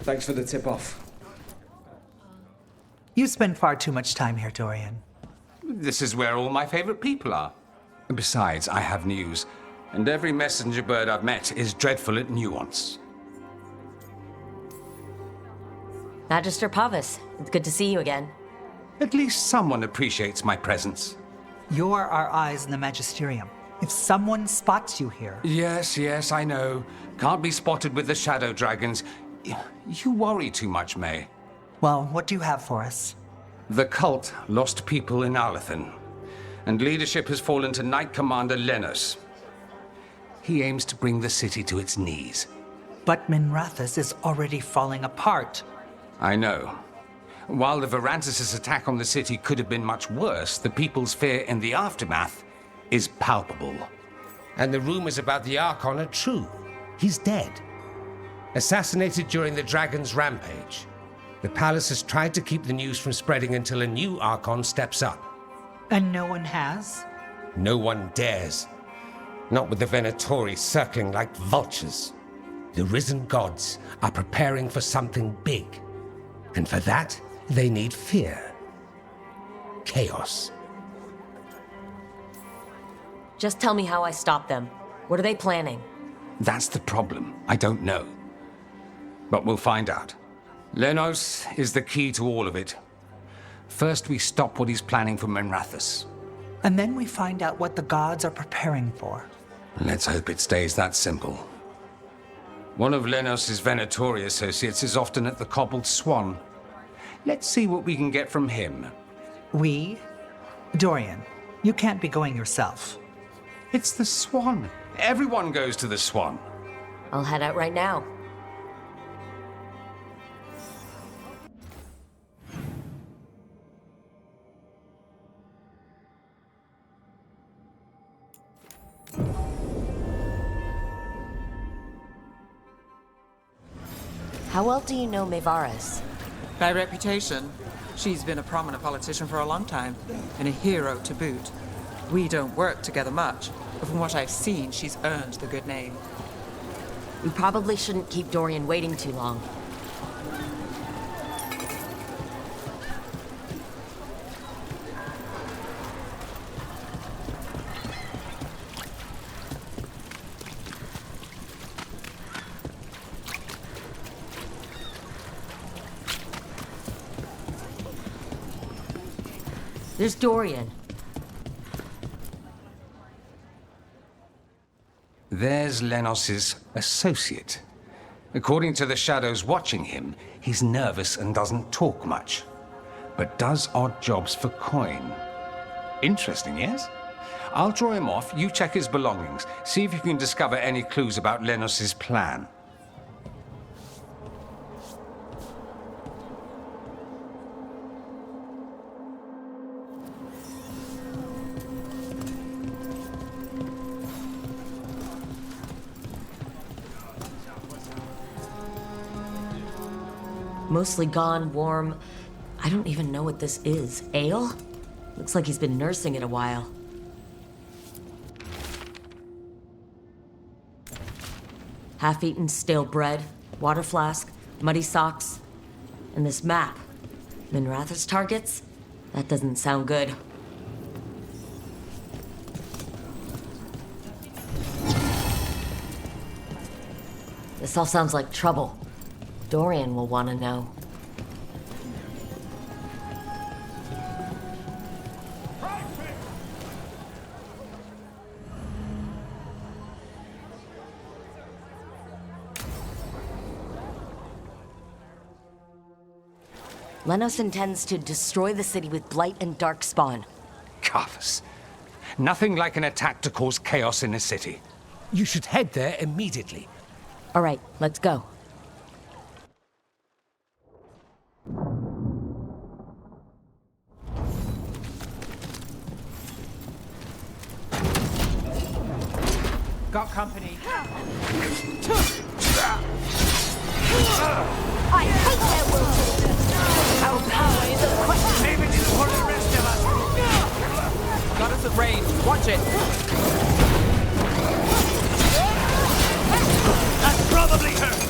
Thanks for the tip-off. You spend far too much time here, Dorian. This is where all my favorite people are. And besides, I have news. And every messenger bird I've met is dreadful at nuance. Magister Pavis, it's good to see you again. At least someone appreciates my presence. You're our eyes in the Magisterium. If someone spots you here... Yes, I know. Can't be spotted with the shadow dragons. You worry too much, May. Well, what do you have for us? The cult lost people in Alathan, and leadership has fallen to Knight Commander Lenos. He aims to bring the city to its knees. But Minrathous is already falling apart. I know. While the Varantis' attack on the city could have been much worse, the people's fear in the aftermath is palpable. And the rumors about the Archon are true. He's dead. Assassinated during the Dragon's rampage. The palace has tried to keep the news from spreading until a new Archon steps up. And no one has? No one dares. Not with the Venatori circling like vultures. The risen gods are preparing for something big. And for that, they need fear. Chaos. Just tell me how I stop them. What are they planning? That's the problem. I don't know. But we'll find out. Lenos is the key to all of it. First, we stop what he's planning for Minrathous. And then we find out what the gods are preparing for. Let's hope it stays that simple. One of Lenos' Venatori associates is often at the Cobbled Swan. Let's see what we can get from him. We? Dorian, you can't be going yourself. It's the Swan. Everyone goes to the Swan. I'll head out right now. How well do you know Mevaris? By reputation, she's been a prominent politician for a long time, and a hero to boot. We don't work together much, but from what I've seen, she's earned the good name. We probably shouldn't keep Dorian waiting too long. There's Dorian. There's Lenos' associate. According to the shadows watching him, he's nervous and doesn't talk much, but does odd jobs for coin. Interesting, yes? I'll draw him off, you check his belongings, see if you can discover any clues about Lenos' plan. Mostly gone, warm. I don't even know what this is. Ale? Looks like he's been nursing it a while. Half-eaten stale bread, water flask, muddy socks, and this map. Minrathous targets? That doesn't sound good. This all sounds like trouble. Dorian will want to know. Lenos intends to destroy the city with Blight and Darkspawn. Carthus. Nothing like an attack to cause chaos in a city. You should head there immediately. All right, let's go. Got company. I hate their wilderness. Our power is a question. Maybe it's for the rest of us. Got us at range. Watch it. That probably hurt.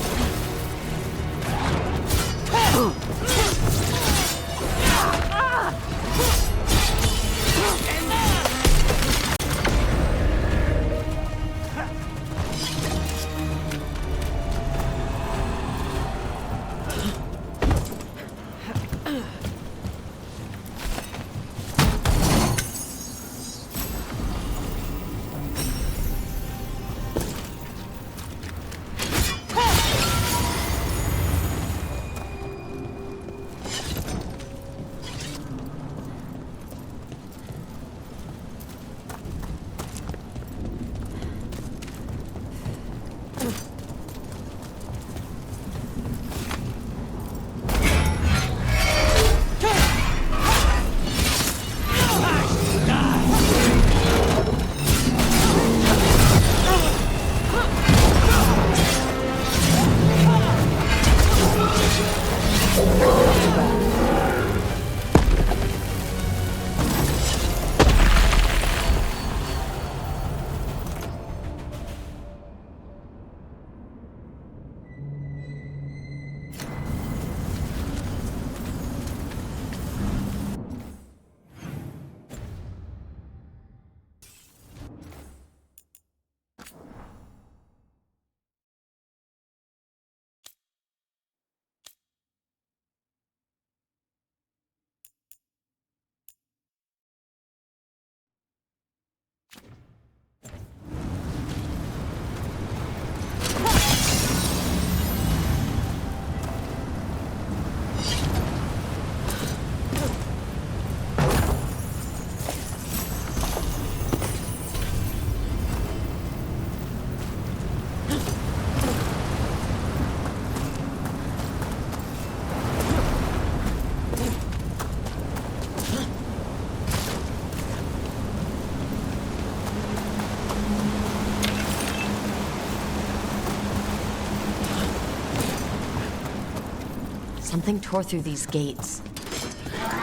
Something tore through these gates.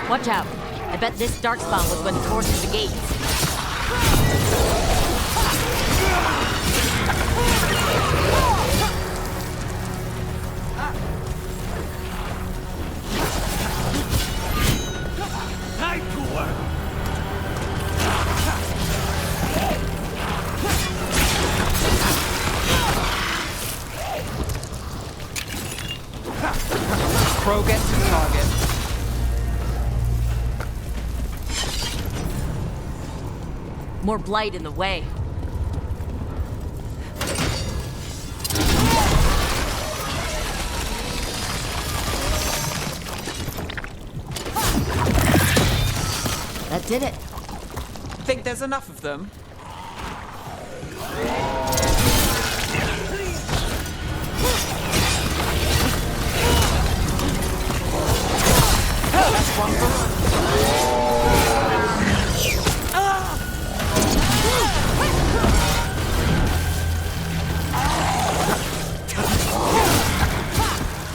Watch out. I bet this darkspawn was what tore through the gates. Crow gets to the target. More blight in the way. That did it. Think there's enough of them? That's one for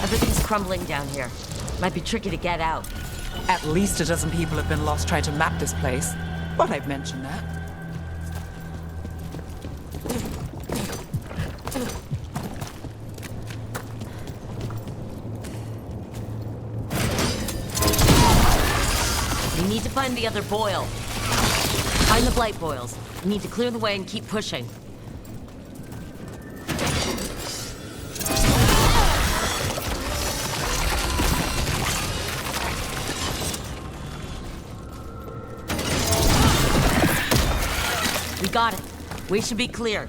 Everything's crumbling down here. Might be tricky to get out. At least a dozen people have been lost trying to map this place. But I've mentioned that. We need to find the other boil. Find the blight boils. We need to clear the way and keep pushing. We got it. We should be clear.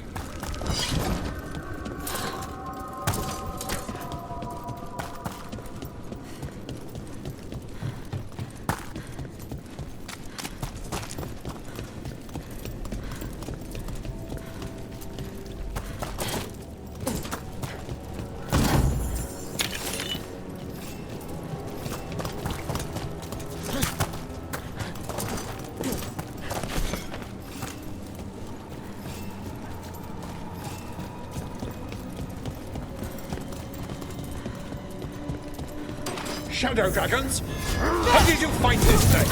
Shadow dragons? How did you fight this thing?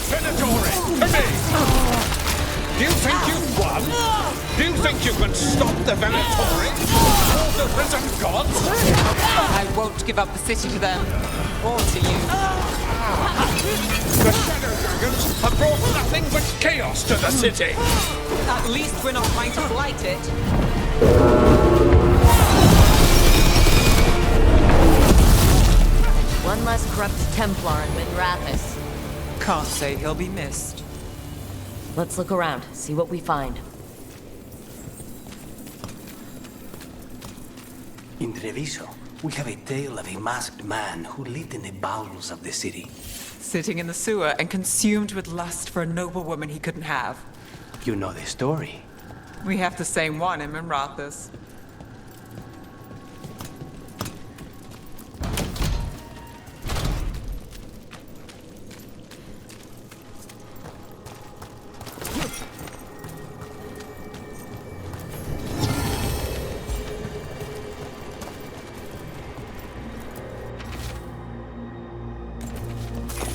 Venatori, to me! Do you think you've won? Do you think you can stop the Venatori? Or the risen gods? I won't give up the city to them. Or to you. The Shadow dragons have brought nothing but chaos to the city! At least we're not trying to blight it. One less corrupt Templar in Minrathis. Can't say he'll be missed. Let's look around, see what we find. In Treviso, we have a tale of a masked man who lived in the bowels of the city. Sitting in the sewer and consumed with lust for a noble woman he couldn't have. You know the story. We have the same one in Minrathis.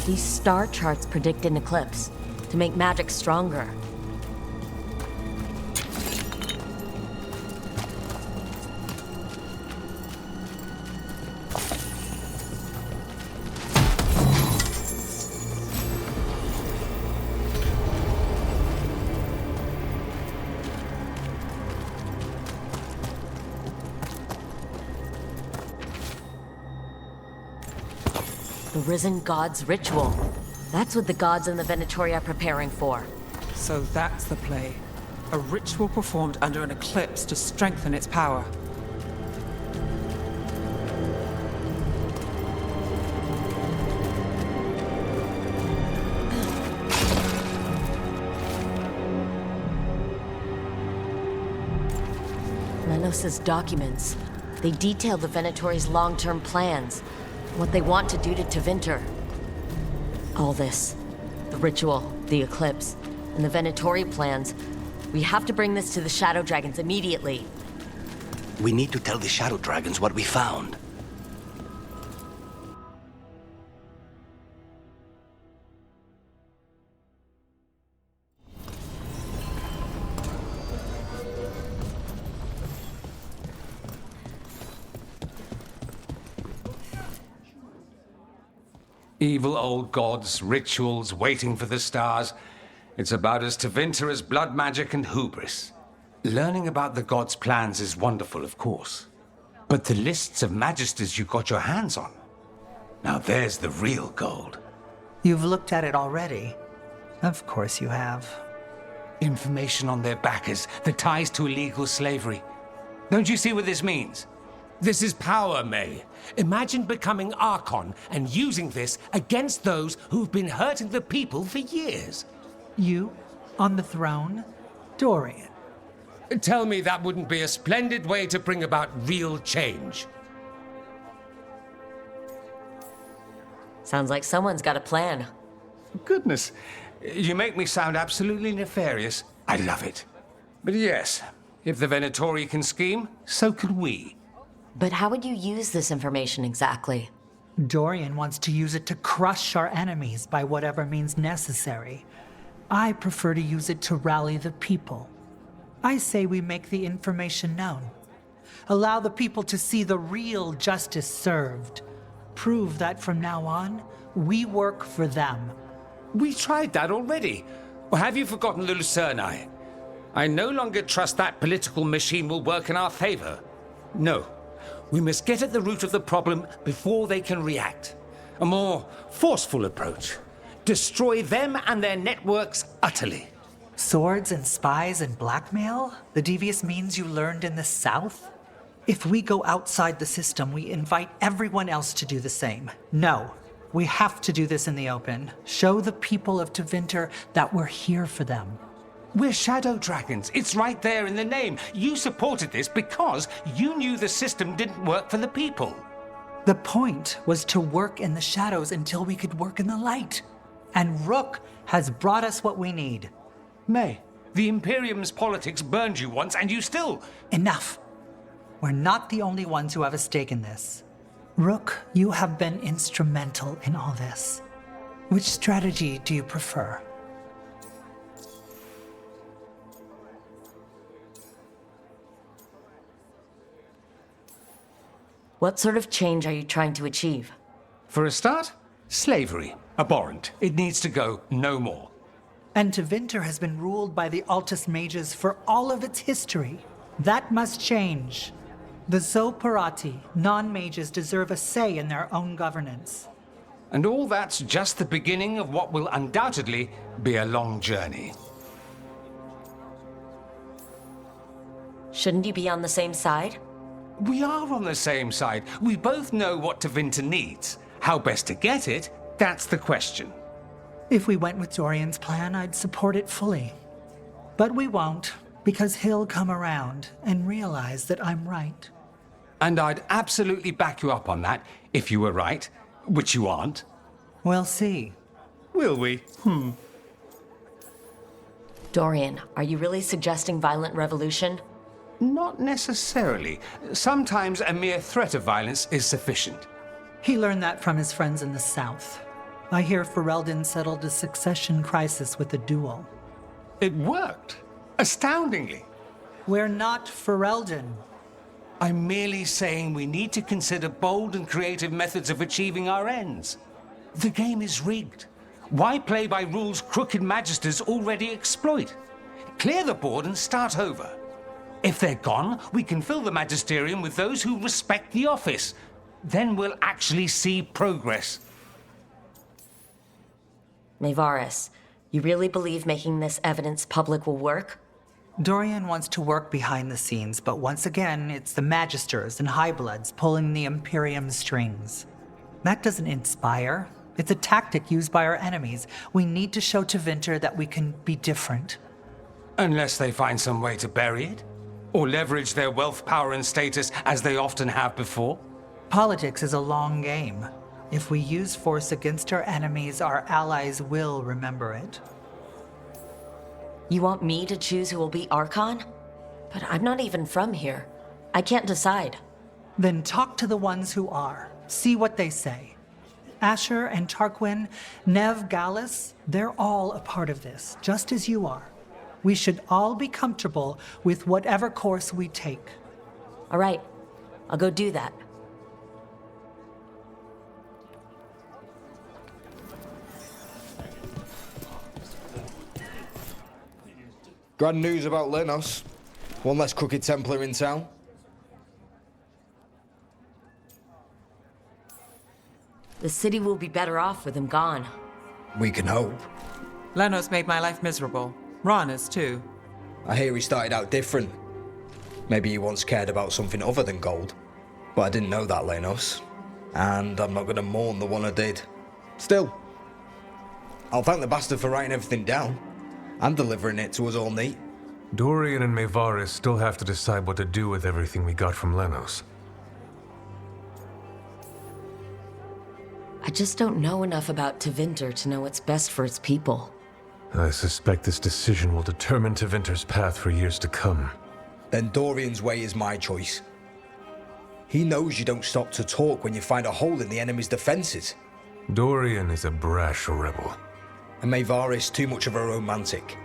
These star charts predict an eclipse to make magic stronger. The Risen God's ritual. That's what the gods and the Venatori are preparing for. So that's the play. A ritual performed under an eclipse to strengthen its power. Lenos's documents. They detail the Venatori's long-term plans, what they want to do to Tevinter. All this, the ritual, the eclipse, and the Venatori plans, we have to bring this to the Shadow Dragons immediately. We need to tell the Shadow Dragons what we found. Evil old gods, rituals, waiting for the stars. It's about as Tevinter as blood magic and hubris. Learning about the gods' plans is wonderful, of course. But the lists of magisters you got your hands on, now there's the real gold. You've looked at it already. Of course you have. Information on their backers, the ties to illegal slavery. Don't you see what this means? This is power, May. Imagine becoming Archon and using this against those who've been hurting the people for years. You? On the throne? Dorian. Tell me that wouldn't be a splendid way to bring about real change. Sounds like someone's got a plan. Goodness, you make me sound absolutely nefarious. I love it. But yes, if the Venatori can scheme, so can we. But how would you use this information exactly? Dorian wants to use it to crush our enemies by whatever means necessary. I prefer to use it to rally the people. I say we make the information known. Allow the people to see the real justice served. Prove that from now on, we work for them. We tried that already. Or have you forgotten the Lucerni? I no longer trust that political machine will work in our favor. No. We must get at the root of the problem before they can react. A more forceful approach. Destroy them and their networks utterly. Swords and spies and blackmail? The devious means you learned in the South? If we go outside the system, we invite everyone else to do the same. No, we have to do this in the open. Show the people of Tevinter that we're here for them. We're shadow dragons. It's right there in the name. You supported this because you knew the system didn't work for the people. The point was to work in the shadows until we could work in the light. And Rook has brought us what we need. May, the Imperium's politics burned you once and you still... Enough. We're not the only ones who have a stake in this. Rook, you have been instrumental in all this. Which strategy do you prefer? What sort of change are you trying to achieve? For a start, slavery. Abhorrent. It needs to go no more. And Tevinter has been ruled by the Altus Mages for all of its history. That must change. The Zoparati, non-mages, deserve a say in their own governance. And all that's just the beginning of what will undoubtedly be a long journey. Shouldn't you be on the same side? We are on the same side. We both know what Tevinter needs. How best to get it, that's the question. If we went with Dorian's plan, I'd support it fully. But we won't, because he'll come around and realize that I'm right. And I'd absolutely back you up on that, if you were right, which you aren't. We'll see. Will we? Dorian, are you really suggesting violent revolution? Not necessarily. Sometimes a mere threat of violence is sufficient. He learned that from his friends in the South. I hear Ferelden settled a succession crisis with a duel. It worked. Astoundingly. We're not Ferelden. I'm merely saying we need to consider bold and creative methods of achieving our ends. The game is rigged. Why play by rules crooked magisters already exploit? Clear the board and start over. If they're gone, we can fill the magisterium with those who respect the office. Then we'll actually see progress. Nevaris, you really believe making this evidence public will work? Dorian wants to work behind the scenes, but once again, it's the Magisters and Highbloods pulling the Imperium's strings. That doesn't inspire. It's a tactic used by our enemies. We need to show Tevinter that we can be different. Unless they find some way to bury it? Or leverage their wealth, power, and status as they often have before? Politics is a long game. If we use force against our enemies, our allies will remember it. You want me to choose who will be Archon? But I'm not even from here. I can't decide. Then talk to the ones who are. See what they say. Asher and Tarquin, Nev Gallus, they're all a part of this, just as you are. We should all be comfortable with whatever course we take. All right, I'll go do that. Grand news about Lenos. One less crooked Templar in town. The city will be better off with him gone. We can hope. Lenos made my life miserable. Rana's too. I hear he started out different. Maybe he once cared about something other than gold. But I didn't know that, Lenos. And I'm not going to mourn the one I did. Still, I'll thank the bastard for writing everything down. And delivering it to us all neat. Dorian and Maevaris still have to decide what to do with everything we got from Lenos. I just don't know enough about Tevinter to know what's best for its people. I suspect this decision will determine Tevinter's path for years to come. Then Dorian's way is my choice. He knows you don't stop to talk when you find a hole in the enemy's defenses. Dorian is a brash rebel. And Maevaris too much of a romantic.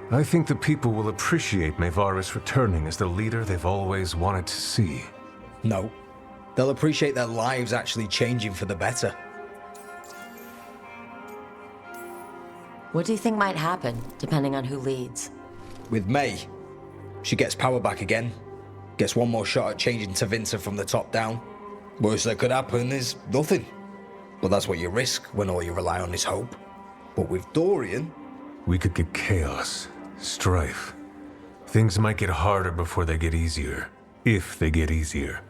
I think the people will appreciate Maevaris returning as the leader they've always wanted to see. No. They'll appreciate their lives actually changing for the better. What do you think might happen, depending on who leads? With May, she gets power back again. Gets one more shot at changing Tevinter from the top down. Worst that could happen is nothing. But that's what you risk when all you rely on is hope. But with Dorian... We could get chaos, strife. Things might get harder before they get easier. If they get easier.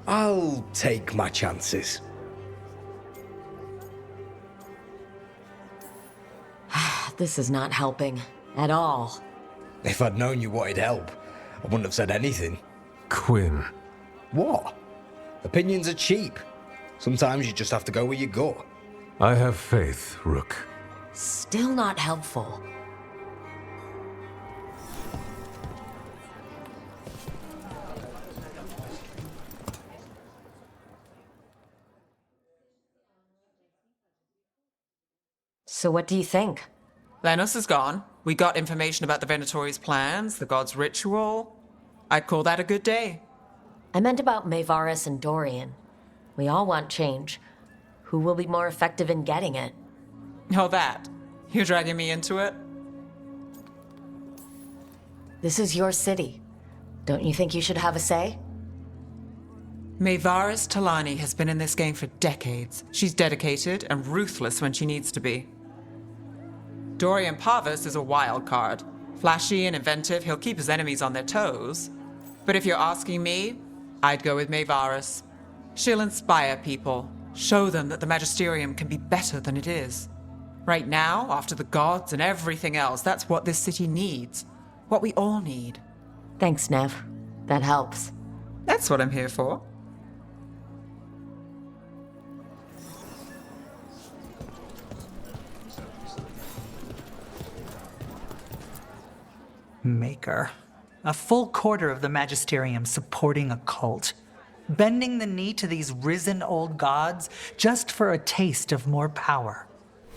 I'll take my chances. This is not helping. At all. If I'd known you wanted help, I wouldn't have said anything. Quinn. What? Opinions are cheap. Sometimes you just have to go where you go. I have faith, Rook. Still not helpful. So what do you think? Lenos is gone. We got information about the Venatori's plans, the god's ritual. I'd call that a good day. I meant about Maevaris and Dorian. We all want change. Who will be more effective in getting it? Oh, that. You're dragging me into it? This is your city. Don't you think you should have a say? Maevaris Talani has been in this game for decades. She's dedicated and ruthless when she needs to be. Dorian Parvis is a wild card. Flashy and inventive, he'll keep his enemies on their toes. But if you're asking me, I'd go with Maevaris. She'll inspire people, show them that the Magisterium can be better than it is. Right now, after the gods and everything else, that's what this city needs. What we all need. Thanks, Nev. That helps. That's what I'm here for. Maker. A full quarter of the Magisterium supporting a cult. Bending the knee to these risen old gods just for a taste of more power.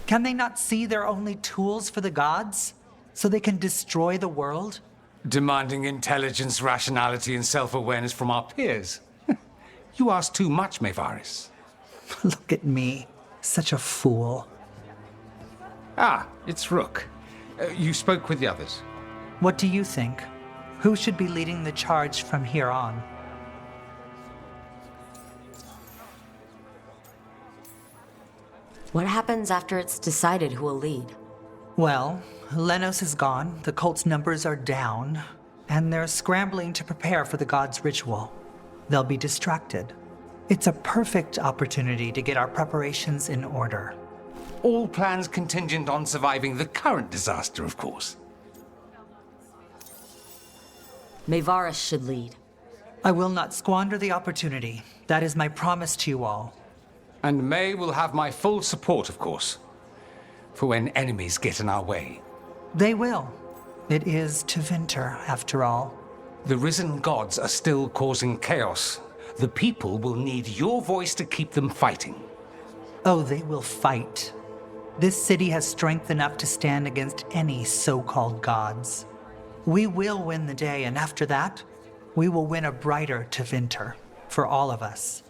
Can they not see they're only tools for the gods? So they can destroy the world? Demanding intelligence, rationality, and self-awareness from our peers. You ask too much, Maevaris. Look at me. Such a fool. Ah, it's Rook. You spoke with the others. What do you think? Who should be leading the charge from here on? What happens after it's decided who will lead? Well, Lenos is gone, the cult's numbers are down, and they're scrambling to prepare for the god's ritual. They'll be distracted. It's a perfect opportunity to get our preparations in order. All plans contingent on surviving the current disaster, of course. Maevaris should lead. I will not squander the opportunity. That is my promise to you all. And May will have my full support, of course, for when enemies get in our way. They will. It is Tevinter, after all. The risen gods are still causing chaos. The people will need your voice to keep them fighting. Oh, they will fight. This city has strength enough to stand against any so-called gods. We will win the day, and after that, we will win a brighter Tevinter for all of us.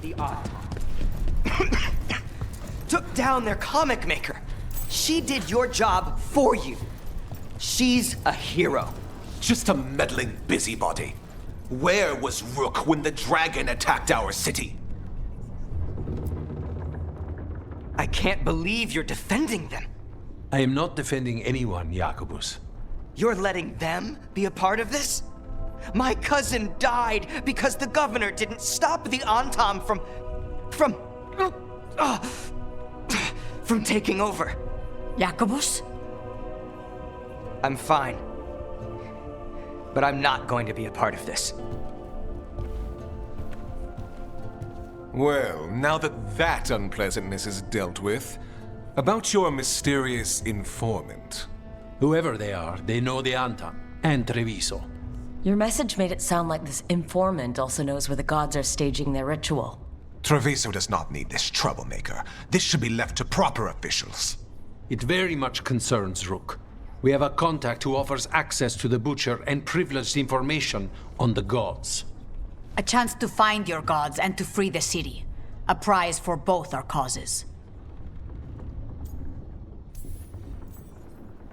the Odd. Took down their comic maker. She did your job for you. She's a hero. Just a meddling busybody. Where was Rook when the dragon attacked our city? I can't believe you're defending them. I am not defending anyone, Jacobus. You're letting them be a part of this? My cousin died because the governor didn't stop the Antam from taking over. Jacobus? I'm fine. But I'm not going to be a part of this. Well, now that that unpleasantness is dealt with, about your mysterious informant. Whoever they are, they know the Antam and Treviso. Your message made it sound like this informant also knows where the gods are staging their ritual. Treviso does not need this troublemaker. This should be left to proper officials. It very much concerns Rook. We have a contact who offers access to the Butcher and privileged information on the gods. A chance to find your gods and to free the city. A prize for both our causes.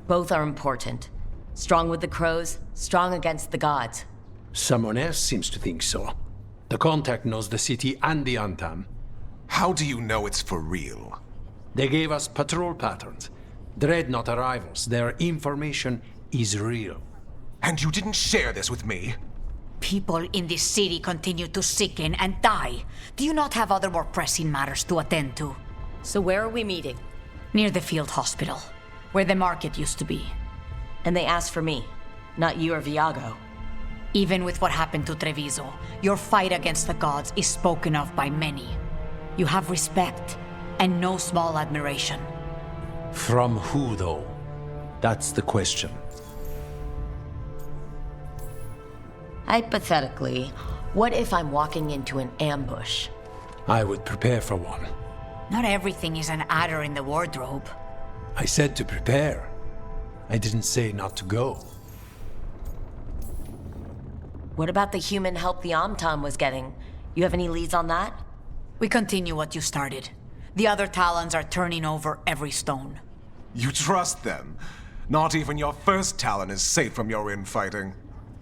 Both are important. Strong with the crows, strong against the gods. Someone else seems to think so. The contact knows the city and the Antam. How do you know it's for real? They gave us patrol patterns. Dreadnought arrivals. Their information is real. And you didn't share this with me? People in this city continue to sicken and die. Do you not have other more pressing matters to attend to? So where are we meeting? Near the field hospital, where the market used to be. And they asked for me, not you or Viago. Even with what happened to Treviso, your fight against the gods is spoken of by many. You have respect, and no small admiration. From who, though? That's the question. Hypothetically, what if I'm walking into an ambush? I would prepare for one. Not everything is an adder in the wardrobe. I said to prepare. I didn't say not to go. What about the human help the Amtam was getting? You have any leads on that? We continue what you started. The other Talons are turning over every stone. You trust them? Not even your first Talon is safe from your infighting.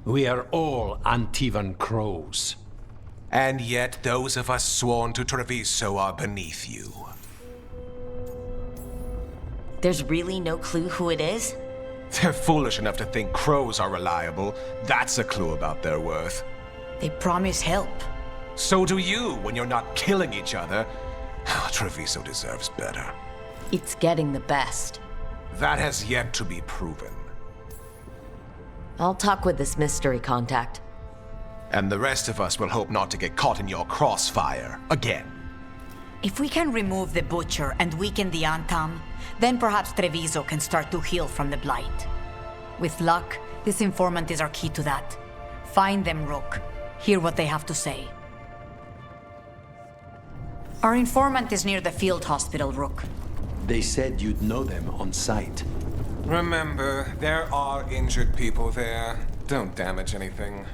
We are all Antivan crows. And yet those of us sworn to Treviso are beneath you. There's really no clue who it is? They're foolish enough to think crows are reliable. That's a clue about their worth. They promise help. So do you when you're not killing each other. Treviso deserves better. It's getting the best. That has yet to be proven. I'll talk with this mystery contact. And the rest of us will hope not to get caught in your crossfire again. If we can remove the Butcher and weaken the Antam, then perhaps Treviso can start to heal from the Blight. With luck, this informant is our key to that. Find them, Rook. Hear what they have to say. Our informant is near the field hospital, Rook. They said you'd know them on sight. Remember, there are injured people there. Don't damage anything.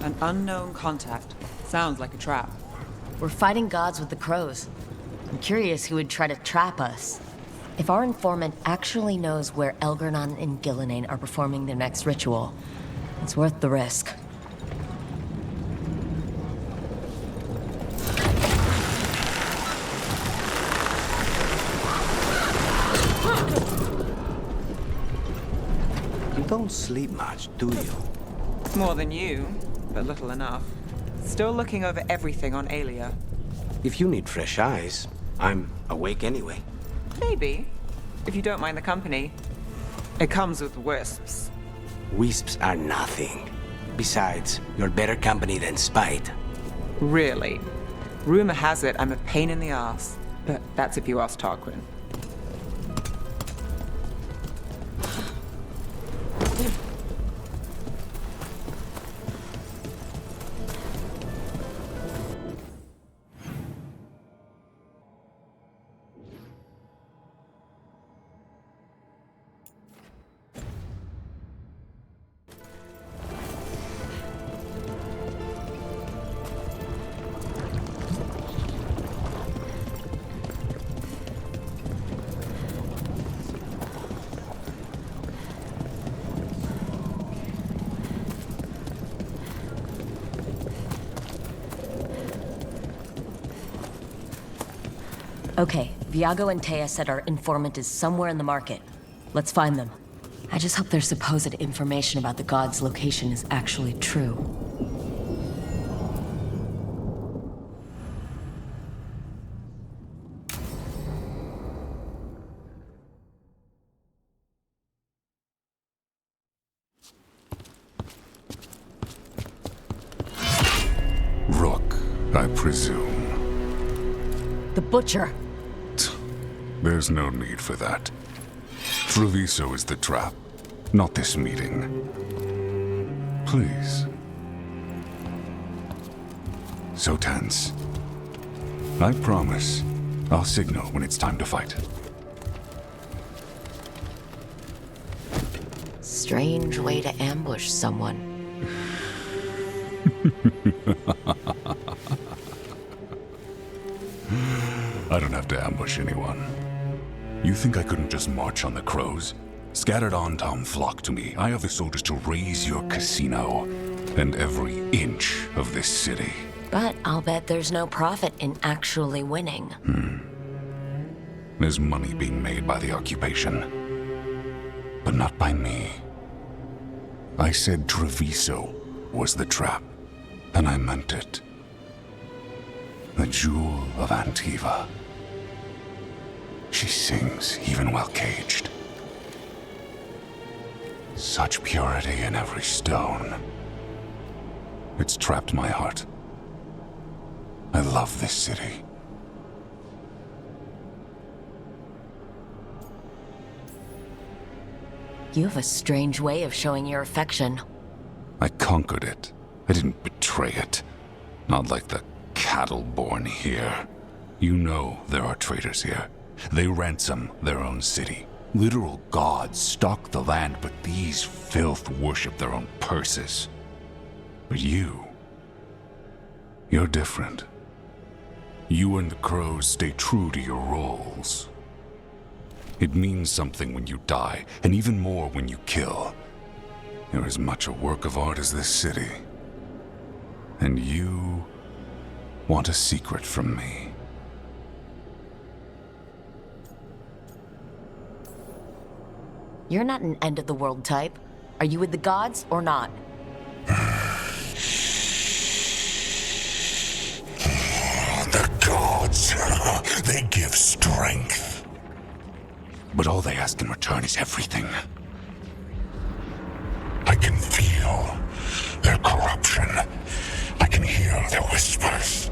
An unknown contact. Sounds like a trap. We're fighting gods with the crows. I'm curious who would try to trap us. If our informant actually knows where Elgernon and Gillinane are performing their next ritual, it's worth the risk. You don't sleep much, do you? More than you, but little enough. Still looking over everything on Aelia. If you need fresh eyes, I'm awake anyway. Maybe, if you don't mind the company. It comes with wisps. Wisps are nothing. Besides, you're better company than Spite. Really? Rumor has it I'm a pain in the ass. But that's if you ask Tarquin. Okay, Viago and Taya said our informant is somewhere in the market. Let's find them. I just hope their supposed information about the god's location is actually true. Rook, I presume. The Butcher! There's no need for that. Treviso is the trap, not this meeting. Please. So tense. I promise, I'll signal when it's time to fight. Strange way to ambush someone. I don't have to ambush anyone. You think I couldn't just march on the crows? Scattered on Tom flock to me. I have the soldiers to raise your casino and every inch of this city. But I'll bet there's no profit in actually winning. There's money being made by the occupation, but not by me. I said Treviso was the trap, and I meant it. The jewel of Antiva. She sings even while caged. Such purity in every stone. It's trapped my heart. I love this city. You have a strange way of showing your affection. I conquered it. I didn't betray it. Not like the cattle born here. You know there are traitors here. They ransom their own city. Literal gods stalk the land, but these filth worship their own purses. But you're different. You and the crows stay true to your roles. It means something when you die, and even more when you kill. You're as much a work of art as this city. And you want a secret from me. You're not an end-of-the-world type. Are you with the gods or not? The gods, they give strength. But all they ask in return is everything. I can feel their corruption. I can hear their whispers.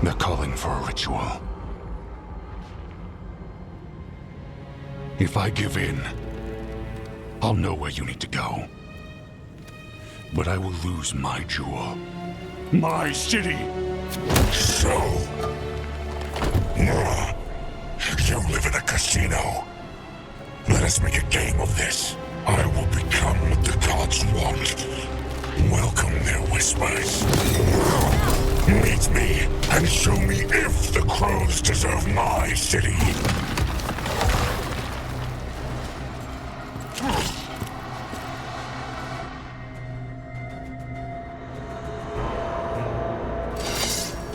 They're calling for a ritual. If I give in, I'll know where you need to go. But I will lose my jewel. My city! So... you live in a casino. Let us make a game of this. I will become what the gods want. Welcome their whispers. Meet me and show me if the crows deserve my city.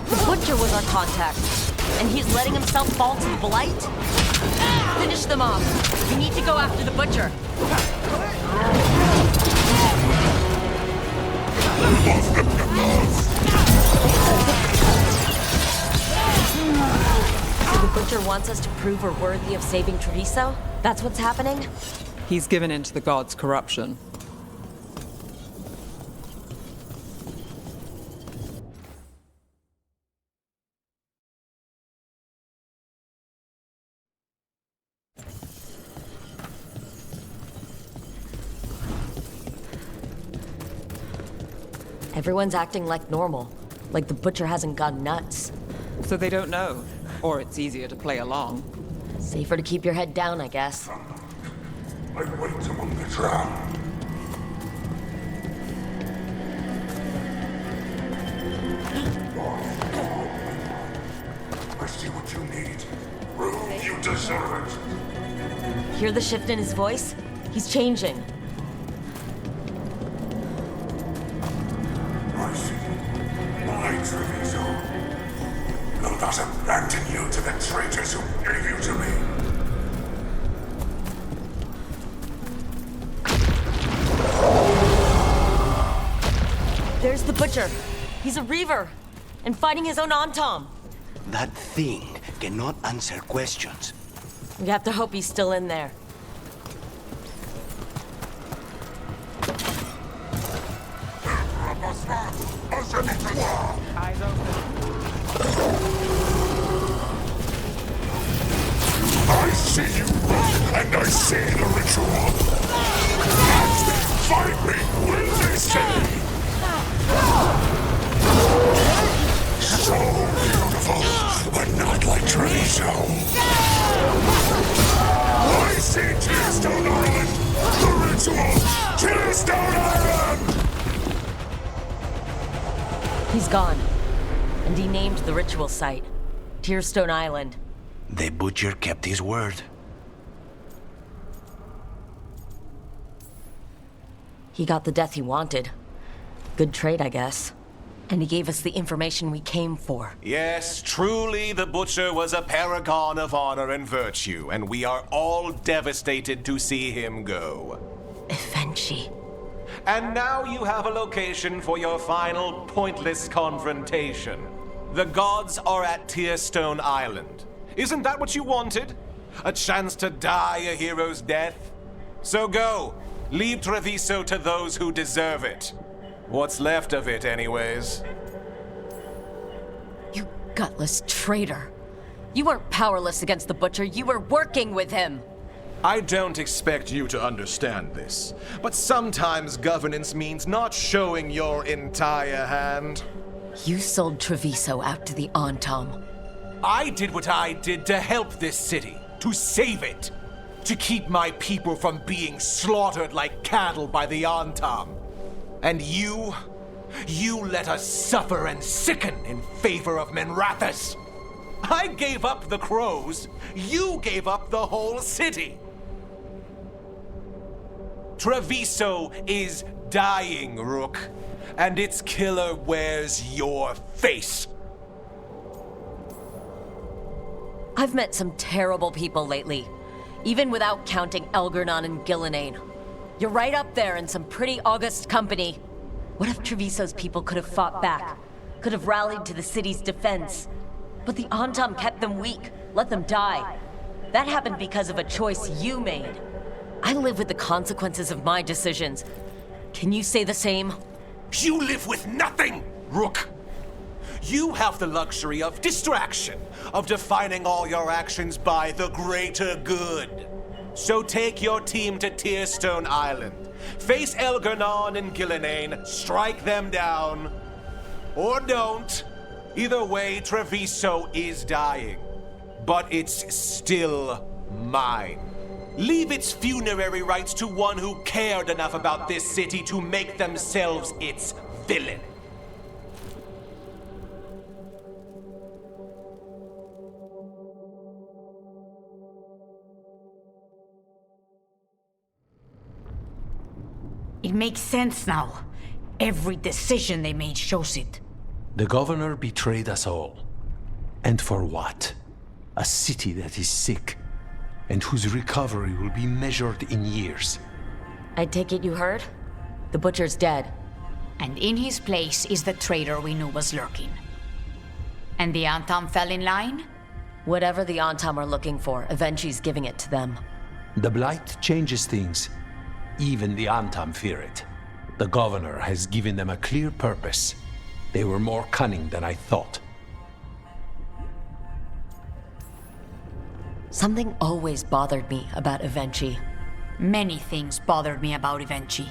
The Butcher was our contact, and he's letting himself fall to the Blight? Finish them off. We need to go after the Butcher. So the Butcher wants us to prove we're worthy of saving Treviso? That's what's happening? He's given in to the gods' corruption. Everyone's acting like normal. Like the Butcher hasn't gone nuts. So they don't know. Or it's easier to play along. Safer to keep your head down, I guess. I wait among the drowned. I see what you need. Room, you deserve it. Hear the shift in his voice? He's changing. I see. My Treviso. No, that's a abandon you to the traitors who gave you to me. There's the Butcher. He's a Reaver, and fighting his own Antom. That thing cannot answer questions. We have to hope he's still in there. Eyes open. I see you, and I see the ritual. Fight me when they say. So beautiful, but not like Treviso. I see Tearstone Island! The ritual! Tearstone Island! He's gone. And he named the ritual site Tearstone Island. The Butcher kept his word. He got the death he wanted. Good trade, I guess. And he gave us the information we came for. Yes, truly the Butcher was a paragon of honor and virtue, and we are all devastated to see him go. Eventually. And now you have a location for your final pointless confrontation. The gods are at Tearstone Island. Isn't that what you wanted? A chance to die a hero's death? So go. Leave Treviso to those who deserve it. What's left of it, anyways. You gutless traitor. You weren't powerless against the Butcher, you were working with him. I don't expect you to understand this, but sometimes governance means not showing your entire hand. You sold Treviso out to the Antom. I did what I did to help this city, to save it, to keep my people from being slaughtered like cattle by the Antom. And you let us suffer and sicken in favor of Menrathas. I gave up the crows, you gave up the whole city. Treviso is dying, Rook, and its killer wears your face. I've met some terrible people lately, even without counting Elgernon and Gillenane. You're right up there in some pretty august company. What if Treviso's people could have fought back? Could have rallied to the city's defense? But the Antom kept them weak, let them die. That happened because of a choice you made. I live with the consequences of my decisions. Can you say the same? You live with nothing, Rook! You have the luxury of distraction, of defining all your actions by the greater good. So take your team to Tearstone Island. Face Elgernon and Gillenane, strike them down. Or don't. Either way, Treviso is dying. But it's still mine. Leave its funerary rites to one who cared enough about this city to make themselves its villain. It makes sense now. Every decision they made shows it. The governor betrayed us all. And for what? A city that is sick, and whose recovery will be measured in years. I take it you heard? The Butcher's dead. And in his place is the traitor we knew was lurking. And the Antom fell in line? Whatever the Antom are looking for, Eventui's giving it to them. The Blight changes things. Even the Antom fear it. The governor has given them a clear purpose. They were more cunning than I thought. Something always bothered me about Evenchi. Many things bothered me about Evenchi,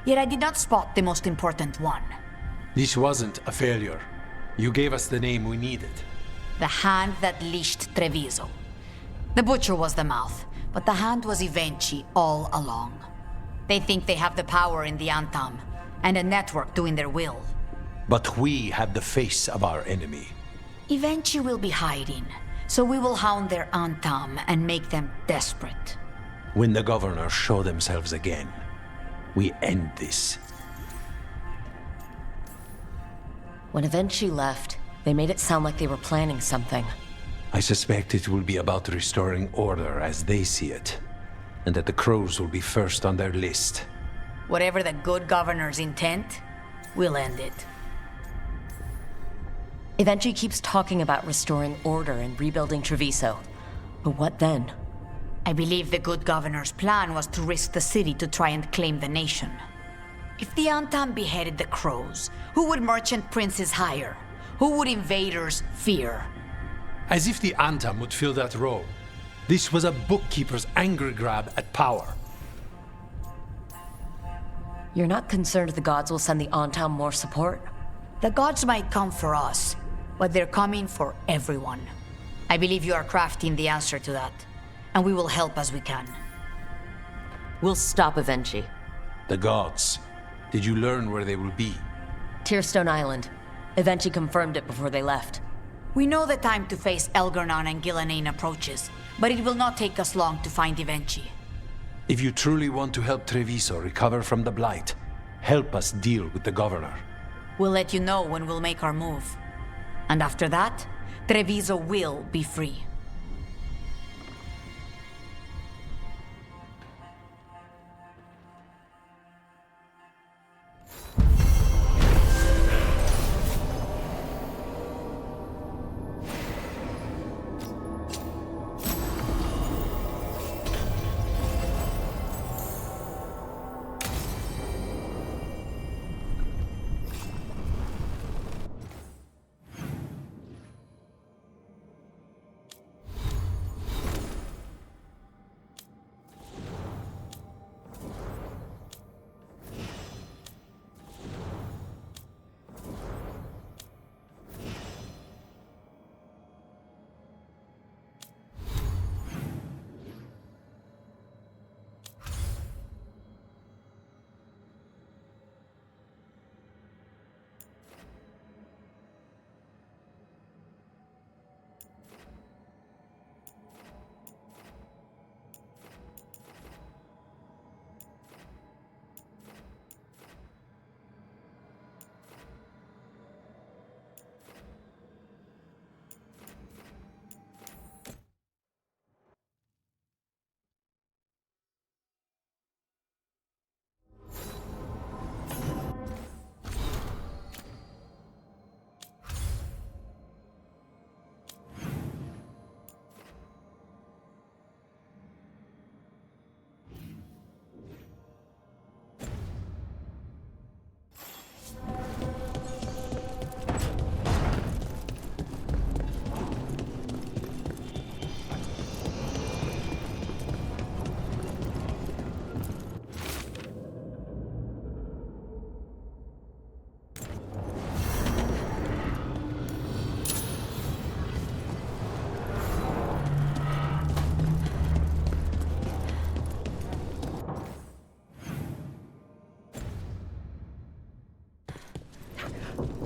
yet I did not spot the most important one. This wasn't a failure. You gave us the name we needed. The hand that leashed Treviso. The Butcher was the mouth, but the hand was Evenchi all along. They think they have the power in the Antom, and a network doing their will. But we have the face of our enemy. Evenchi will be hiding, so we will hound their Antom and make them desperate. When the governors show themselves again, we end this. When Evenchi left, they made it sound like they were planning something. I suspect it will be about restoring order as they see it, and that the crows will be first on their list. Whatever the good governor's intent, we'll end it. Eventually keeps talking about restoring order and rebuilding Treviso. But what then? I believe the good governor's plan was to risk the city to try and claim the nation. If the Antam beheaded the crows, who would merchant princes hire? Who would invaders fear? As if the Antam would fill that role. This was a bookkeeper's angry grab at power. You're not concerned the gods will send the Antam more support? The gods might come for us, but they're coming for everyone. I believe you are crafting the answer to that, and we will help as we can. We'll stop Evenchi. The gods. Did you learn where they will be? Tearstone Island. Evenchi confirmed it before they left. We know the time to face Elgarnon and Gillanane approaches, but it will not take us long to find Evenchi. If you truly want to help Treviso recover from the Blight, help us deal with the governor. We'll let you know when we'll make our move. And after that, Treviso will be free.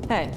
Hey.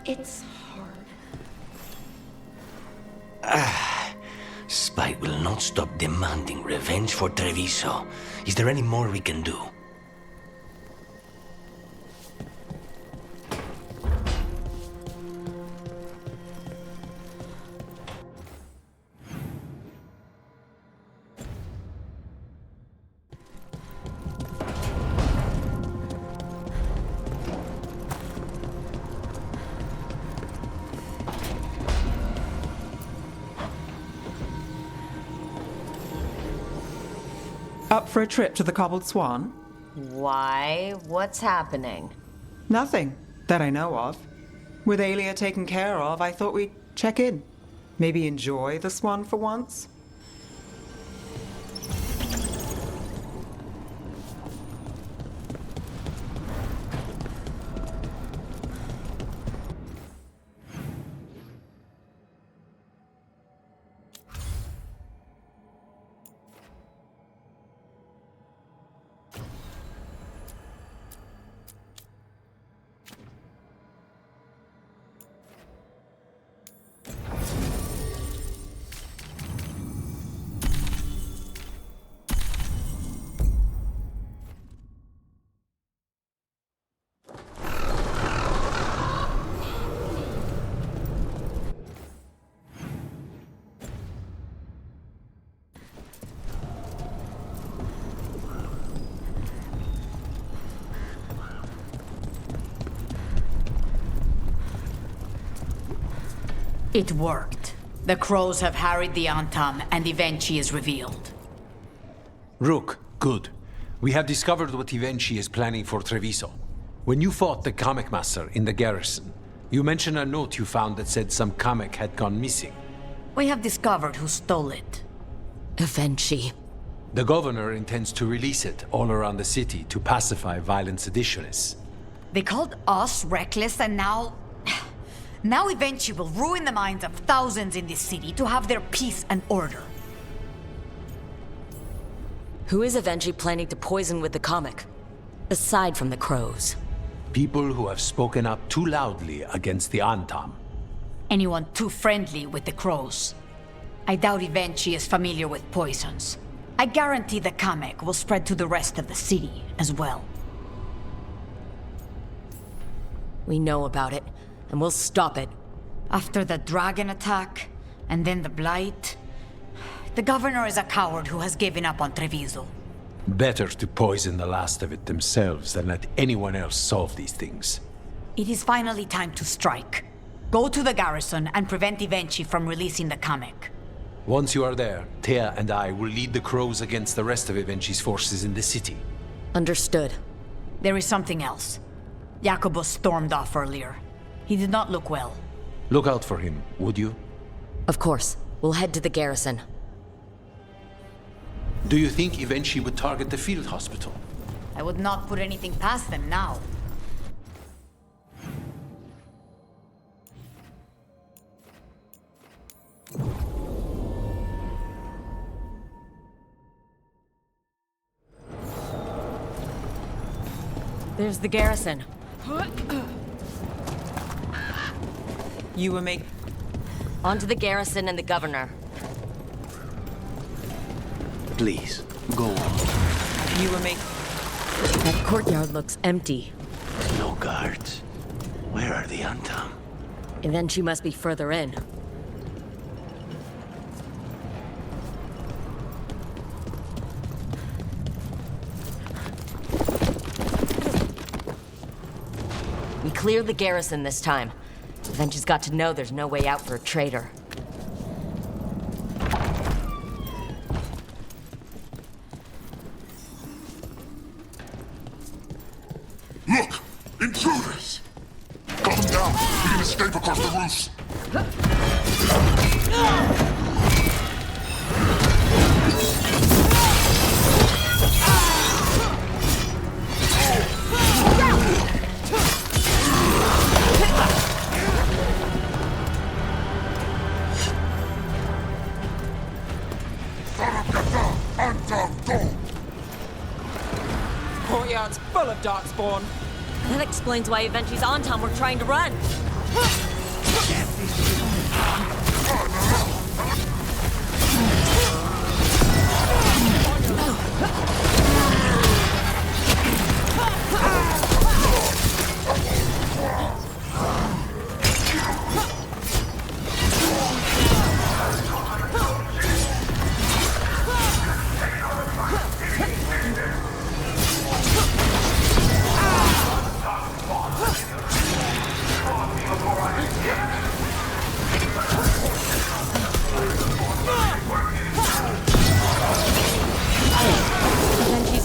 It's hard. Spite will not stop demanding revenge for Treviso. Is there any more we can do? Up for a trip to the Cobbled Swan? Why? What's happening? Nothing, that I know of. With Aelia taken care of, I thought we'd check in. Maybe enjoy the Swan for once? It worked. The Crows have harried the Antam, and Ivenchi is revealed. Rook, good. We have discovered what Ivenchi is planning for Treviso. When you fought the Kamek Master in the garrison, you mentioned a note you found that said some Kamek had gone missing. We have discovered who stole it. Ivenchi. The governor intends to release it all around the city to pacify violent seditionists. They called us reckless, and now... Now Ivenchi will ruin the minds of thousands in this city to have their peace and order. Who is Ivenchi planning to poison with the comic? Aside from the Crows. People who have spoken up too loudly against the Antam. Anyone too friendly with the Crows. I doubt Ivenchi is familiar with poisons. I guarantee the Kamek will spread to the rest of the city as well. We know about it, and we'll stop it. After the dragon attack, and then the blight... The governor is a coward who has given up on Treviso. Better to poison the last of it themselves than let anyone else solve these things. It is finally time to strike. Go to the garrison and prevent Ivenchi from releasing the Kamek. Once you are there, Thea and I will lead the Crows against the rest of Ivenchi's forces in the city. Understood. There is something else. Jacobus stormed off earlier. He did not look well. Look out for him, would you? Of course. We'll head to the garrison. Do you think Ivenchi would target the field hospital? I would not put anything past them now. There's the garrison. You were making... On to the garrison and the governor. Please, go on. You were making... That courtyard looks empty. No guards. Where are the Antam? Ivenchi must be further in. We cleared the garrison this time. Ivenchi's got to know there's no way out for a traitor. Look! Intruders! Cut them down! We can escape across the roofs! Courtyard's full of darkspawn. That explains why Ivenchi's Antam were trying to run.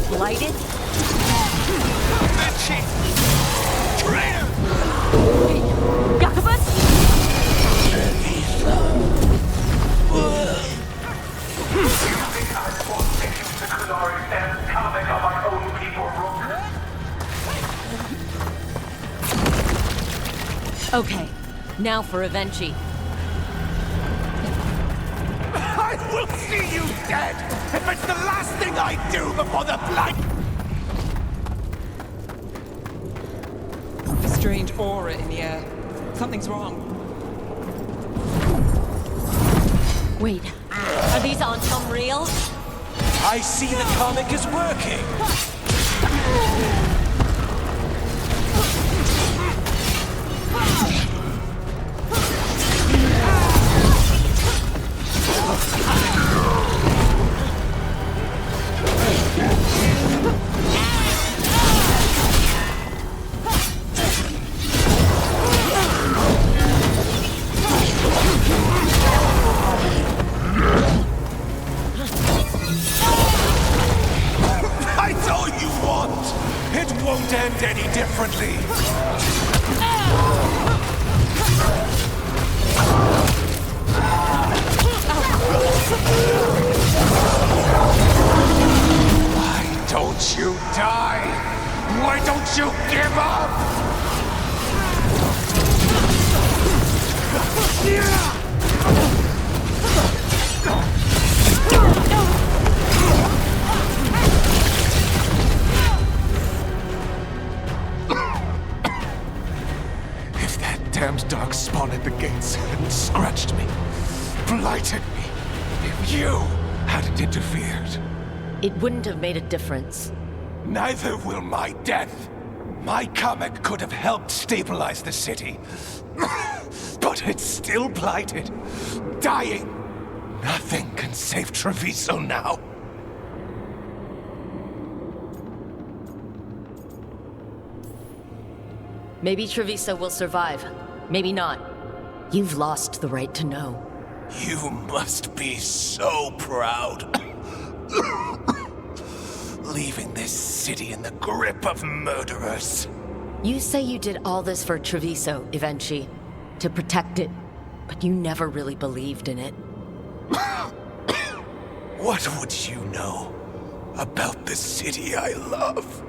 Blighted? Traitor! Jacobus? Okay, now for Ivenchi. I will see you dead if it's the last thing I do before the blight. Strange aura in the air. Something's wrong. Wait, are these Antam real? I see the comic is working. It won't end any differently. Why don't you die? Why don't you give up? If that damned dark spawn at the gates hadn't scratched me, blighted me, if you hadn't interfered, It wouldn't have made a difference. neither will my death. My comic could have helped stabilize the city. But it's still blighted, dying. Nothing can save Treviso now. Maybe Treviso will survive. Maybe not. You've lost the right to know. You must be so proud. Leaving this city in the grip of murderers. You say you did all this for Treviso, Ivenchi, to protect it, but you never really believed in it. What would you know about the city I love?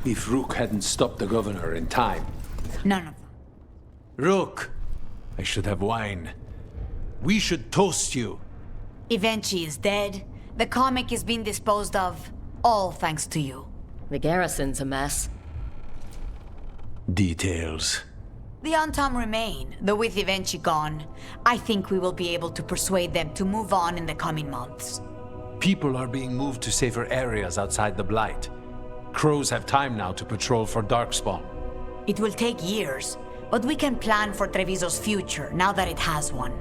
If Rook hadn't stopped the governor in time. None of them. Rook! I should have wine. We should toast you. Ivenchi is dead. The comic is being disposed of. All thanks to you. The garrison's a mess. Details. The Antam remain, though with Ivenchi gone, I think we will be able to persuade them to move on in the coming months. People are being moved to safer areas outside the Blight. Crows have time now to patrol for Darkspawn. It will take years, but we can plan for Treviso's future now that it has one.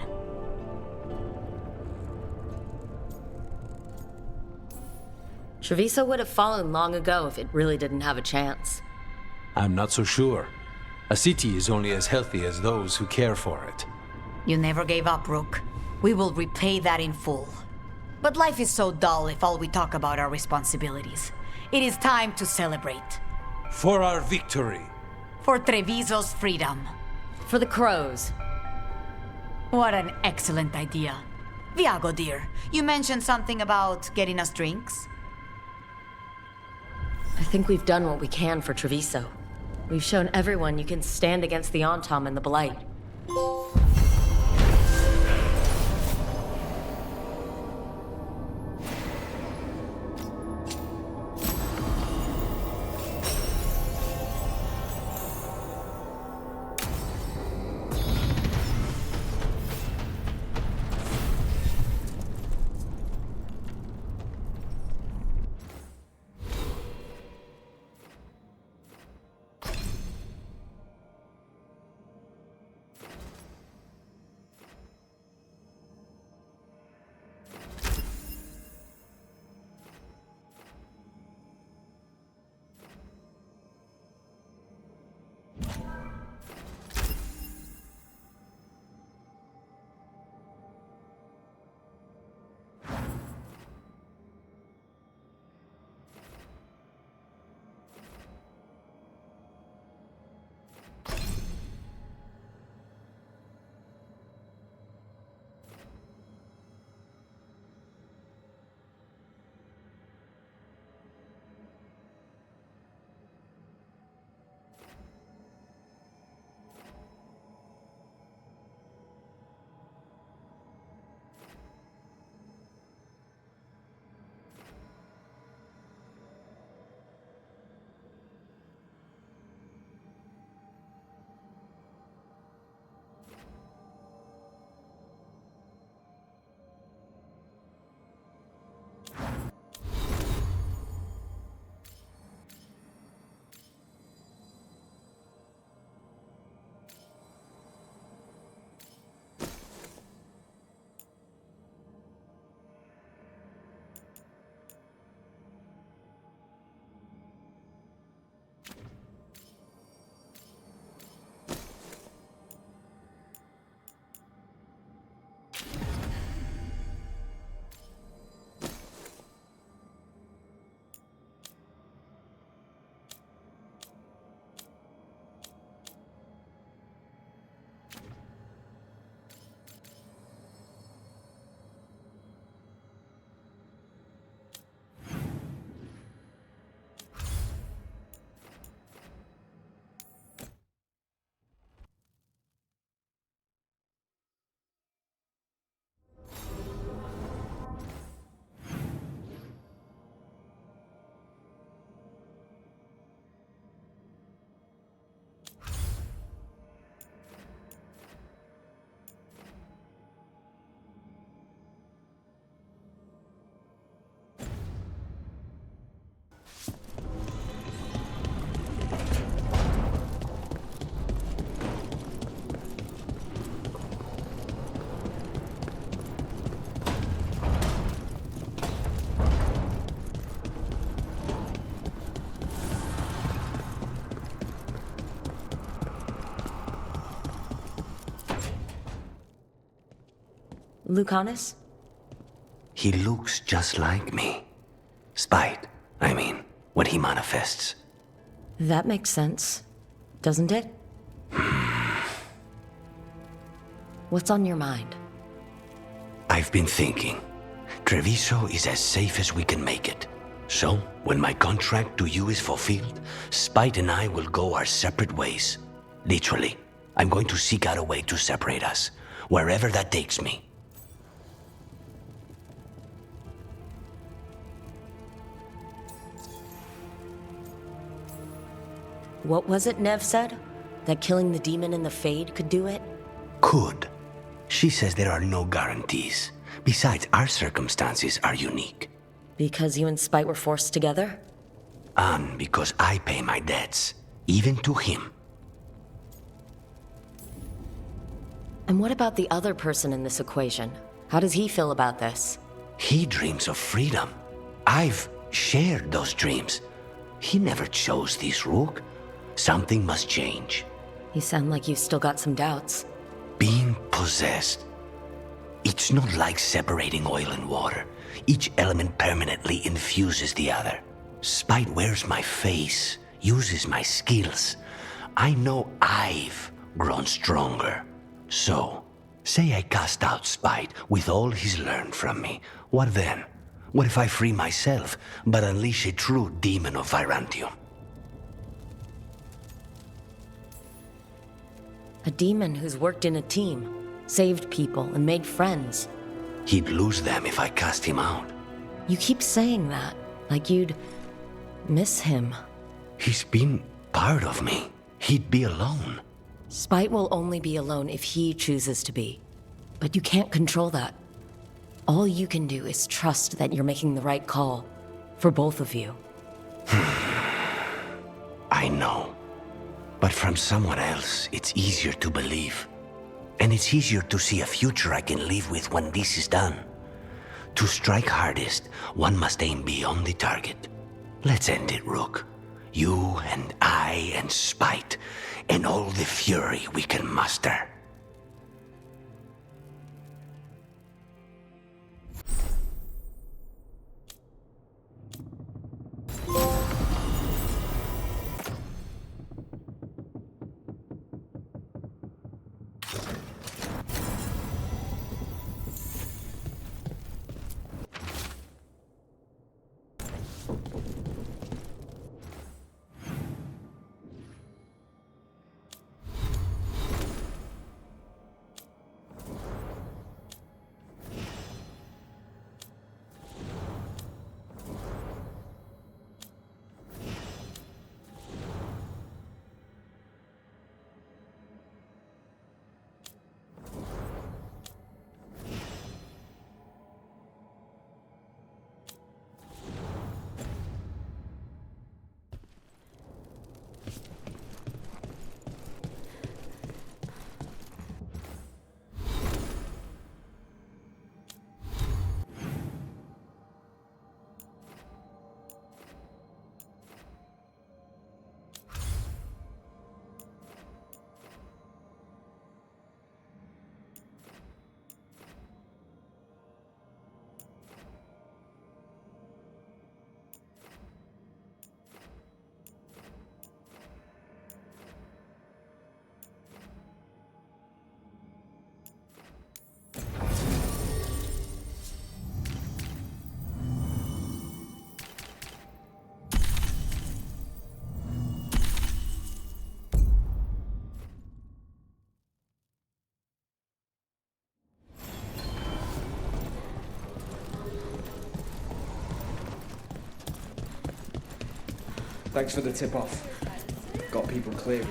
Treviso would have fallen long ago if it really didn't have a chance. I'm not so sure. A city is only as healthy as those who care for it. You never gave up, Rook. We will repay that in full. But life is so dull if all we talk about are responsibilities. It is time to celebrate. For our victory. For Treviso's freedom. For the crows. What an excellent idea. Viago, dear, you mentioned something about getting us drinks? I think we've done what we can for Treviso. We've shown everyone you can stand against the Antam and the Blight. Lucanus? He looks just like me. Spite, I mean, when he manifests. That makes sense, doesn't it? What's on your mind? I've been thinking. Treviso is as safe as we can make it. So, when my contract to you is fulfilled, Spite and I will go our separate ways. Literally, I'm going to seek out a way to separate us, wherever that takes me. What was it Nev said? That killing the demon in the Fade could do it? Could. She says there are no guarantees. Besides, our circumstances are unique. Because you and Spite were forced together? And because I pay my debts, even to him. And what about the other person in this equation? How does he feel about this? He dreams of freedom. I've shared those dreams. He never chose this, Rook. Something must change. You sound like you've still got some doubts. Being possessed. It's not like separating oil and water. Each element permanently infuses the other. Spite wears my face, uses my skills. I know I've grown stronger. So, say I cast out Spite with all he's learned from me. What then? What if I free myself, but unleash a true demon of Virantium? A demon who's worked in a team, saved people, and made friends. He'd lose them if I cast him out. You keep saying that, like you'd miss him. He's been part of me. He'd be alone. Spite will only be alone if he chooses to be. But you can't control that. All you can do is trust that you're making the right call. For both of you. I know. But from someone else, it's easier to believe. And it's easier to see a future I can live with when this is done. To strike hardest, one must aim beyond the target. Let's end it, Rook. You and I and Spite, and all the fury we can muster. Thanks for the tip-off. Got people clear.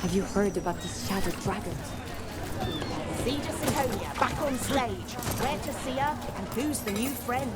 Have you heard about these shattered dragons? Siege of Syconia, back on stage. Where to see her, and who's the new friend?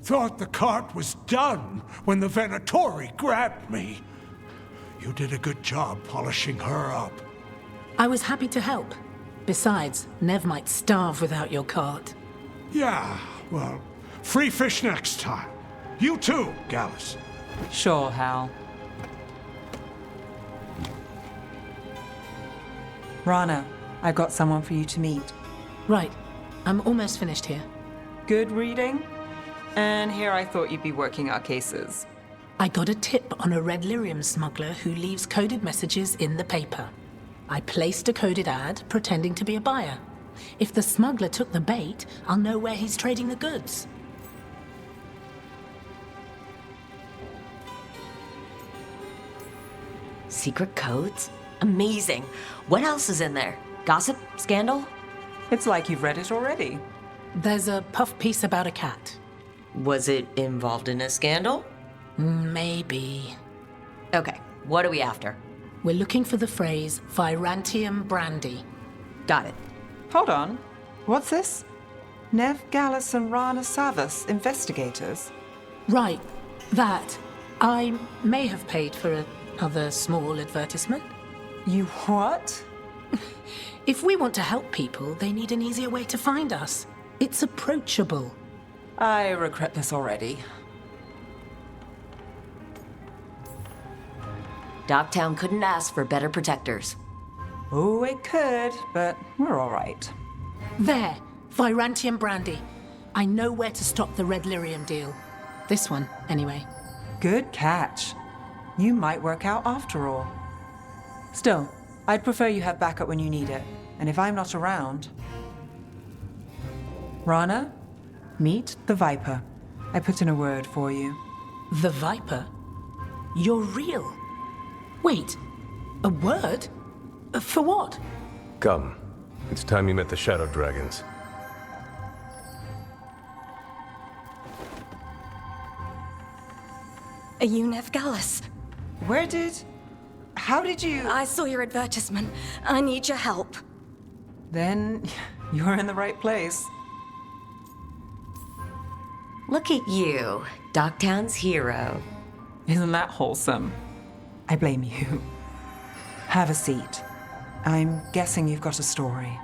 Thought the cart was done when the Venatori grabbed me. You did a good job polishing her up. I was happy to help. Besides, Nev might starve without your cart. Yeah, well, free fish next time. You too, Gallus. Sure, Hal. Rana, I've got someone for you to meet. Right. I'm almost finished here. Good reading? And here I thought you'd be working our cases. I got a tip on a red lyrium smuggler who leaves coded messages in the paper. I placed a coded ad, pretending to be a buyer. If the smuggler took the bait, I'll know where he's trading the goods. Secret codes? Amazing. What else is in there? Gossip? Scandal? It's like you've read it already. There's a puff piece about a cat. Was it involved in a scandal? Maybe. Okay, what are we after? We're looking for the phrase Virantium brandy. Got it. Hold on. What's this? Nev, Gallus, and Rana Savas, investigators? Right, that. I may have paid for another small advertisement. You what? If we want to help people, they need an easier way to find us. It's approachable. I regret this already. Dogtown couldn't ask for better protectors. Oh, it could, but we're all right. There, Virantium brandy. I know where to stop the red lyrium deal. This one, anyway. Good catch. You might work out after all. Still, I'd prefer you have backup when you need it, and if I'm not around... Rana, meet the Viper. I put in a word for you. The Viper? You're real? Wait, a word? For what? Come. It's time you met the Shadow Dragons. Are you Nev Gallus? How did you... I saw your advertisement. I need your help. Then you're in the right place. Look at you, Dogtown's hero. Isn't that wholesome? I blame you. Have a seat. I'm guessing you've got a story.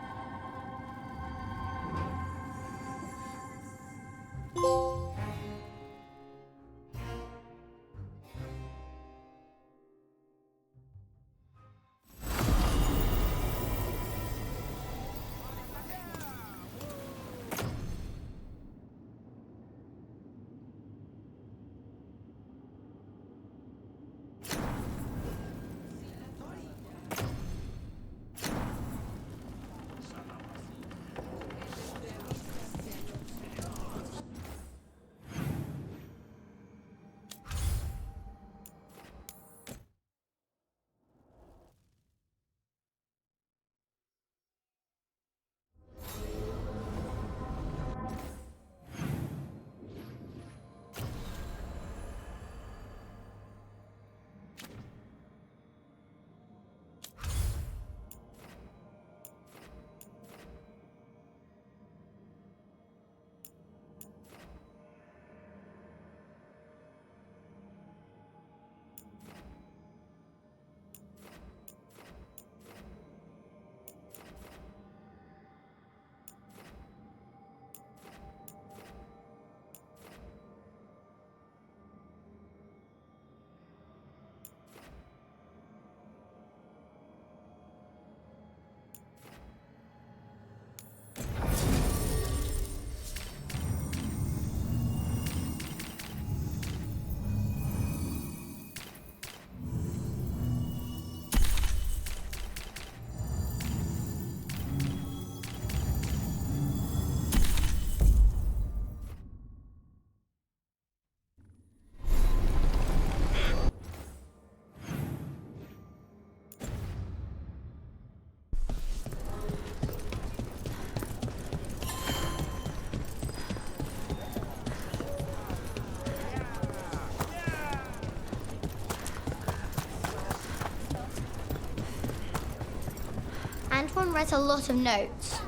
write a lot of notes.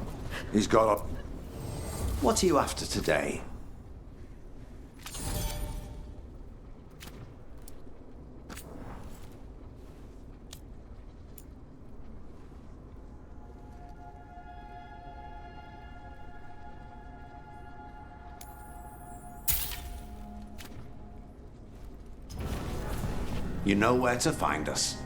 He's got a... What are you after today? You know where to find us.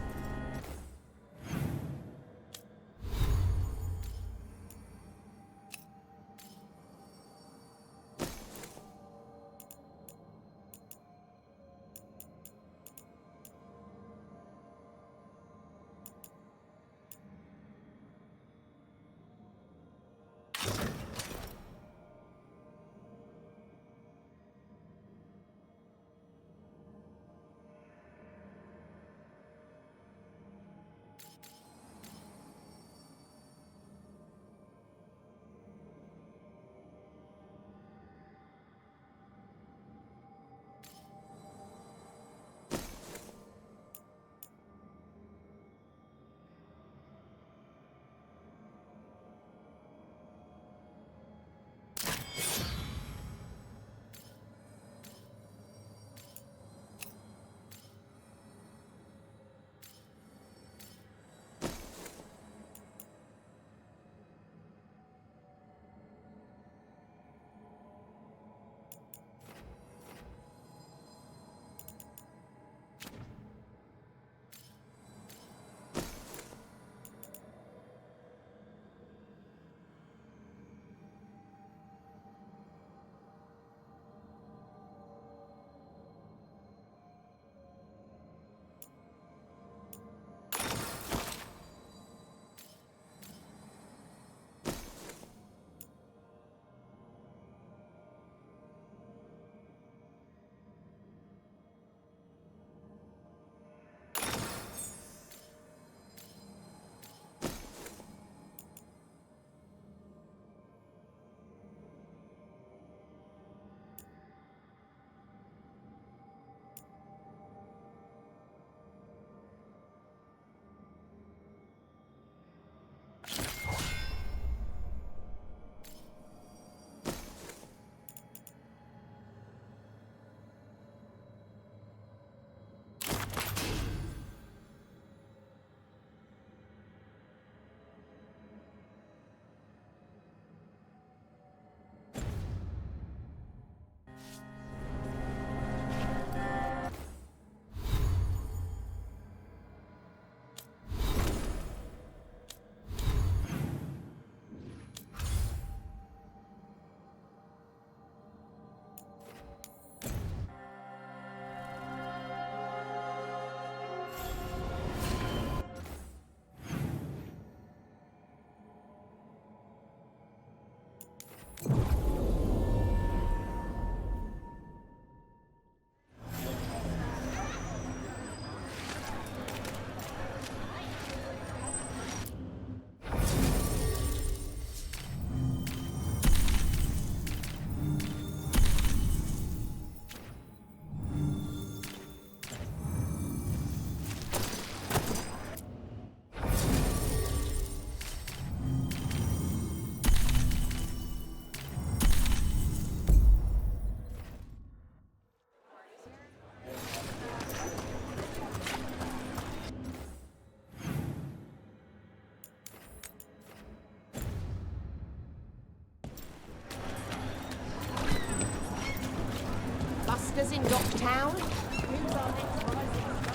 Busters in Docktown? Who's our next rising star?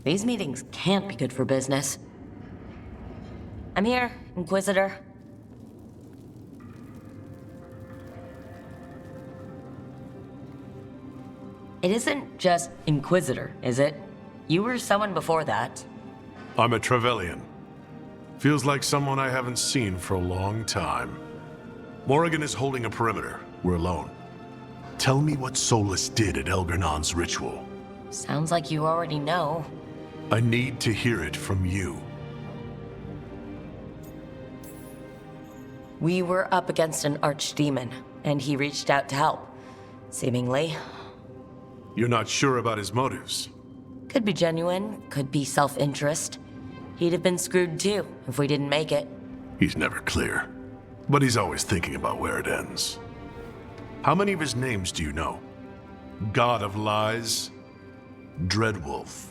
These meetings can't be good for business. I'm here, Inquisitor. It isn't just Inquisitor, is it? You were someone before that. I'm a Trevelyan. Feels like someone I haven't seen for a long time. Morrigan is holding a perimeter. We're alone. Tell me what Solus did at Elgernon's ritual. Sounds like you already know. I need to hear it from you. We were up against an archdemon, and he reached out to help. Seemingly. You're not sure about his motives? Could be genuine, could be self-interest. He'd have been screwed too, if we didn't make it. He's never clear. But he's always thinking about where it ends. How many of his names do you know? God of Lies, Dreadwolf,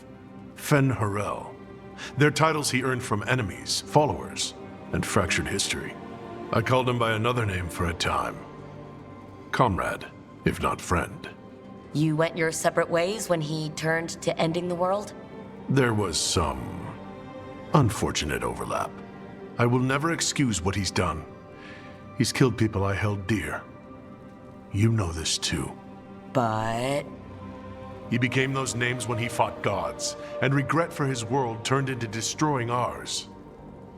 Fen-Harel. They're titles he earned from enemies, followers, and fractured history. I called him by another name for a time. Comrade, if not friend. You went your separate ways when he turned to ending the world? There was some unfortunate overlap. I will never excuse what he's done. He's killed people I held dear. You know this too. But... He became those names when he fought gods, and regret for his world turned into destroying ours.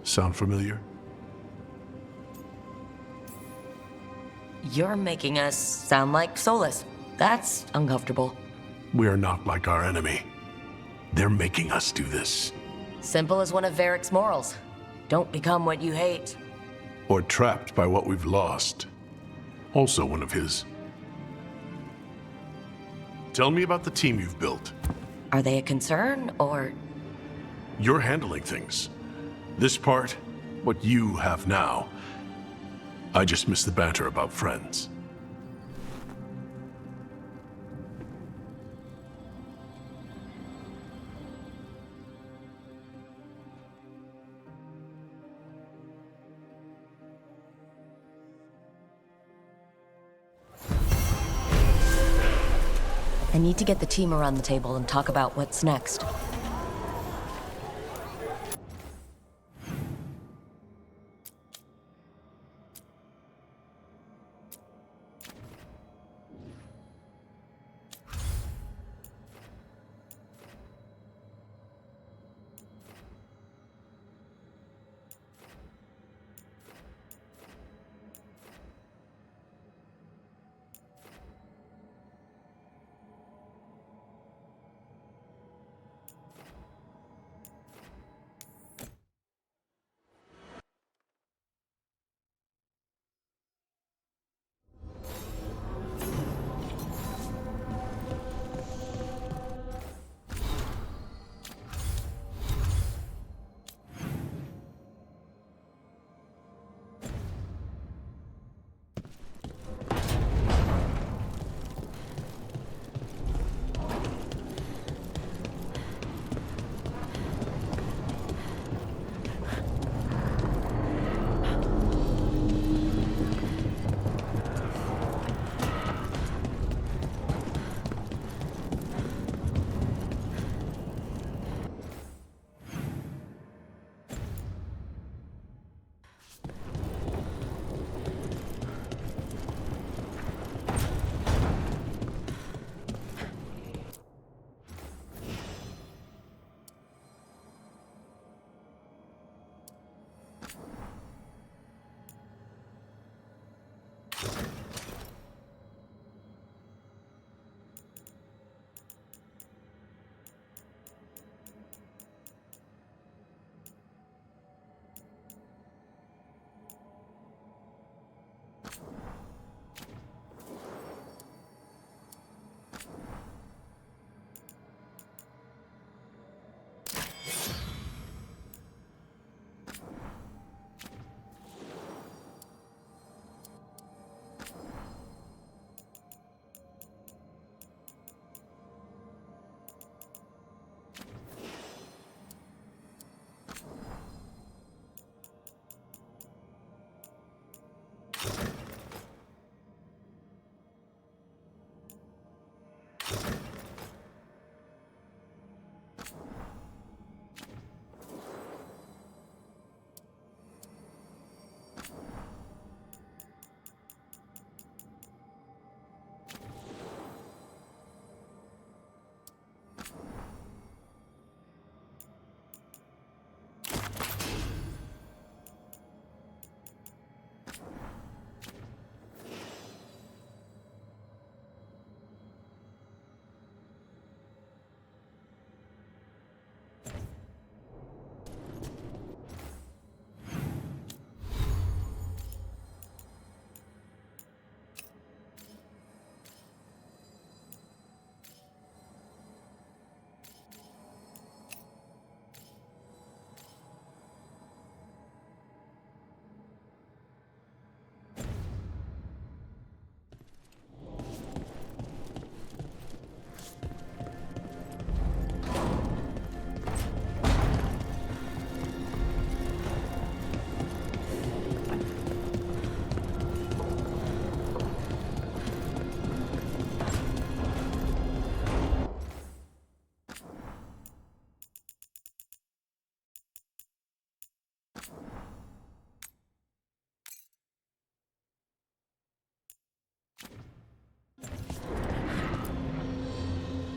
Sound familiar? You're making us sound like Solus. That's uncomfortable. We are not like our enemy. They're making us do this. Simple as one of Varric's morals. Don't become what you hate. Or trapped by what we've lost. Also one of his. Tell me about the team you've built. Are they a concern, or...? You're handling things. This part, what you have now. I just miss the banter about friends. I need to get the team around the table and talk about what's next.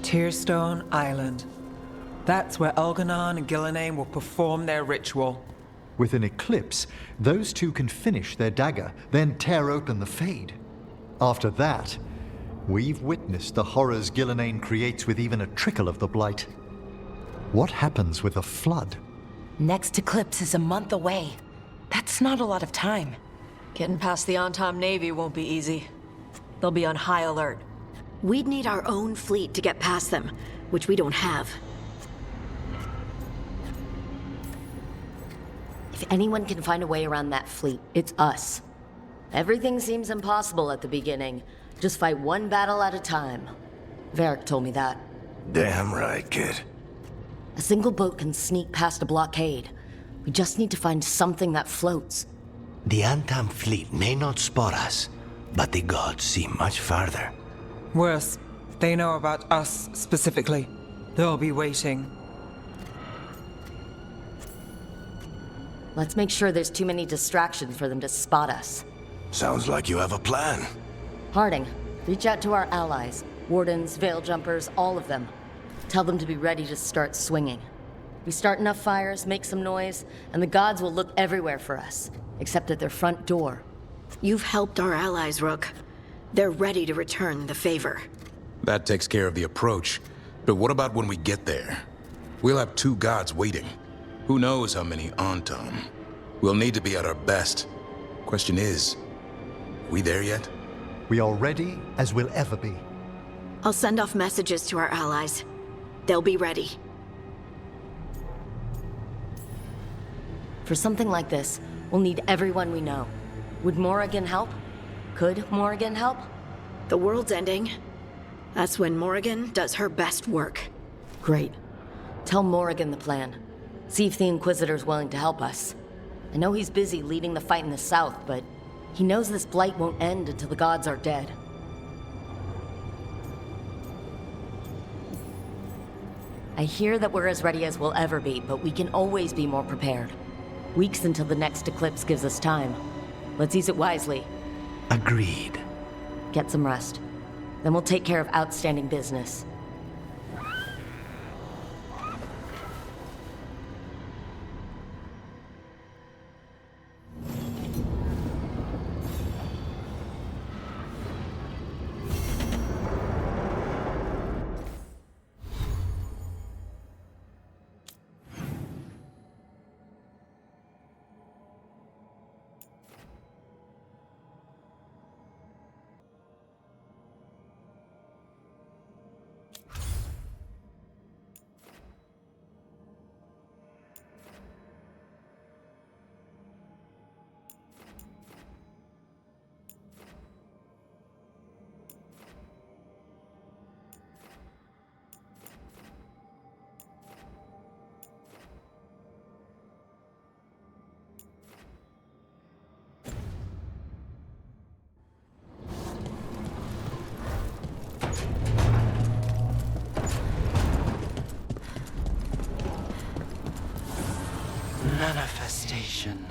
Tearstone Island. That's where Elganon and Gillenane will perform their ritual. With an eclipse, those two can finish their dagger, then tear open the Fade. After that, we've witnessed the horrors Gillenane creates with even a trickle of the Blight. What happens with a flood? Next eclipse is a month away. That's not a lot of time. Getting past the Antam Navy won't be easy. They'll be on high alert. We'd need our own fleet to get past them, which we don't have. If anyone can find a way around that fleet, it's us. Everything seems impossible at the beginning. Just fight one battle at a time. Varric told me that. Damn right, kid. A single boat can sneak past a blockade. We just need to find something that floats. The Antam fleet may not spot us, but the gods see much farther. Worse, they know about us specifically. They'll be waiting. Let's make sure there's too many distractions for them to spot us. Sounds like you have a plan. Harding, reach out to our allies. Wardens, Veil Jumpers, all of them. Tell them to be ready to start swinging. We start enough fires, make some noise, and the gods will look everywhere for us, except at their front door. You've helped our allies, Rook. They're ready to return the favor. That takes care of the approach. But what about when we get there? We'll have two gods waiting. Who knows how many Antam? We'll need to be at our best. Question is, we there yet? We are ready as we'll ever be. I'll send off messages to our allies. They'll be ready. For something like this, we'll need everyone we know. Would Morrigan help? Could Morrigan help? The world's ending. That's when Morrigan does her best work. Great. Tell Morrigan the plan. See if the Inquisitor's willing to help us. I know he's busy leading the fight in the south, but he knows this blight won't end until the gods are dead. I hear that we're as ready as we'll ever be, but we can always be more prepared. Weeks until the next eclipse gives us time. Let's use it wisely. Agreed. Get some rest. Then we'll take care of outstanding business. Manifestation.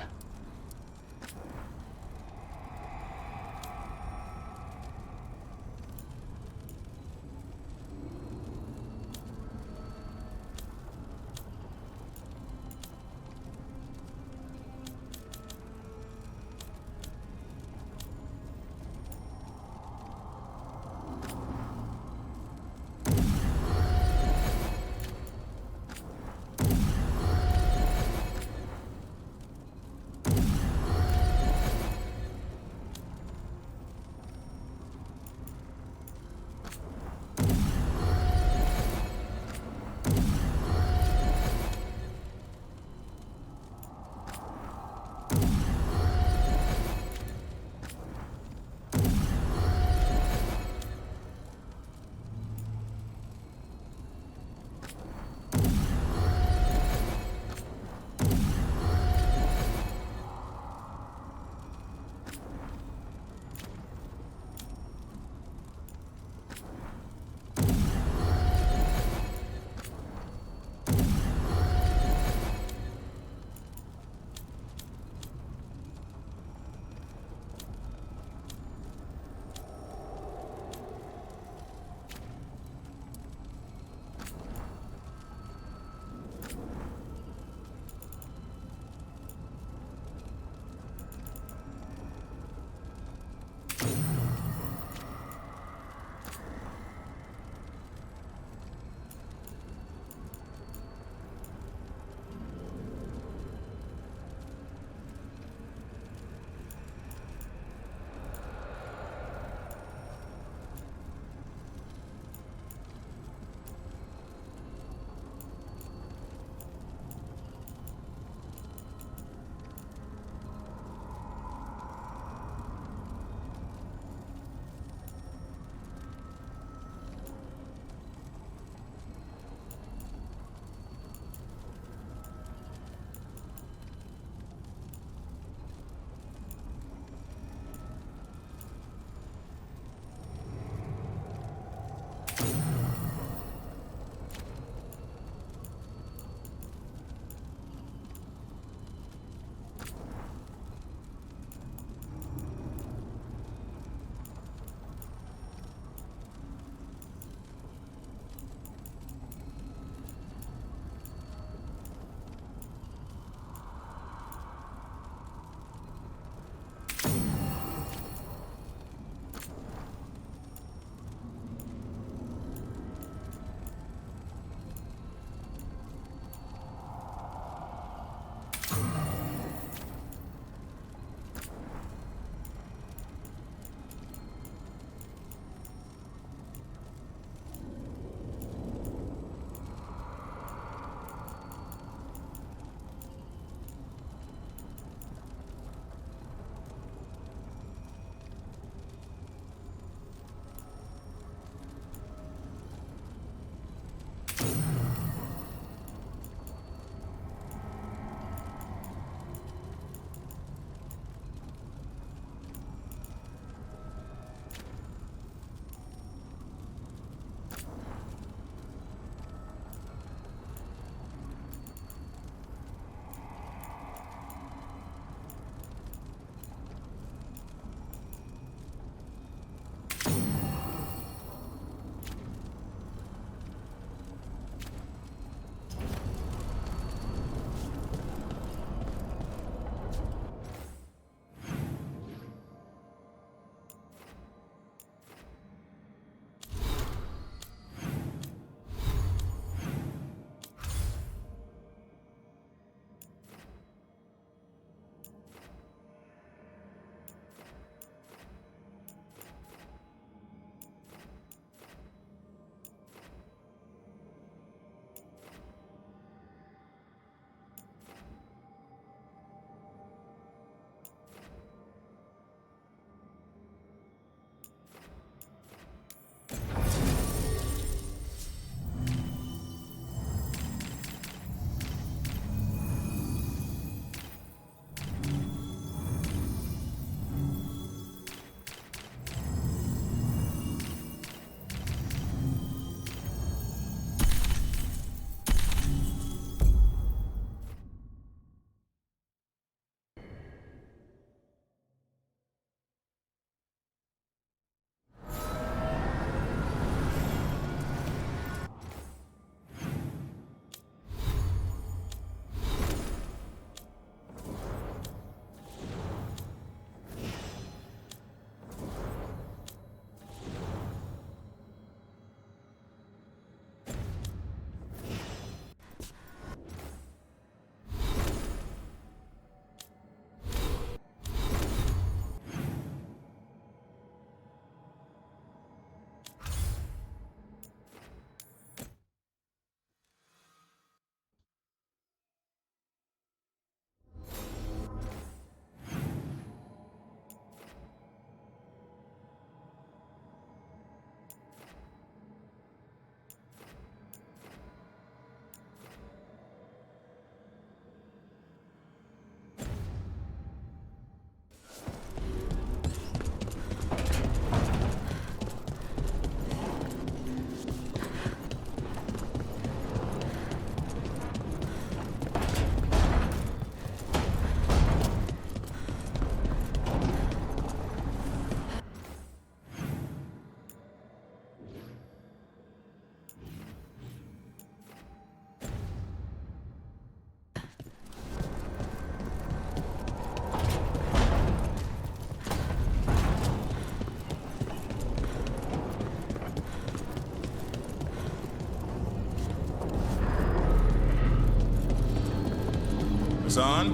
Hassan,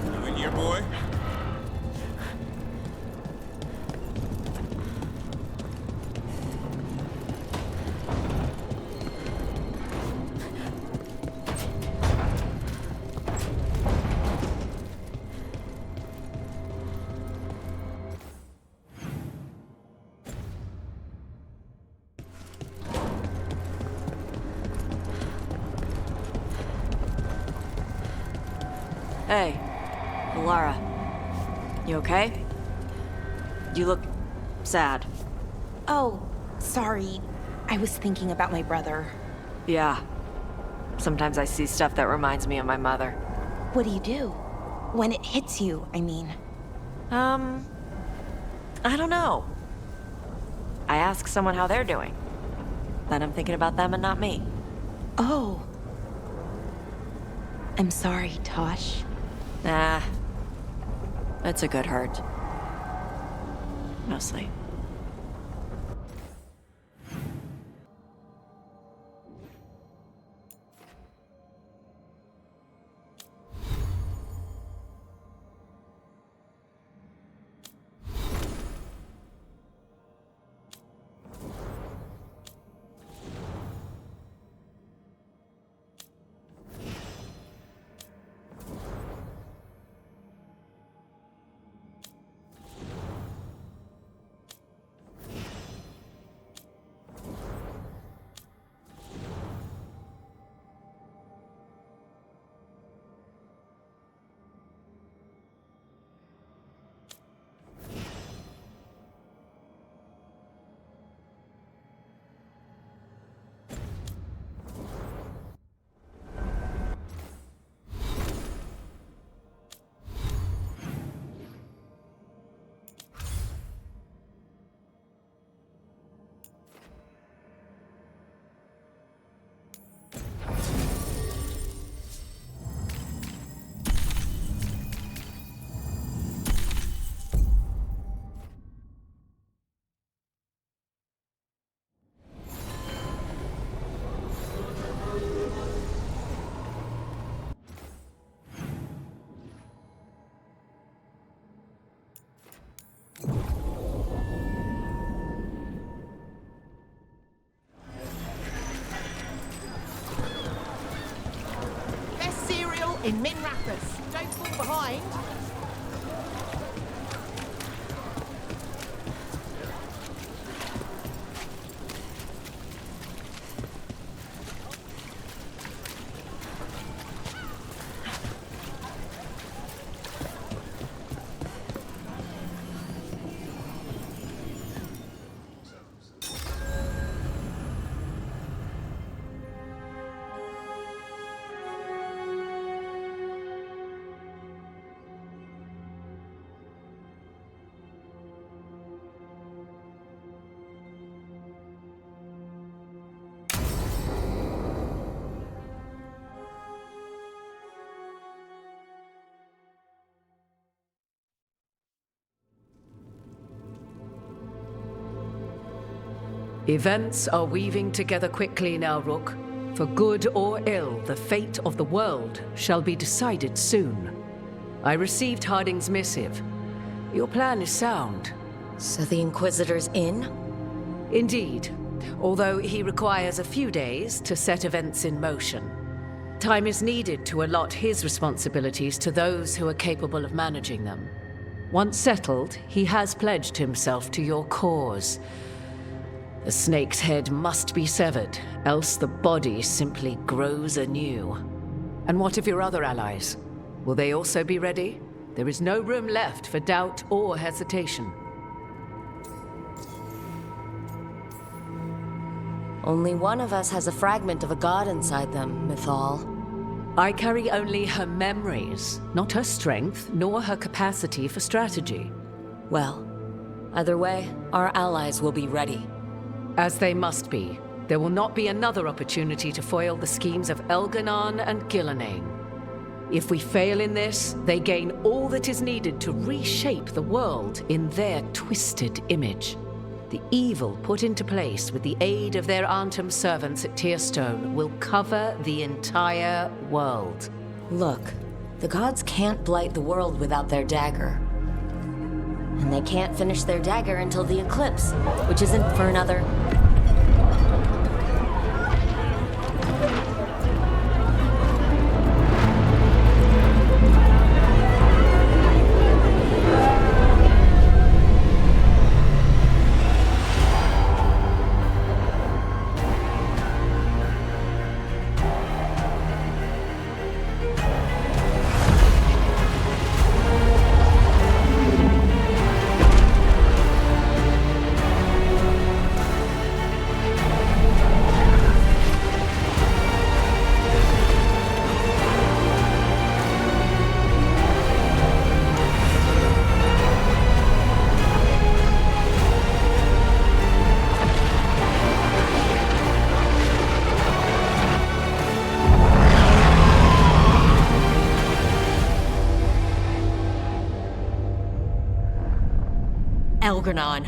you in here, boy? Hey, Lara. You okay? You look sad. Oh, sorry. I was thinking about my brother. Yeah. Sometimes I see stuff that reminds me of my mother. What do you do? When it hits you, I mean. I don't know. I ask someone how they're doing. Then I'm thinking about them and not me. Oh. I'm sorry, Tosh. Nah. It's a good hurt. Mostly. Best cereal in Min Rappers. Don't fall behind. Events are weaving together quickly now, Rook. For good or ill, the fate of the world shall be decided soon. I received Harding's missive. Your plan is sound. So the Inquisitor's in? Indeed, although he requires a few days to set events in motion. Time is needed to allot his responsibilities to those who are capable of managing them. Once settled, he has pledged himself to your cause. The snake's head must be severed, else the body simply grows anew. And what of your other allies? Will they also be ready? There is no room left for doubt or hesitation. Only one of us has a fragment of a god inside them, Mythal. I carry only her memories, not her strength, nor her capacity for strategy. Well, either way, our allies will be ready. As they must be. There will not be another opportunity to foil the schemes of Elganon and Gillenane. If we fail in this, they gain all that is needed to reshape the world in their twisted image. The evil put into place with the aid of their Arnhem servants at Tearstone will cover the entire world. Look, The gods can't blight the world without their dagger. And they can't finish their dagger until the eclipse, which isn't for another... Elgranon.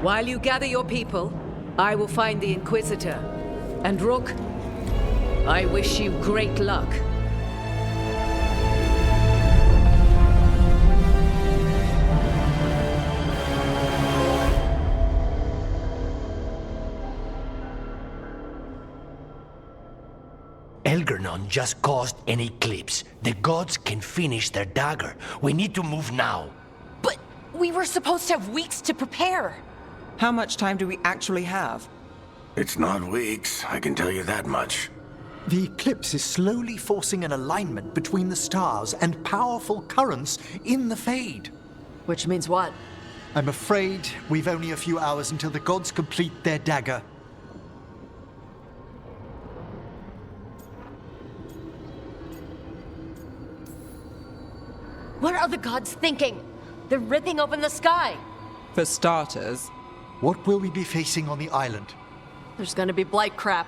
While you gather your people, I will find the Inquisitor. And Rook, I wish you great luck. Elgranon just caused an eclipse. The gods can finish their dagger. We need to move now. But we were supposed to have weeks to prepare. How much time do we actually have? It's not weeks, I can tell you that much. The eclipse is slowly forcing an alignment between the stars and powerful currents in the Fade. Which means what? I'm afraid we've only a few hours until the gods complete their dagger. What are the gods thinking? They're ripping open the sky. For starters. What will we be facing on the island? There's gonna be blight crap.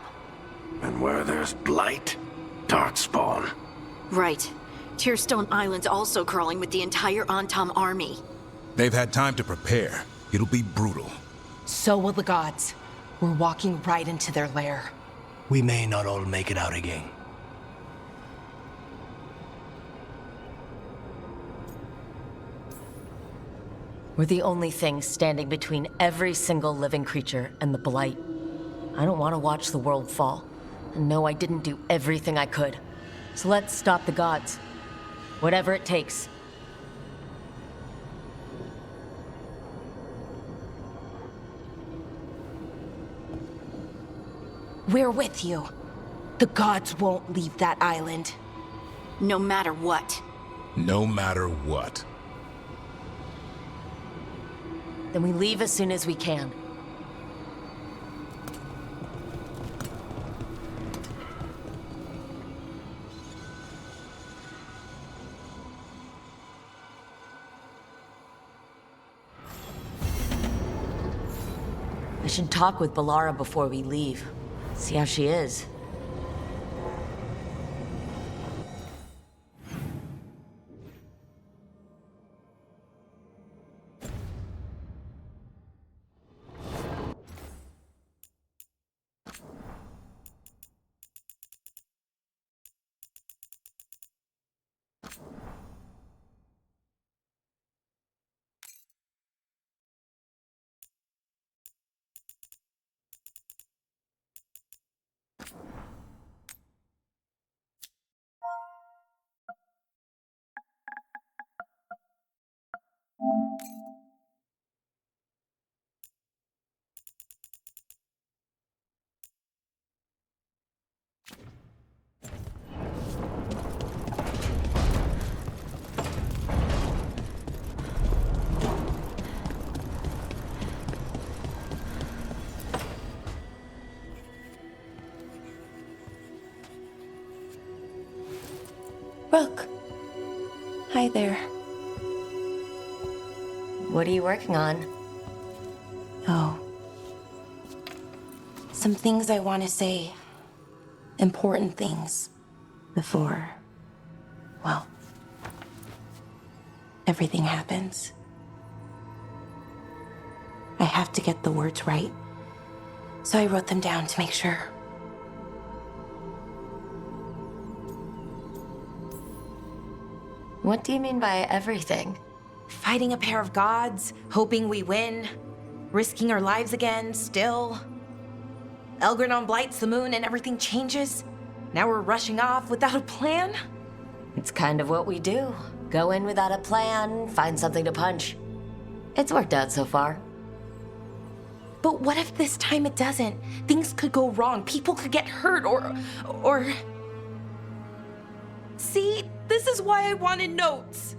And where there's blight, darkspawn. Right. Tearstone Island's also crawling with the entire Antam army. They've had time to prepare. It'll be brutal. So will the gods. We're walking right into their lair. We may not all make it out again. We're the only thing standing between every single living creature and the blight. I don't want to watch the world fall. And no, I didn't do everything I could. So let's stop the gods. Whatever it takes. We're with you. The gods won't leave that island. No matter what. No matter what. Then we leave as soon as we can. I should talk with Balara before we leave. See how she is. Rook. Hi there. What are you working on? Oh. Some things I want to say. Important things. Before, well, everything happens. I have to get the words right. So I wrote them down to make sure. What do you mean by everything? Fighting a pair of gods, hoping we win, risking our lives again, still. Elgranon blights the moon and everything changes. Now we're rushing off without a plan? It's kind of what we do. Go in without a plan, find something to punch. It's worked out so far. But what if this time it doesn't? Things could go wrong. People could get hurt or... See, this is why I wanted notes.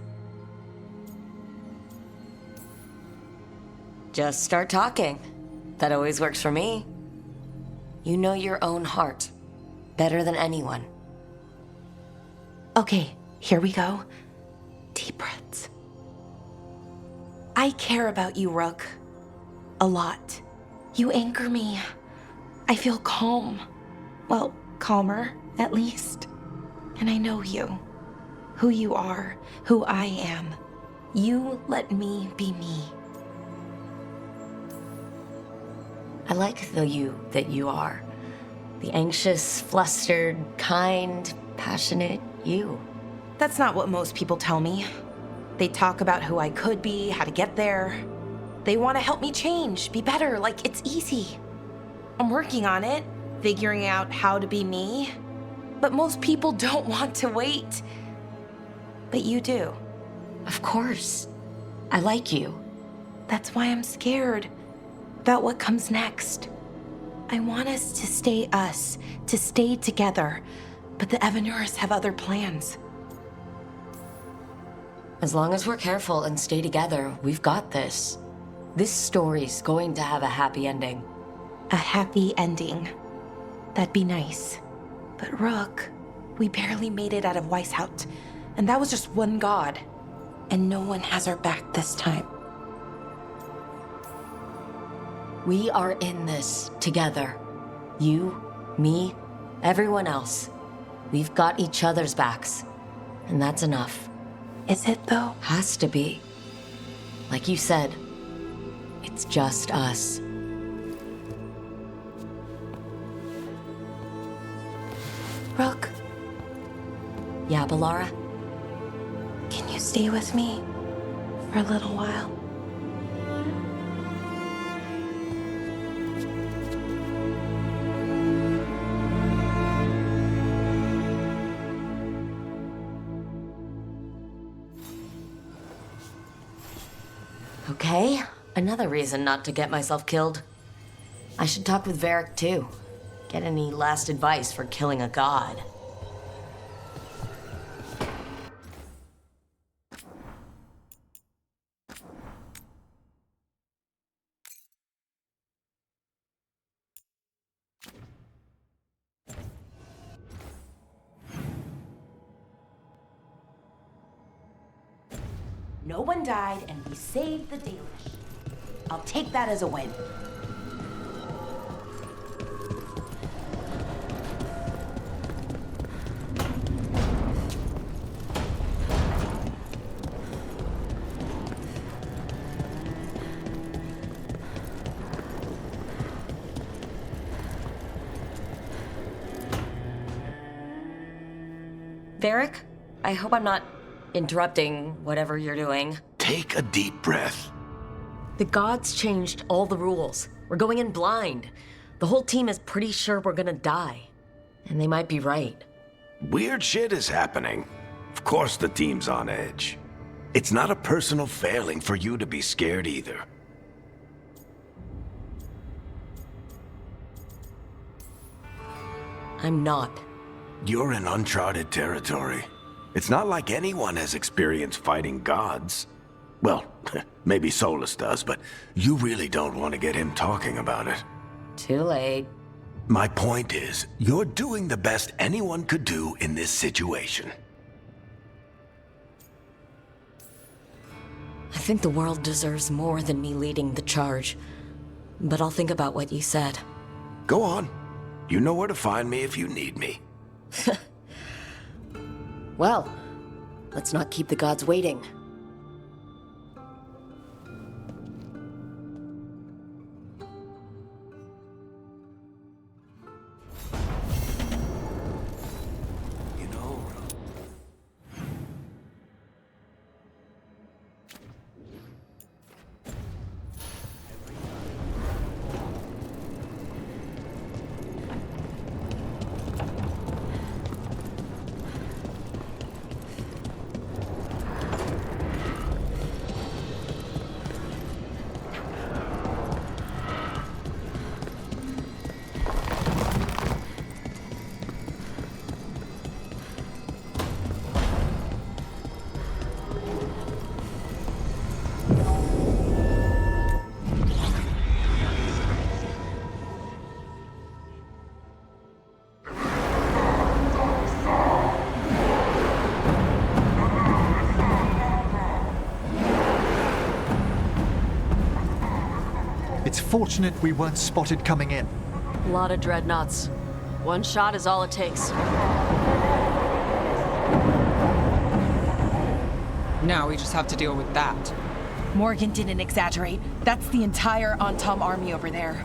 Just start talking. That always works for me. You know your own heart better than anyone. Okay, here we go. Deep breaths. I care about you, Rook. A lot. You anchor me. I feel calm. Well, calmer, at least. And I know you. Who you are, who I am. You let me be me. I like the you that you are. The anxious, flustered, kind, passionate you. That's not what most people tell me. They talk about who I could be, how to get there. They want to help me change, be better, like it's easy. I'm working on it, figuring out how to be me. But most people don't want to wait. But you do. Of course. I like you. That's why I'm scared about what comes next. I want us to stay together. But the Evanurs have other plans. As long as we're careful and stay together, we've got this. This story's going to have a happy ending. A happy ending. That'd be nice. But Rook, we barely made it out of Weishaupt, and that was just one god. And no one has our back this time. We are in this together. You, me, everyone else. We've got each other's backs, and that's enough. Is it though? Has to be. Like you said, it's just us. Rook. Yeah, Balara? Can you stay with me for a little while? Okay, another reason not to get myself killed. I should talk with Varric too. Get any last advice for killing a god. No one died, and we saved the Dalish. I'll take that as a win. Varric, I hope I'm not interrupting whatever you're doing. Take a deep breath. The gods changed all the rules. We're going in blind. The whole team is pretty sure we're gonna die. And they might be right. Weird shit is happening. Of course the team's on edge. It's not a personal failing for you to be scared either. I'm not. You're in uncharted territory. It's not like anyone has experience fighting gods. Well, maybe Solus does, but you really don't want to get him talking about it. Too late. My point is, you're doing the best anyone could do in this situation. I think the world deserves more than me leading the charge. But I'll think about what you said. Go on. You know where to find me if you need me. Well, let's not keep the gods waiting. It's fortunate we weren't spotted coming in. A lot of dreadnoughts. One shot is all it takes. Now we just have to deal with that. Morgan didn't exaggerate. That's the entire Antom army over there.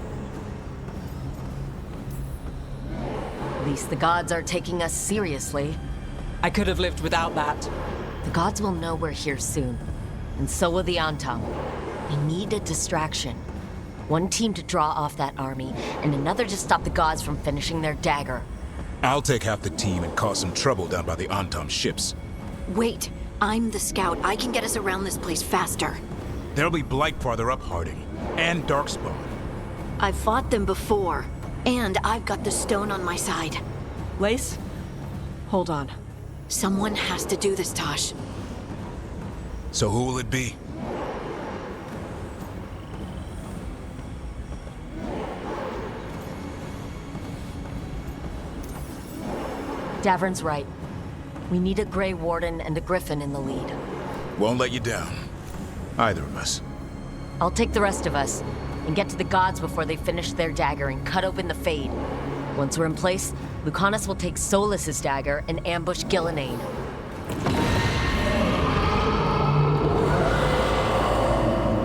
At least the gods are taking us seriously. I could have lived without that. The gods will know we're here soon. And so will the Antom. We need a distraction. One team to draw off that army, and another to stop the gods from finishing their dagger. I'll take half the team and cause some trouble down by the Antom ships. Wait, I'm the scout. I can get us around this place faster. There'll be Blight farther up, Harding. And Darkspawn. I've fought them before. And I've got the stone on my side. Lace? Hold on. Someone has to do this, Tosh. So who will it be? Davern's right. We need a Grey Warden and a Griffin in the lead. Won't let you down. Either of us. I'll take the rest of us, and get to the gods before they finish their dagger and cut open the Fade. Once we're in place, Lucanus will take Solas's dagger and ambush Gillenane.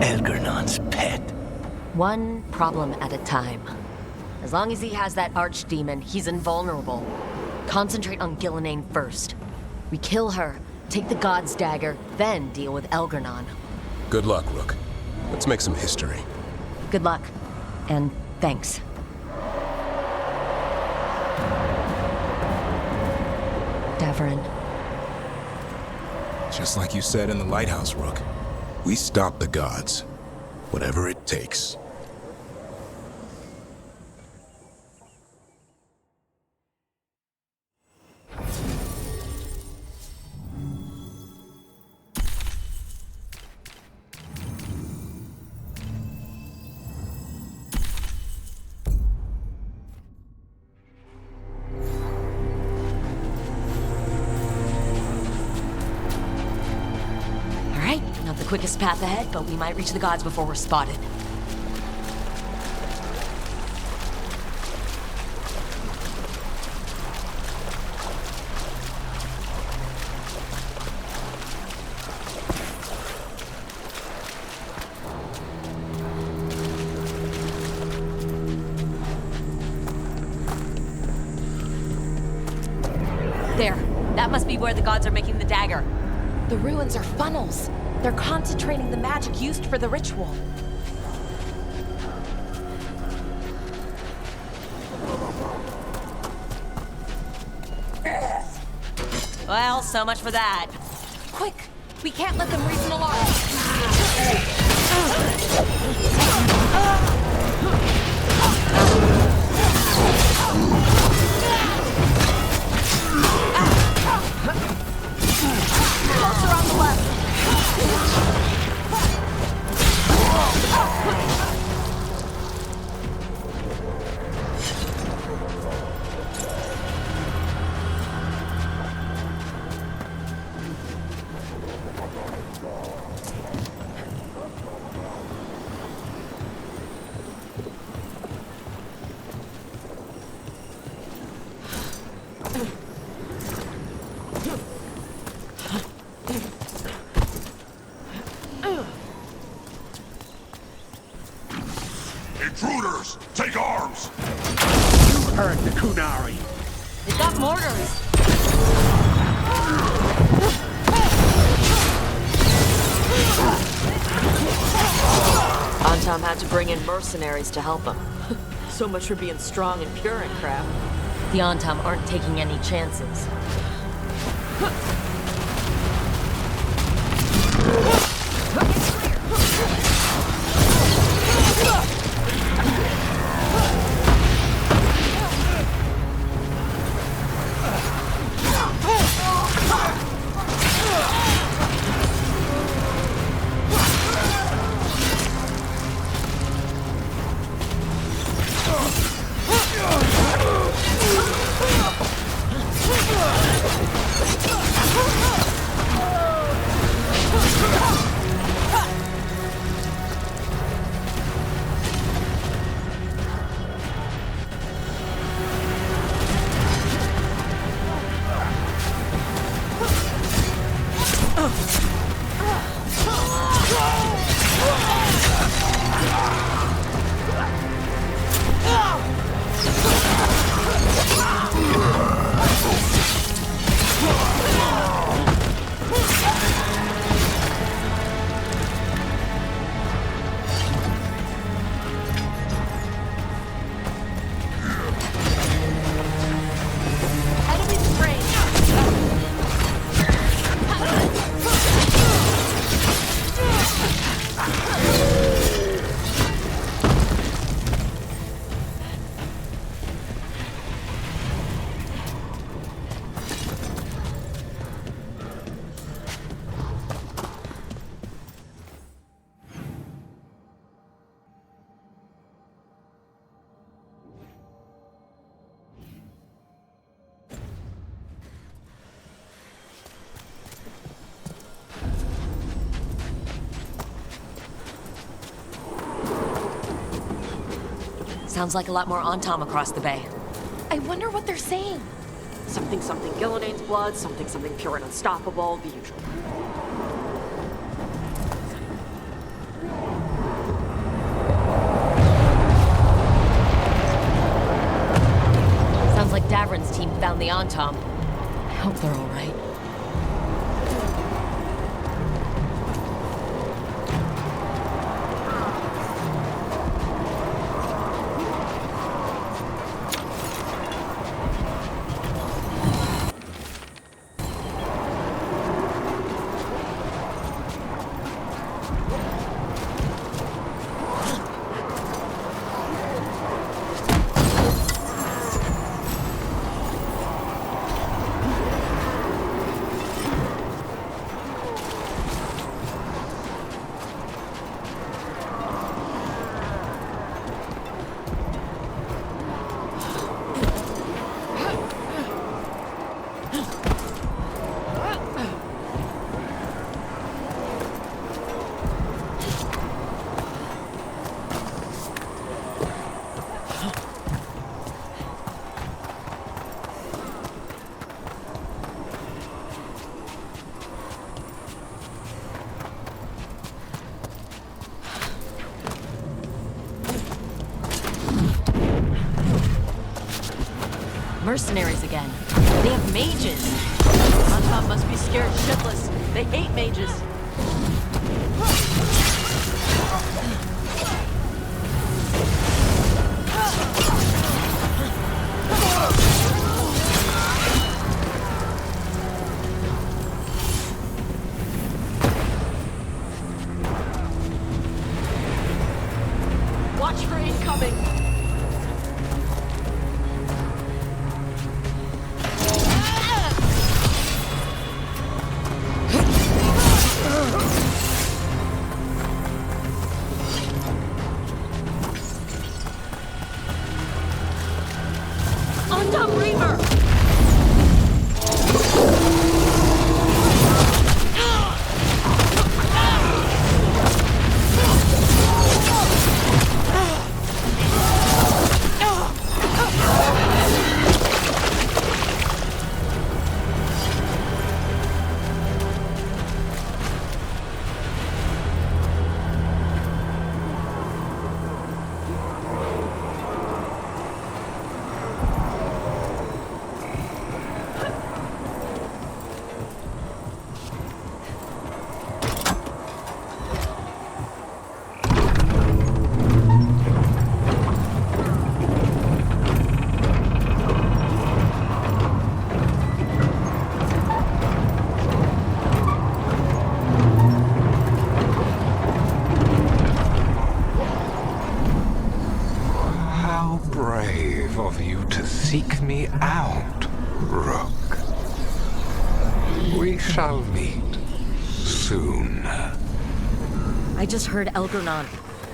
Elgernon's pet. One problem at a time. As long as he has that archdemon, he's invulnerable. Concentrate on Gillenane first. We kill her, take the god's dagger, then deal with Elgernon. Good luck, Rook. Let's make some history. Good luck, and thanks. Davern. Just like you said in the lighthouse, Rook. We stop the gods. Whatever it takes. Not the quickest path ahead, but we might reach the gods before we're spotted. There. That must be where the gods are making the dagger. The ruins are funnels. They're concentrating the magic used for the ritual. Well, so much for that. Quick! We can't let them raise an alarm! Closer on the left! Intruders! Take arms! You heard the Kunari. They've got mortars. Antom had to bring in mercenaries to help him. So much for being strong and pure and crap. The Antom aren't taking any chances. Sounds like a lot more Antom across the bay. I wonder what they're saying. Something Gillinane's blood, something pure and unstoppable, the usual. Sounds like Davrin's team found the Antom. I hope they're all right. Mercenaries again. They have mages. Antom must be scared shitless. They hate mages. Watch for incoming. Of you to seek me out, Rook. We shall meet soon. I just heard Elgernon.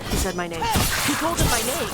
He said my name. He called him my name.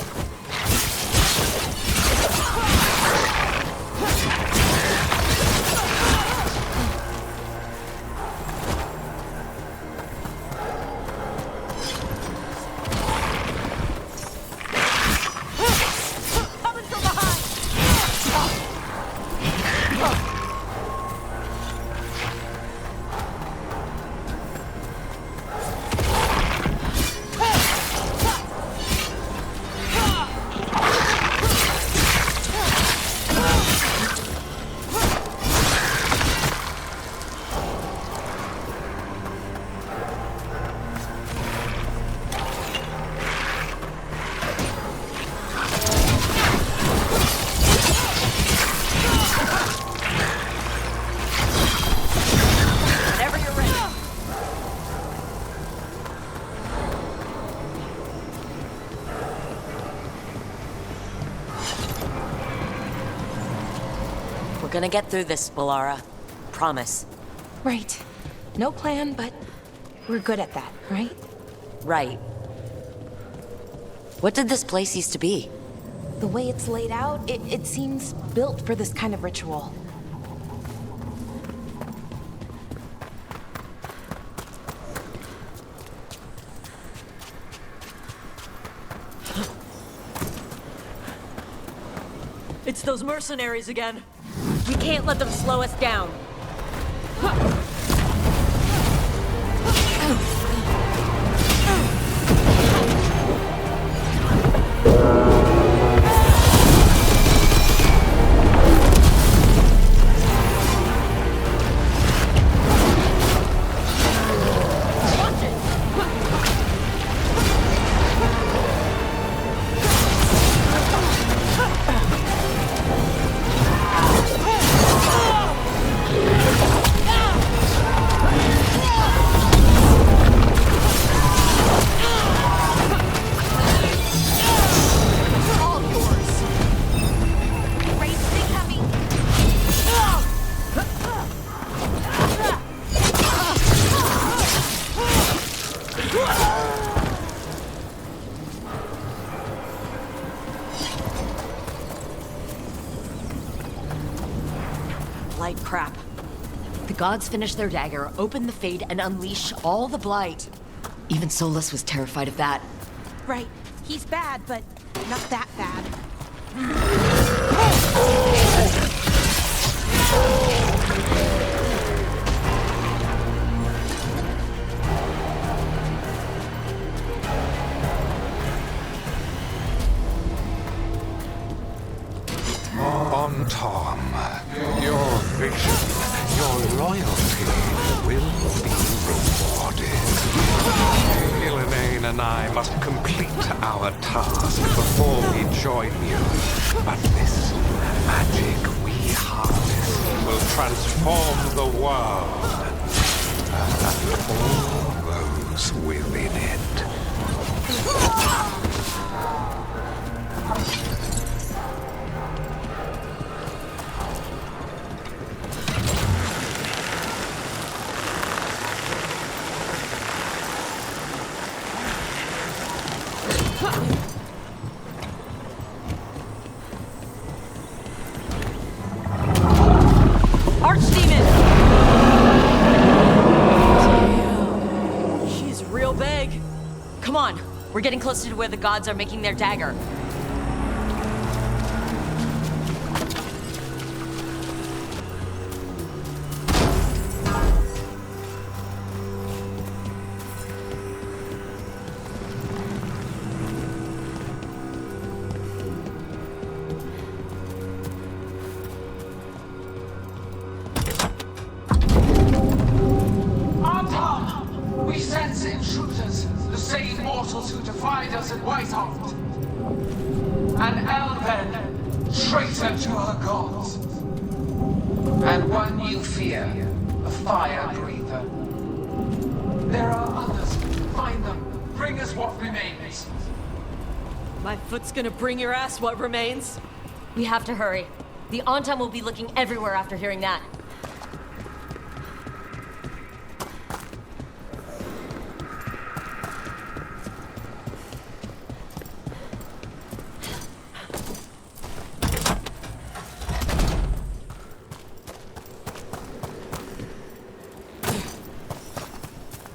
gonna get through this, Ballara. Promise. Right. No plan, but we're good at that, right? Right. What did this place used to be? The way it's laid out, it seems built for this kind of ritual. It's those mercenaries again. We can't let them slow us down. Blight crap. The gods finish their dagger, open the Fade, and unleash all the Blight. Even Solus was terrified of that. Right. He's bad, but not that bad. On Tom, your vision, your loyalty will be rewarded. Ghilanane and I must complete our task before we join you. But this magic we harness will transform the world and all those within it. Archdemon! Damn. She's real big. Come on, we're getting closer to where the gods are making their dagger. We sense intruders, the same mortals who defied us at Whitehaft. An Elven, traitor to her gods. And one you fear, a fire breather. There are others. Find them. Bring us what remains. My foot's gonna bring your ass what remains. We have to hurry. The Antam will be looking everywhere after hearing that.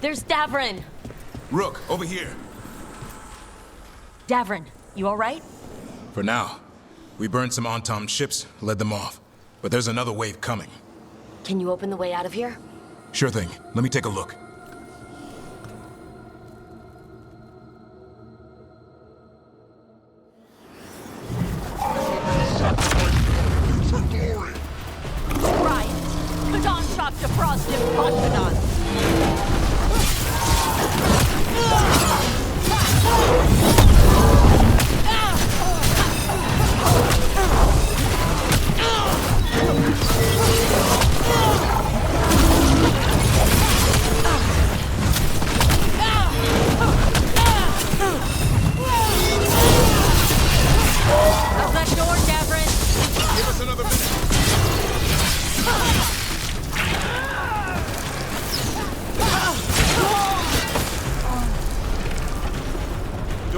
There's Davrin! Rook, over here. Davrin, you alright? For now. We burned some Antom ships, led them off. But there's another wave coming. Can you open the way out of here? Sure thing. Let me take a look. Right. Kadan chopped a frost in Pashkadan.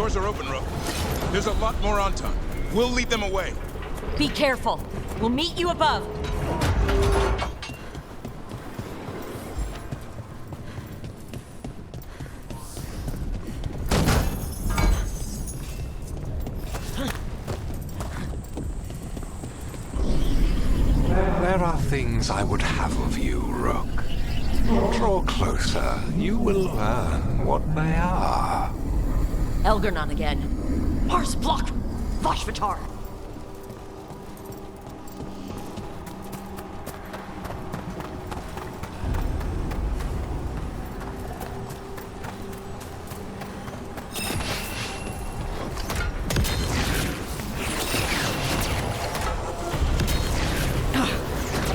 doors are open, Rook. There's a lot more on time. We'll lead them away. Be careful. We'll meet you above. There are things I would have of you, Rook. Draw closer. You will learn what they are. Elgernon again. Mars block! Vashvatar!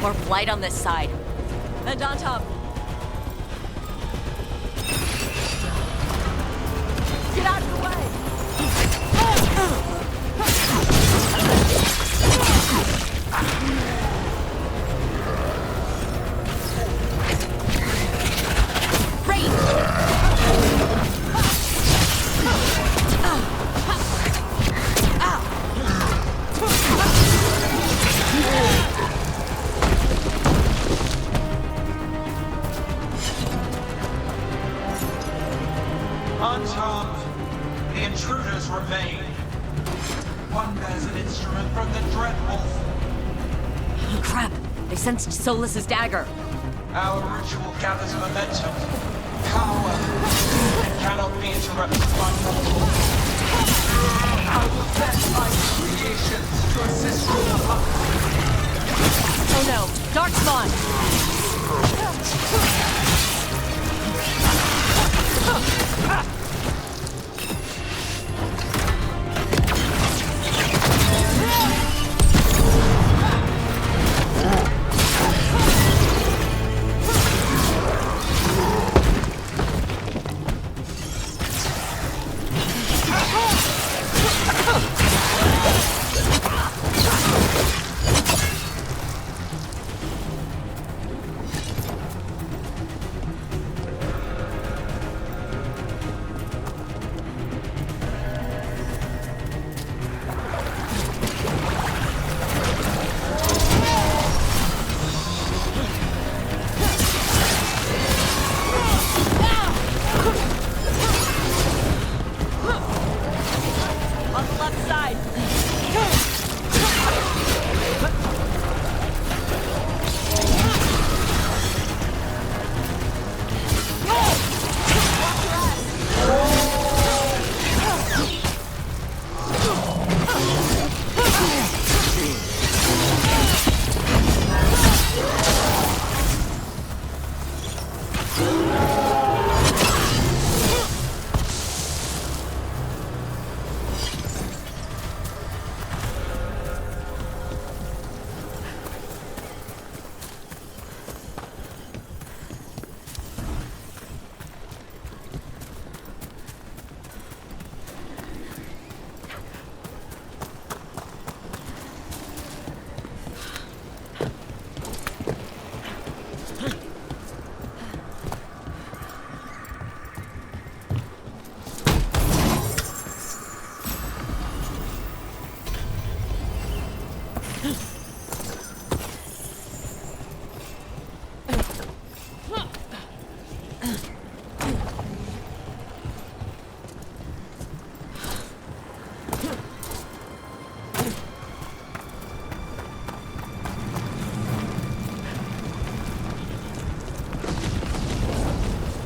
More blight on this side. And on top. Get out of the way! Unharmed, the intruders remain. One bears an instrument from the Dreadwolf. Crap! They sensed Solus's dagger. Our ritual gathers momentum, power, and cannot be interrupted by mortals. I will set my creations to assist you. Oh no! Darkspawn!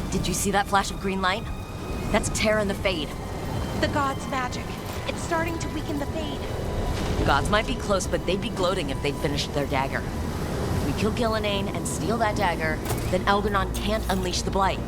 Did you see that flash of green light? That's Terra in the Fade. The god's magic. It's starting to weaken the Fade. Gods might be close, but they'd be gloating if they'd finished their dagger. If we kill Gillenane and steal that dagger, then Elgernon can't unleash the Blight.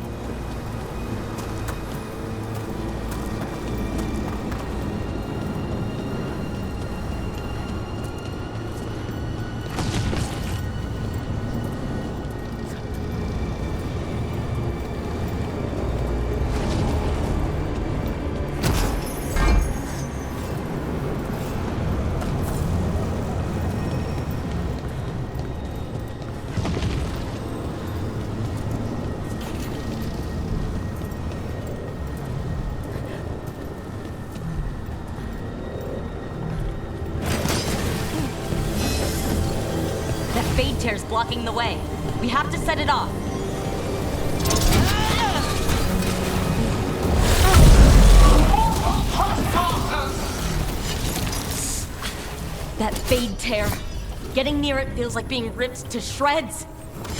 fade tears blocking the way. We have to set it off. That fade tear. Getting near it feels like being ripped to shreds.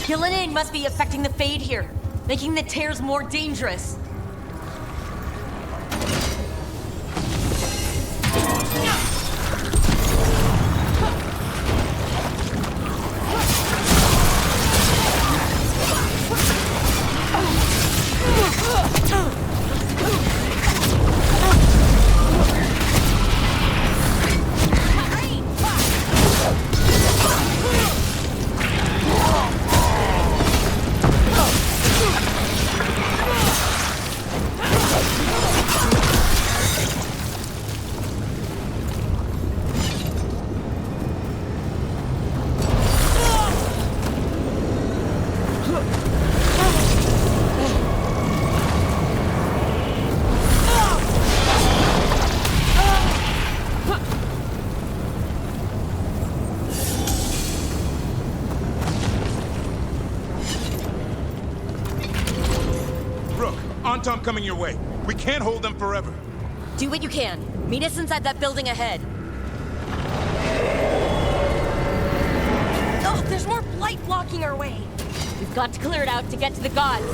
Gillenane must be affecting the fade here, making the tears more dangerous. Antom coming your way. We can't hold them forever. Do what you can. Meet us inside that building ahead. Oh, there's more blight blocking our way. We've got to clear it out to get to the gods.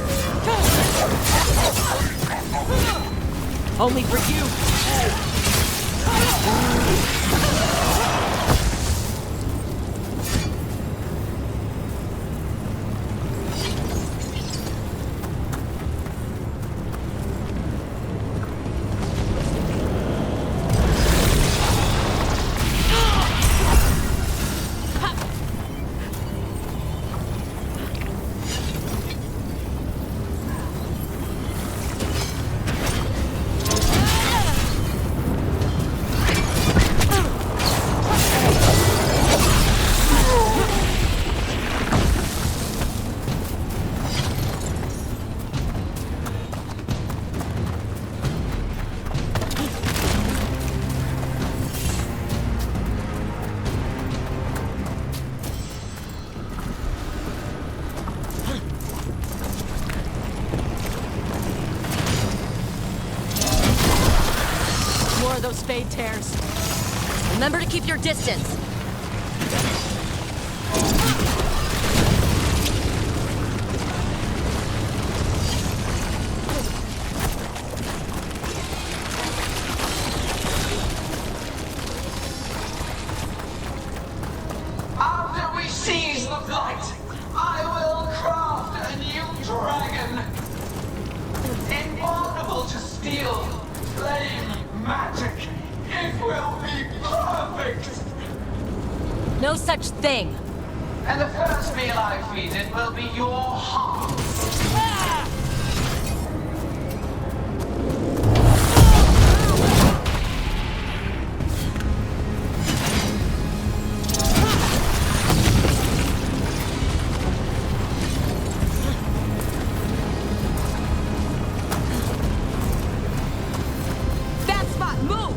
Only for you. Those fade tears. Remember to keep your distance. After we seize the blight, I will craft a new dragon. Invulnerable to steel, flame, magic. It will be perfect! No such thing. And the first meal I feed it will be your heart. That spot, move!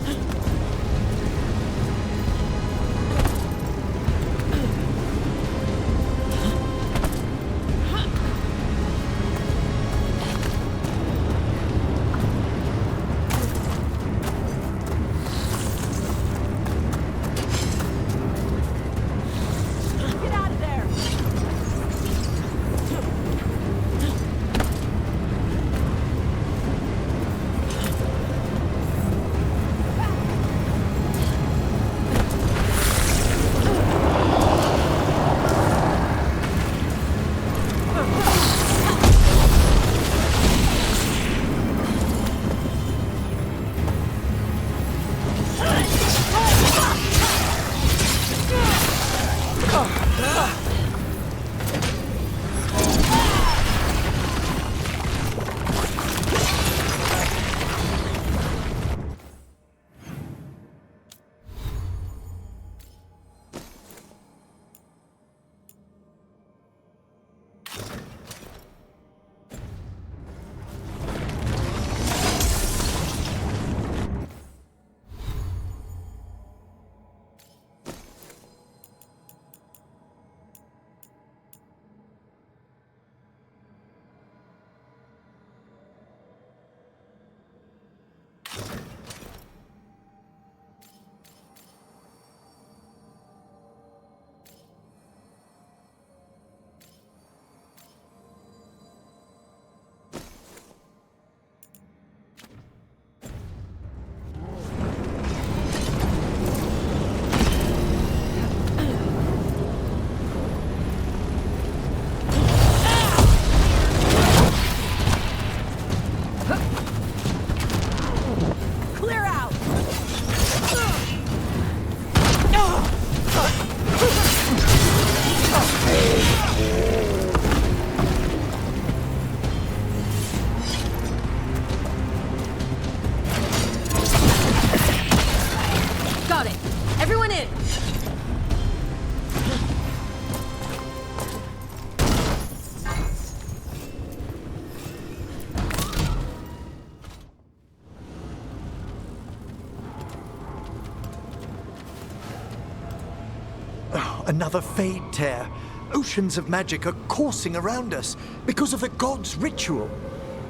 Another fade tear. Oceans of magic are coursing around us because of the god's ritual.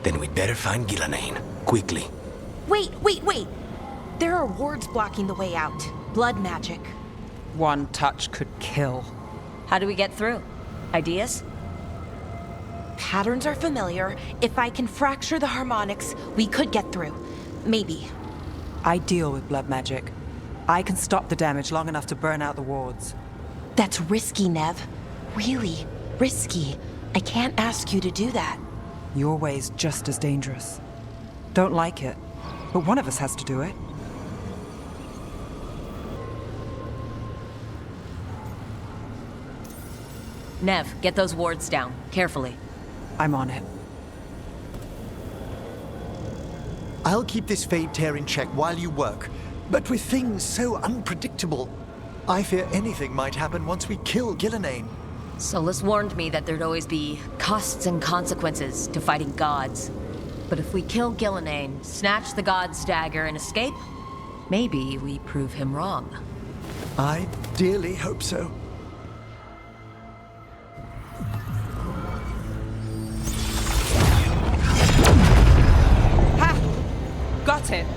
Then we'd better find Gillenane, quickly. Wait! There are wards blocking the way out. Blood magic. One touch could kill. How do we get through? Ideas? Patterns are familiar. If I can fracture the harmonics, we could get through. Maybe. I deal with blood magic. I can stop the damage long enough to burn out the wards. That's risky, Nev. Really risky. I can't ask you to do that. Your way's just as dangerous. Don't like it, but one of us has to do it. Nev, get those wards down, carefully. I'm on it. I'll keep this fade tear in check while you work, but with things so unpredictable, I fear anything might happen once we kill Gillenane. Solus warned me that there'd always be costs and consequences to fighting gods. But if we kill Gillenane, snatch the god's dagger, and escape, maybe we prove him wrong. I dearly hope so. Ha! Got it!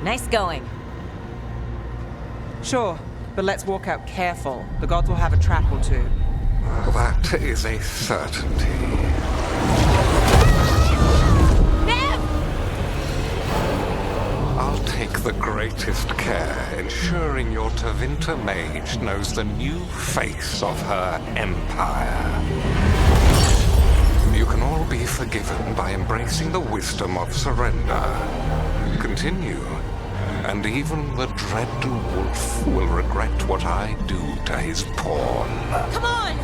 Nice going. Sure, but let's walk out careful. The gods will have a trap or two. That is a certainty. I'll take the greatest care, ensuring your Tevinter mage knows the new face of her empire. You can all be forgiven by embracing the wisdom of surrender. Continue, and even the dread wolf will regret what I do to his pawn. Come on!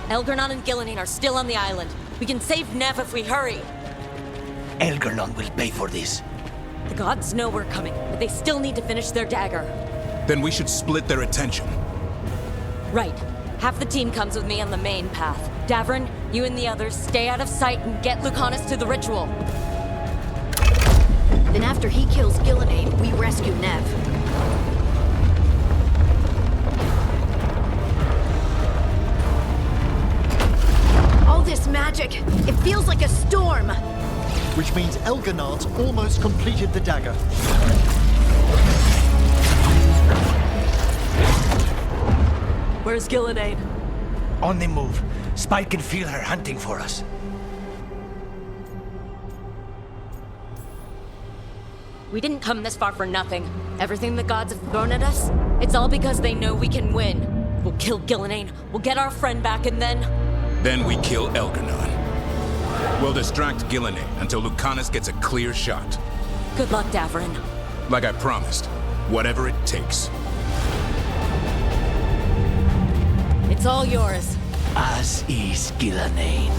Elgernon and Gillenane are still on the island. We can save Nev if we hurry. Elgernon will pay for this. The gods know we're coming, but they still need to finish their dagger. Then we should split their attention. Right. Half the team comes with me on the main path. Davrin, you and the others stay out of sight and get Lucanus to the ritual. Then after he kills Gillenane, we rescue Nev. All this magic, it feels like a storm. Which means Elgernard's almost completed the dagger. Where's Gillenane? On the move. Spike can feel her hunting for us. We didn't come this far for nothing. Everything the gods have thrown at us, it's all because they know we can win. We'll kill Gillenane, we'll get our friend back, and then... Then we kill Elgernon. We'll distract Gillenane until Lucanus gets a clear shot. Good luck, Davrin. Like I promised, whatever it takes. It's all yours. As is Gillenane.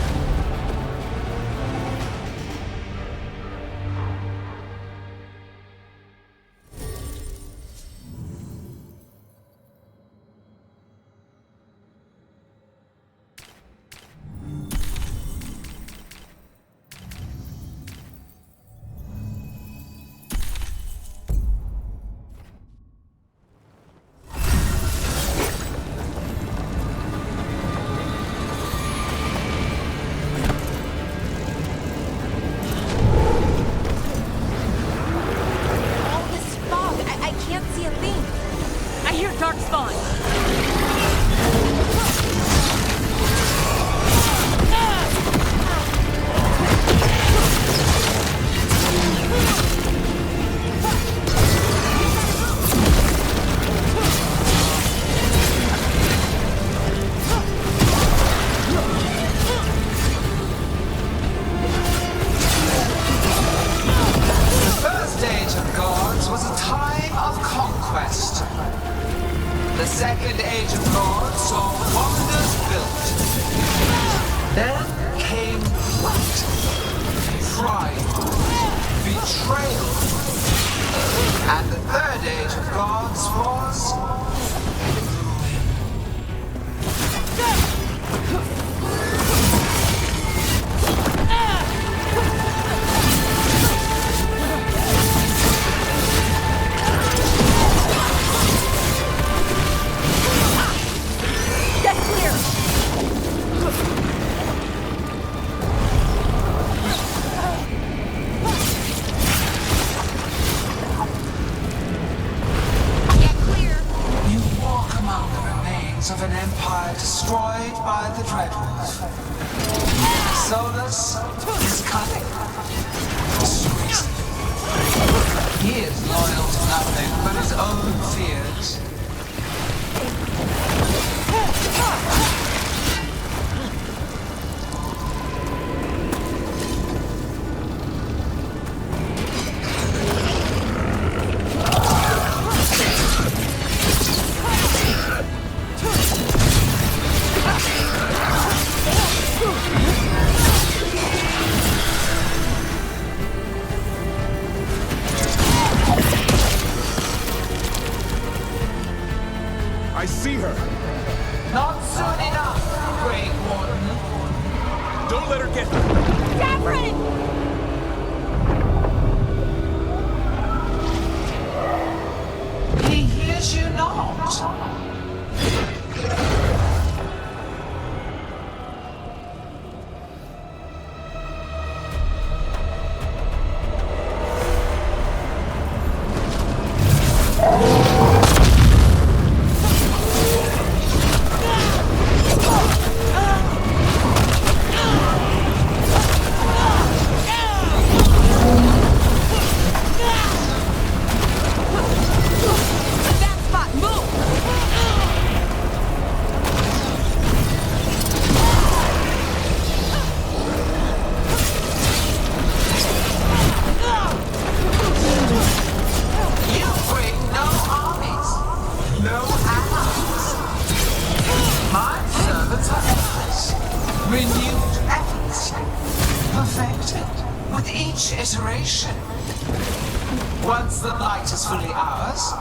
nothing but his own fears. I see her. Not soon enough, Great Warden. Don't let her get... Davrin! He hears you not. Renewed efforts, perfected with each iteration. Once the light is fully ours,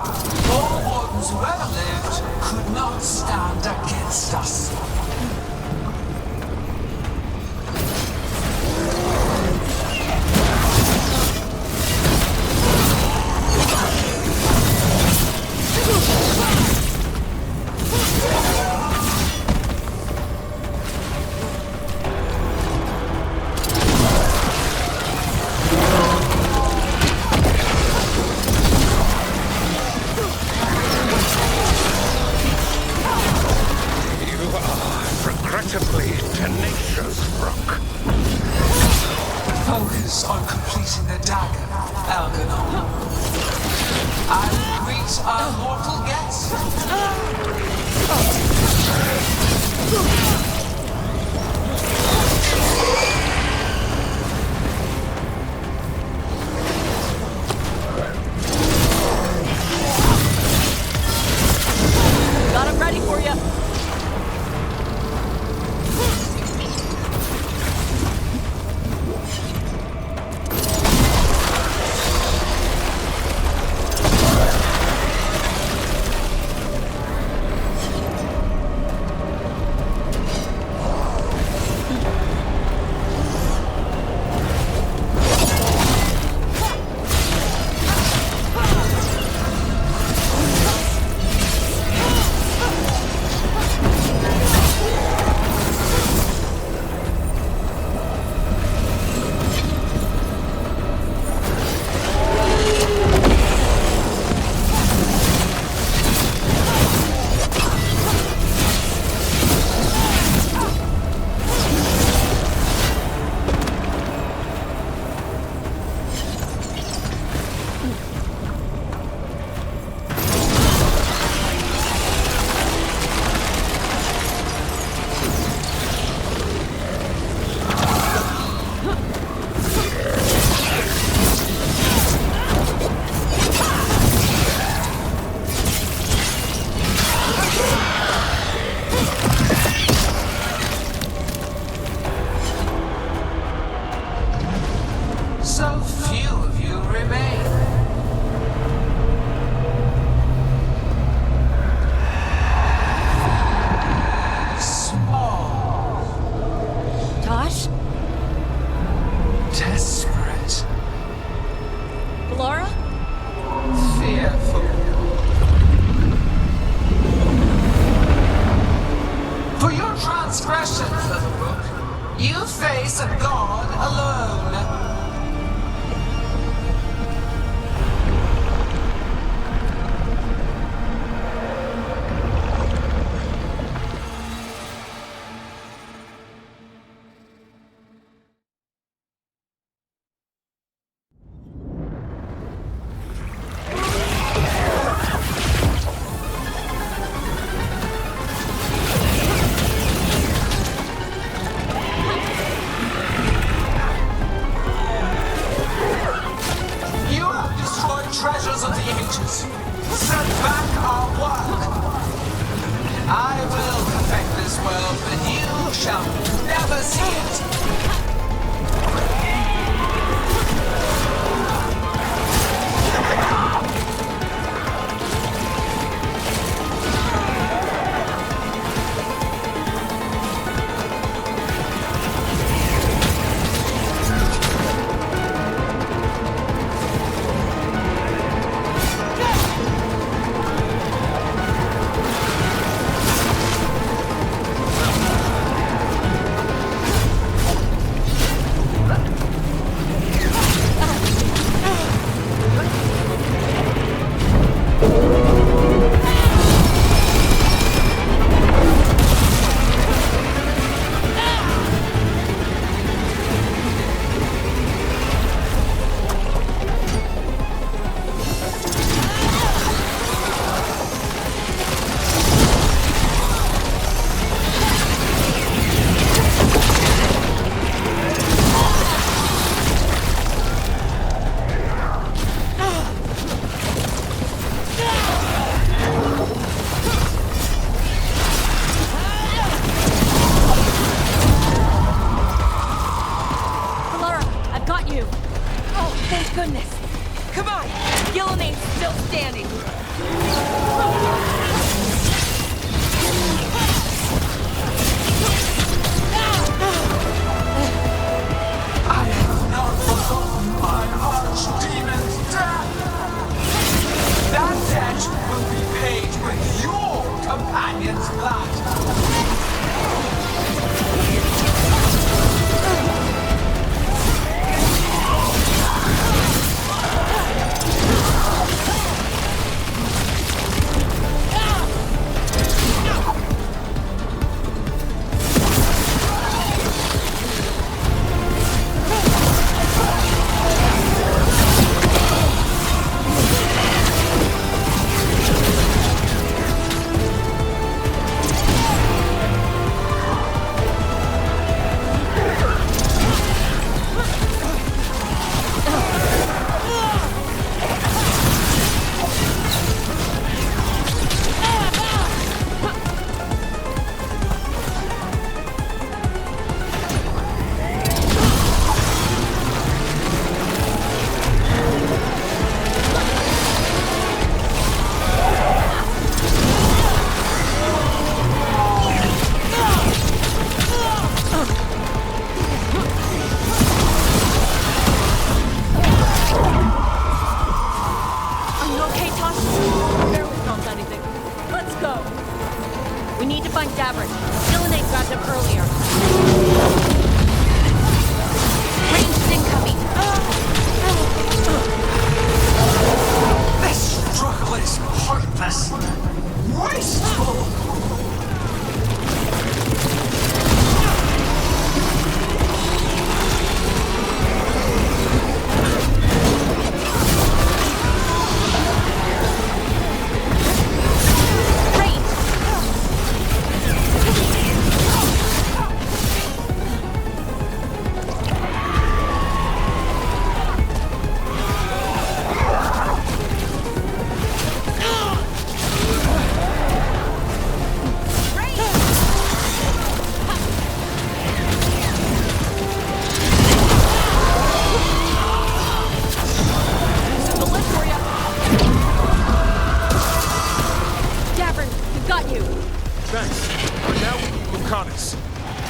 all wardens who ever lived could not stand against us. Regrettably tenacious, Rook. Focus on completing the dagger, Algernon. And greet our mortal guest. Got him ready for you. So few of you remain. Small. Tosh? Desperate. Laura? Fearful. For your transgression, little Rook, you face a god alone. you! Oh, thank goodness! Come on! Gilnea's still standing! I have not forgotten my archdemon's death! That debt will be paid with your companion's blood!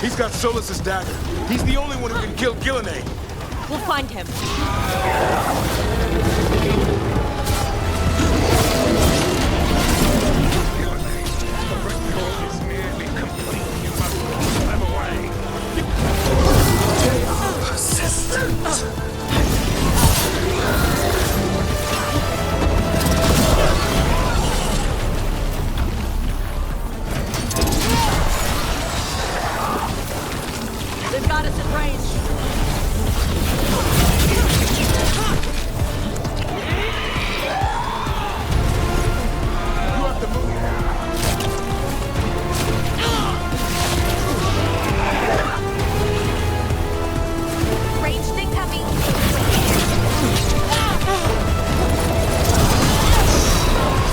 He's got Solus's dagger. He's the only one who can kill Gilnean. We'll find him. They've got us at range. Range thing coming.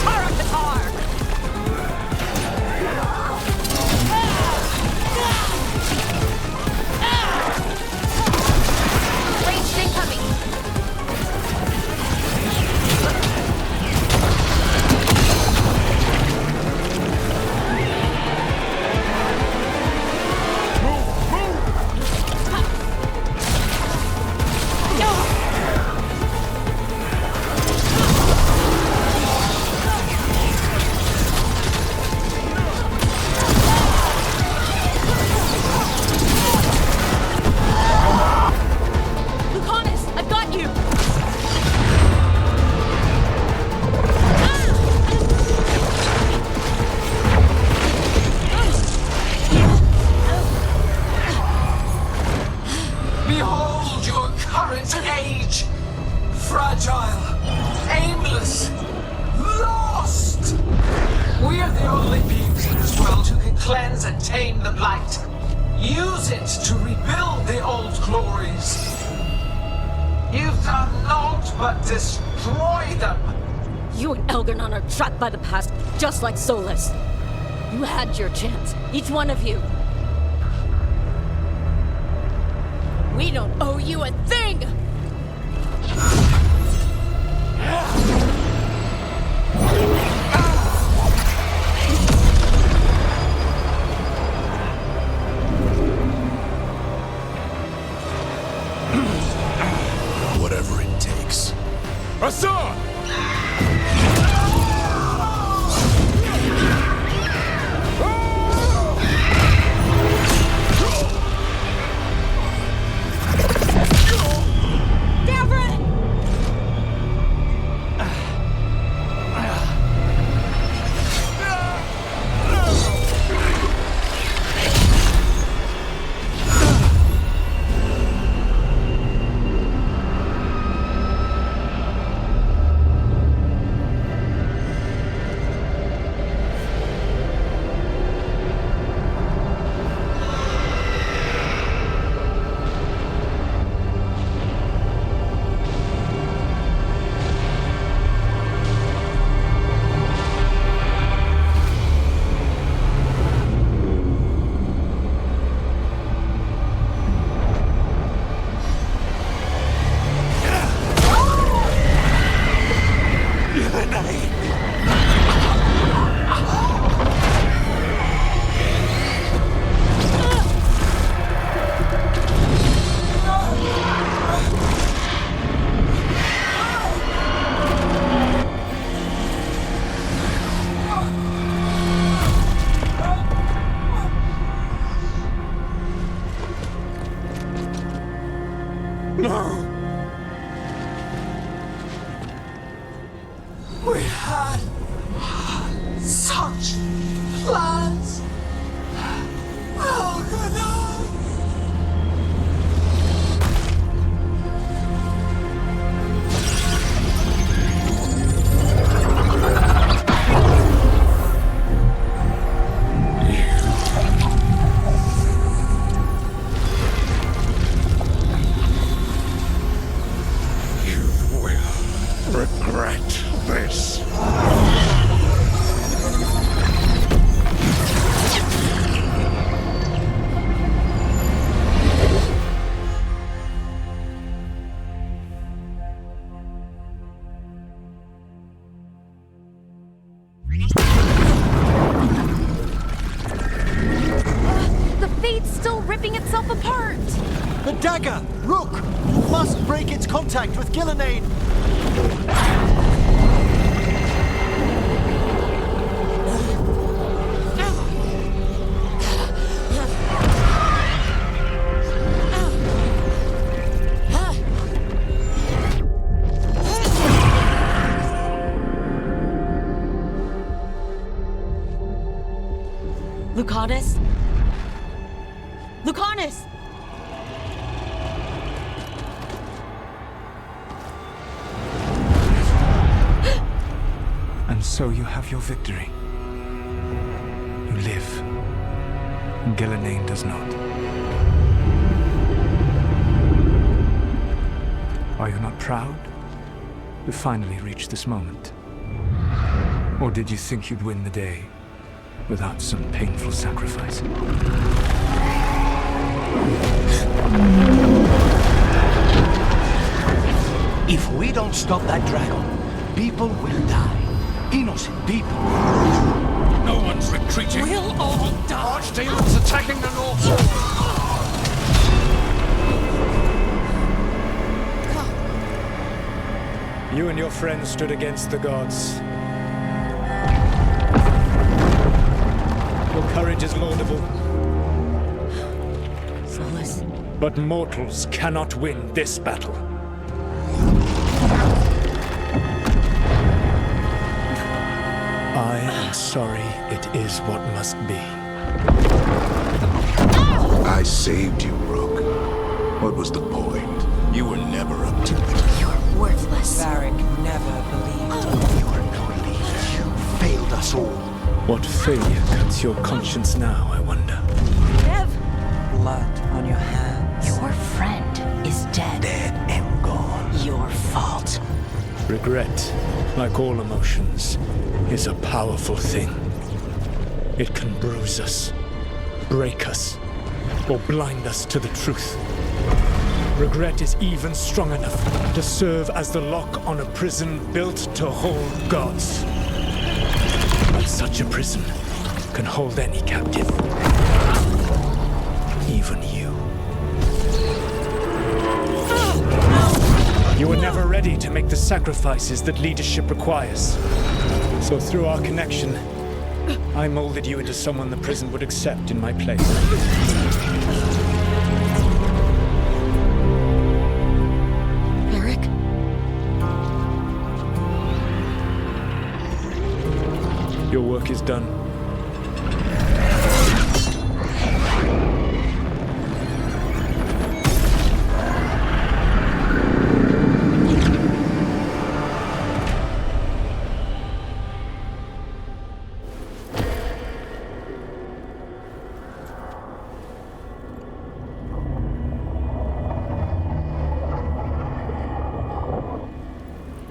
Fire up the car. Range thing coming. Lucanus, I've got you. Behold your current age! Fragile, aimless, lost! We are the only beings in this world who can cleanse and tame the blight. Use it to rebuild the old glories. You've done naught but destroy them. You and Elgarnon are trapped by the past, just like Solus. You had your chance, each one of you. We don't owe you a thing! Whatever it takes. Assad! We had such plans. Regret this. The fate's still ripping itself apart! The dagger! Rook! You must break its contact with Gillenane! Lucanus? Lucanus! And so you have your victory. You live. And Gillenane does not. Are you not proud to finally reach this moment? Or did you think you'd win the day without some painful sacrifice? If we don't stop that dragon, people will die. Innocent people. No one's retreating. We'll all die. Archdemons attacking the north. You and your friends stood against the gods. Your courage is laudable. Solus. But mortals cannot win this battle. I am sorry it is what must be. I saved you, Rook. What was the point? You were never up to it. You're worthless. Varric never believed. You're no leader. You failed us all. What failure cuts your conscience now, I wonder? Dev! Blood on your hands. Your friend is dead. Dead and gone. Your fault. Regret, like all emotions, is a powerful thing. It can bruise us, break us, or blind us to the truth. Regret is even strong enough to serve as the lock on a prison built to hold gods. But such a prison can hold any captive. Even you. You were never ready to make the sacrifices that leadership requires. So through our connection, I molded you into someone the prison would accept in my place. Eric? Your work is done.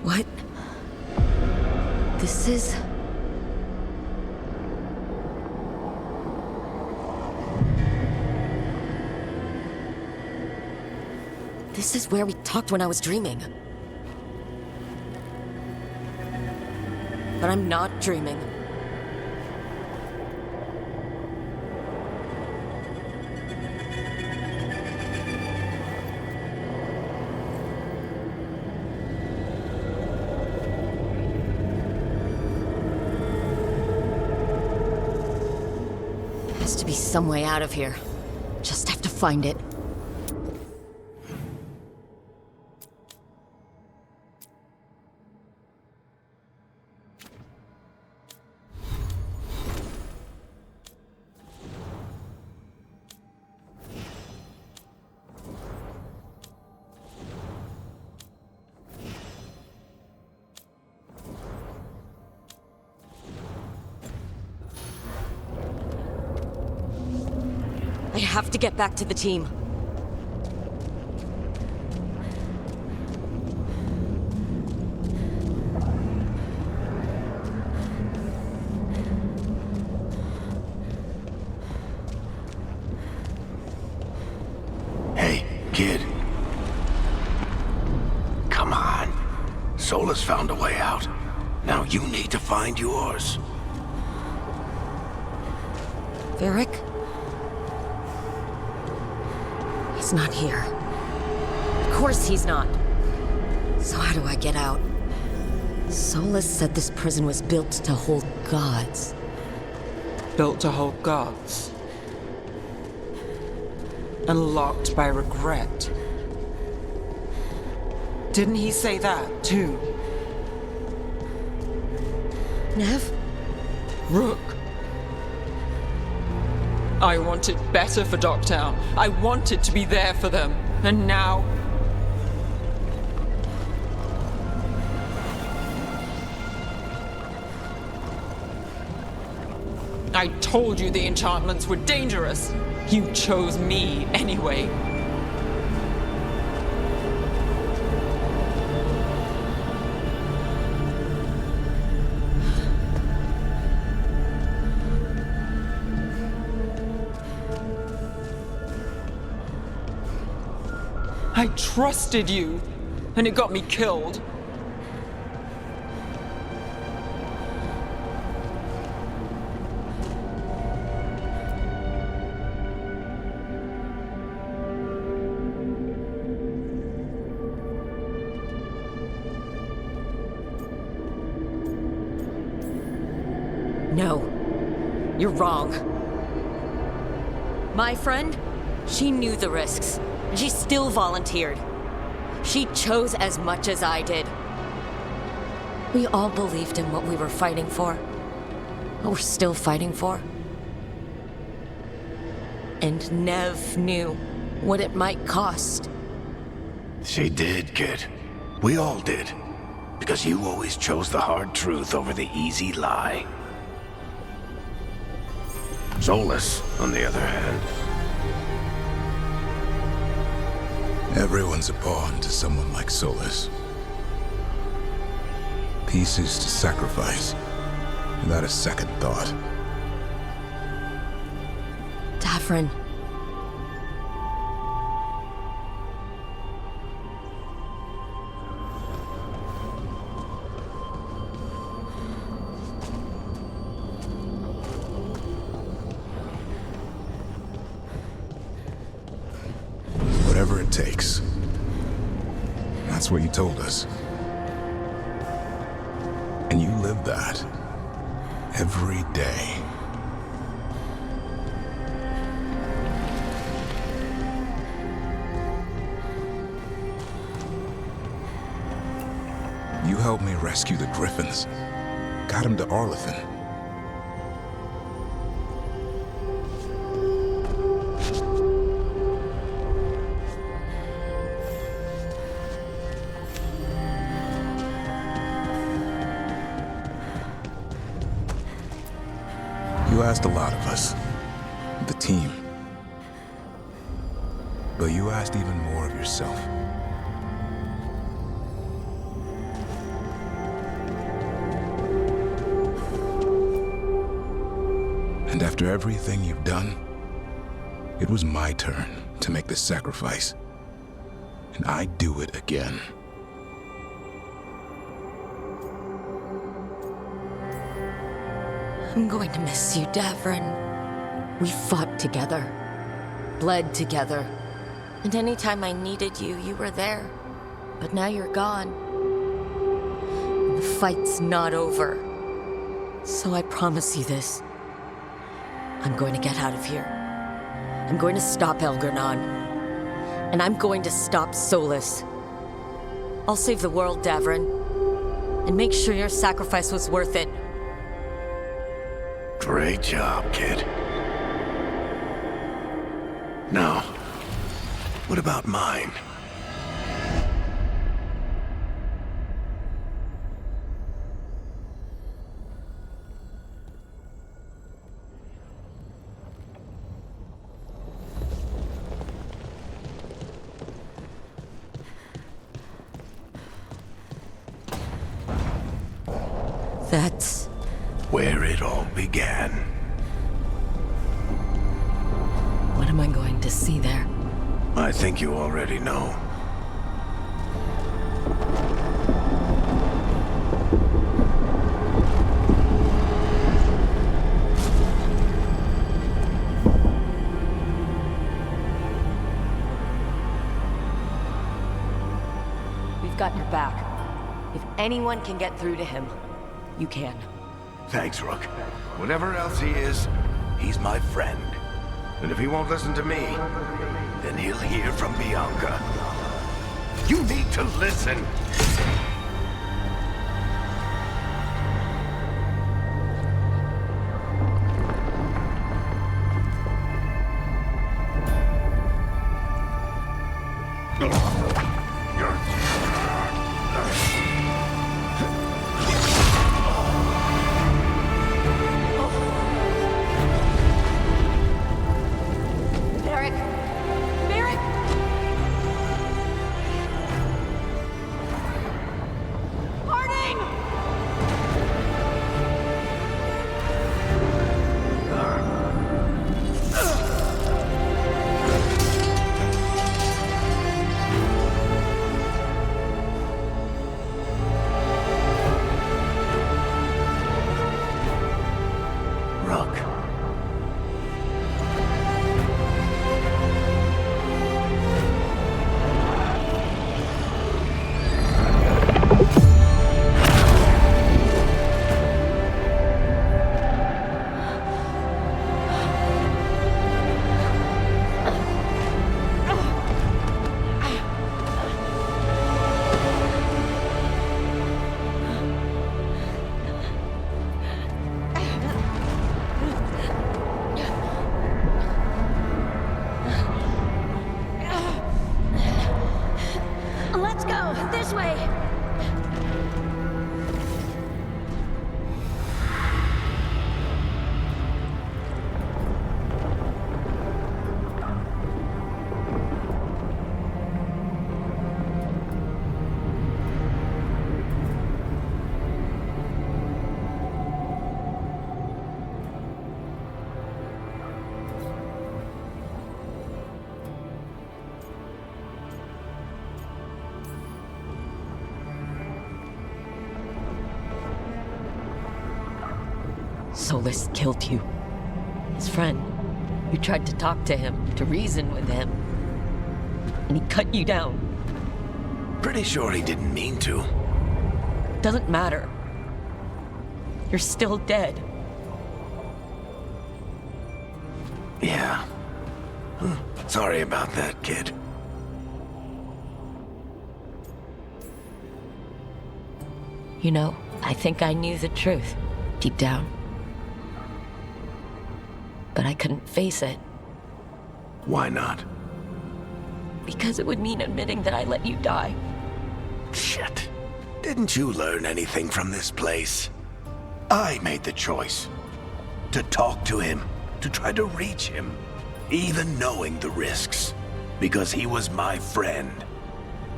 What? This is... This is where we talked when I was dreaming. But I'm not dreaming. There has to be some way out of here. Just have to find it. I have to get back to the team. Hey, kid. Come on. Solus found a way out. Now you need to find yours. Varric? He's not here. Of course he's not. So how do I get out? Solus said this prison was built to hold gods. Built to hold gods. And locked by regret. Didn't he say that, too? Nev? Rook. I wanted better for Dogtown. I wanted to be there for them. And now... I told you the enchantments were dangerous. You chose me anyway. I trusted you, and it got me killed. No. You're wrong. My friend, she knew the risks. And she still volunteered. She chose as much as I did. We all believed in what we were fighting for. What we're still fighting for. And Nev knew what it might cost. She did, kid. We all did. Because you always chose the hard truth over the easy lie. Solus, on the other hand... Everyone's a pawn to someone like Solus. Pieces to sacrifice, without a second thought. Davrin. Whatever it takes. That's what you told us. And you live that. Every day. You helped me rescue the Griffins. Got him to Arlethan. You asked a lot of us, the team. But you asked even more of yourself. And after everything you've done, it was my turn to make this sacrifice. And I'd do it again. I'm going to miss you, Davrin. We fought together, bled together, and anytime I needed you, you were there. But now you're gone. And the fight's not over. So I promise you this. I'm going to get out of here. I'm going to stop Elgar'nan. And I'm going to stop Solus. I'll save the world, Davrin. And make sure your sacrifice was worth it. Great job, kid. Now, what about mine? That's where it all began. What am I going to see there? I think you already know. We've got your back. If anyone can get through to him, you can. Thanks, Rook. Whatever else he is, he's my friend. And if he won't listen to me, then he'll hear from Bianca. You need to listen! Solus killed you. His friend. You tried to talk to him, to reason with him. and he cut you down. Pretty sure he didn't mean to. Doesn't matter. You're still dead. Yeah. Sorry about that, kid. You know, I think I knew the truth, deep down. But I couldn't face it. Why not? Because it would mean admitting that I let you die. Shit. Didn't you learn anything from this place? I made the choice. To talk to him, to try to reach him, even knowing the risks. Because he was my friend.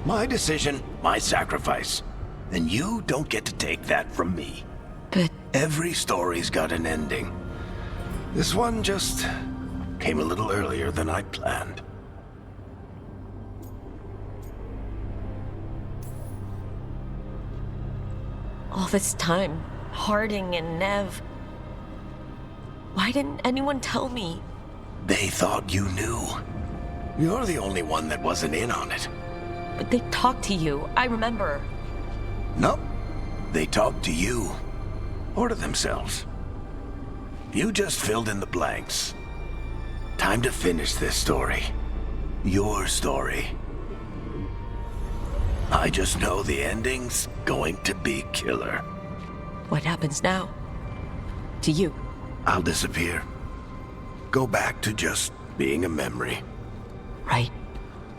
My decision, my sacrifice. And you don't get to take that from me. But every story's got an ending. This one just came a little earlier than I planned. all this time, Harding and Nev. Why didn't anyone tell me? They thought you knew. You're the only one that wasn't in on it. But they talked to you, I remember. Nope. They talked to you. Or to themselves. You just filled in the blanks. Time to finish this story. Your story. I just know the ending's going to be killer. What happens now? To you? I'll disappear. Go back to just being a memory. Right.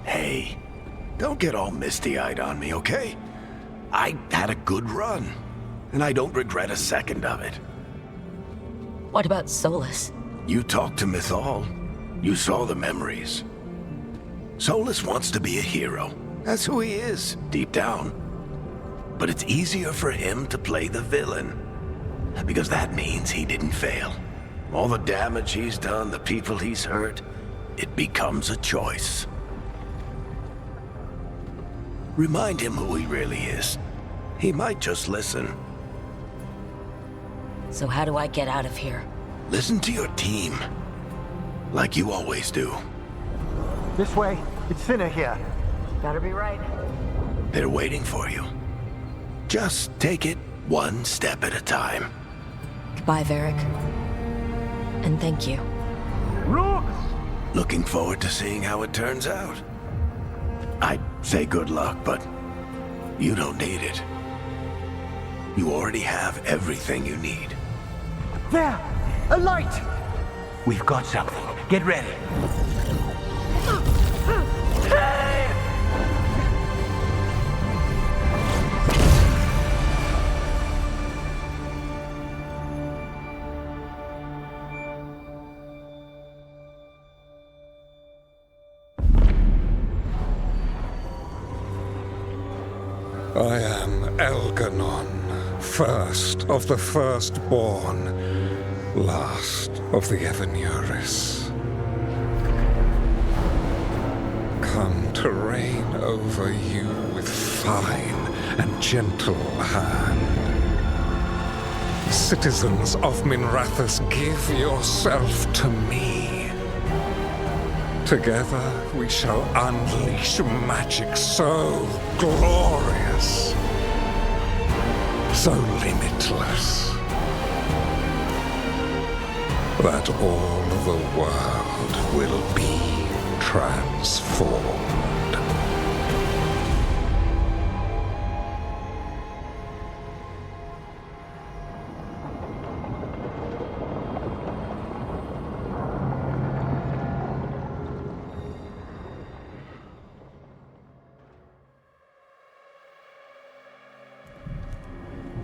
Hey, don't get all misty-eyed on me, okay? I had a good run, and I don't regret a second of it. What about Solus? You talked to Mythal. You saw the memories. Solus wants to be a hero. That's who he is, deep down. But it's easier for him to play the villain. Because that means he didn't fail. All the damage he's done, the people he's hurt, it becomes a choice. Remind him who he really is. He might just listen. So how do I get out of here? Listen to your team. Like you always do. This way. It's thinner here. Better be right. They're waiting for you. Just take it one step at a time. Goodbye, Varric. And thank you. Rook! Looking forward to seeing how it turns out. I'd say good luck, but you don't need it. You already have everything you need. There! A light! We've got something. Get ready. I am Elganon, first of the firstborn, last of the Evanuris. Come to reign over you with fine and gentle hand. Citizens of Minrathous, give yourself to me. Together we shall unleash magic so glorious, so limitless, that all the world will be transformed.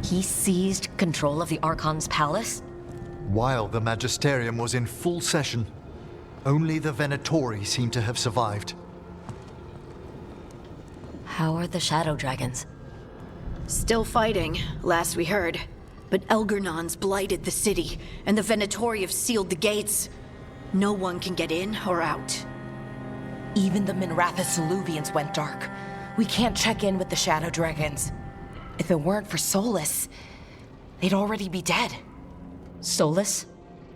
He seized control of the Archon's palace? While the Magisterium was in full session, only the Venatori seem to have survived. How are the Shadow Dragons? Still fighting, last we heard. But Elgernon's blighted the city, and the Venatori have sealed the gates. No one can get in or out. Even the Minrathous Illuvians went dark. We can't check in with the Shadow Dragons. If it weren't for Solus, they'd already be dead. Solus?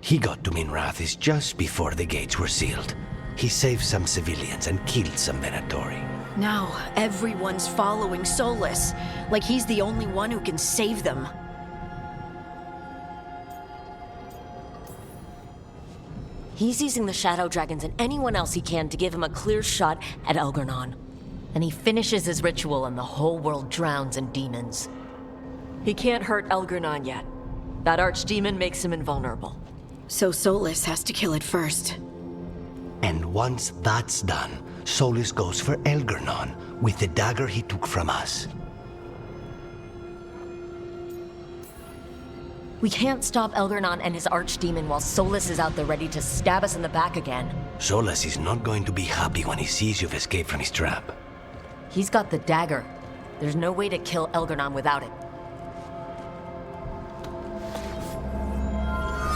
He got to Minrathous just before the gates were sealed. He saved some civilians and killed some Venatori. Now, everyone's following Solus, like he's the only one who can save them. He's using the Shadow Dragons and anyone else he can to give him a clear shot at Elgar'nan. Then he finishes his ritual and the whole world drowns in demons. He can't hurt Elgar'nan yet. That archdemon makes him invulnerable. So Solus has to kill it first. And once that's done, Solus goes for Elgar'nan with the dagger he took from us. We can't stop Elgar'nan and his archdemon while Solus is out there ready to stab us in the back again. Solus is not going to be happy when he sees you've escaped from his trap. He's got the dagger. There's no way to kill Elgar'nan without it.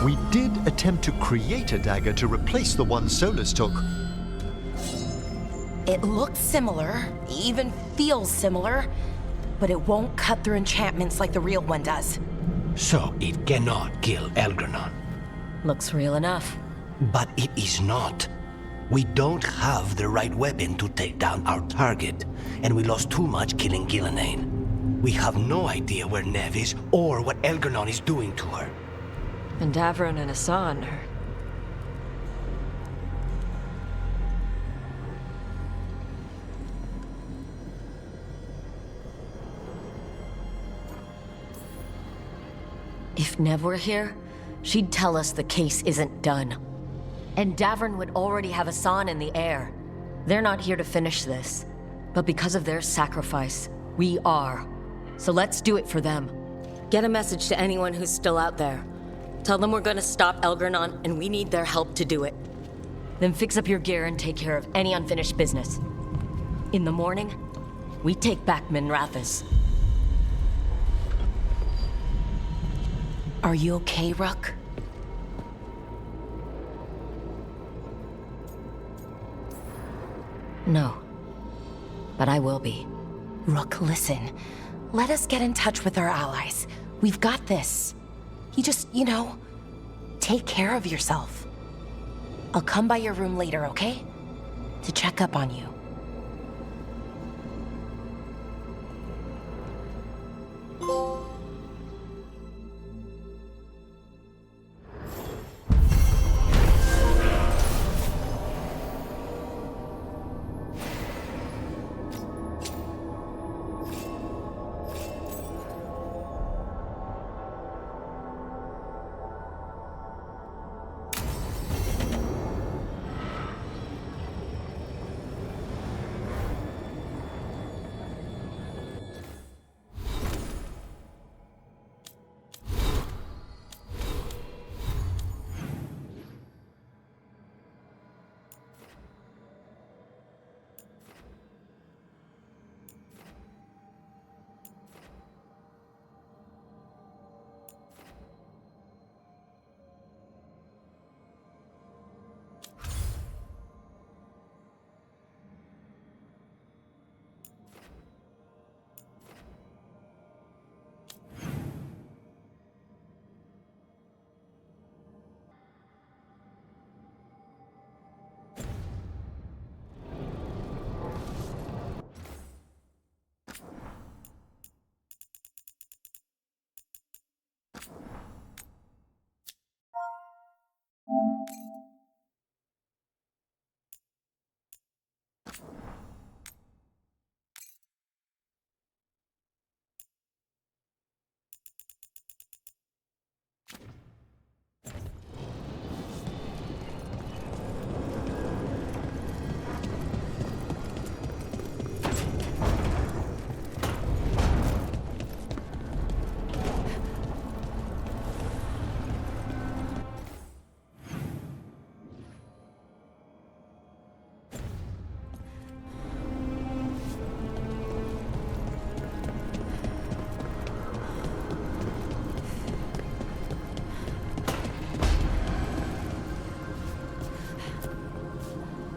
We did attempt to create a dagger to replace the one Solus took. It looks similar, even feels similar, but it won't cut through enchantments like the real one does. So it cannot kill Elgar'nan. Looks real enough. But it is not. We don't have the right weapon to take down our target, and we lost too much killing Ghilanane. We have no idea where Neve is or what Elgar'nan is doing to her. And Davron and Hassan are... If Neve were here, she'd tell us the case isn't done. And Davron would already have Hassan in the air. They're not here to finish this. But because of their sacrifice, we are. So let's do it for them. Get a message to anyone who's still out there. Tell them we're gonna stop Elgar'nan and we need their help to do it. Then fix up your gear and take care of any unfinished business. In the morning, we take back Minrathous. Are you okay, Rook? No. But I will be. Rook, listen. Let us get in touch with our allies. We've got this. You just, take care of yourself. I'll come by your room later, okay? To check up on you.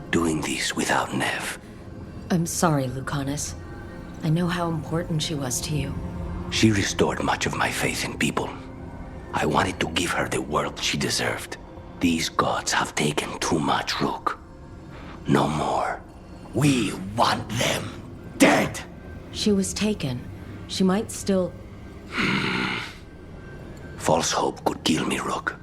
Doing this without Neve. I'm sorry, Lucanus. I know how important she was to you. She restored much of my faith in people. I wanted to give her the world she deserved. These gods have taken too much, Rook. No more. We want them dead. She was taken. She might still... False hope could kill me, Rook.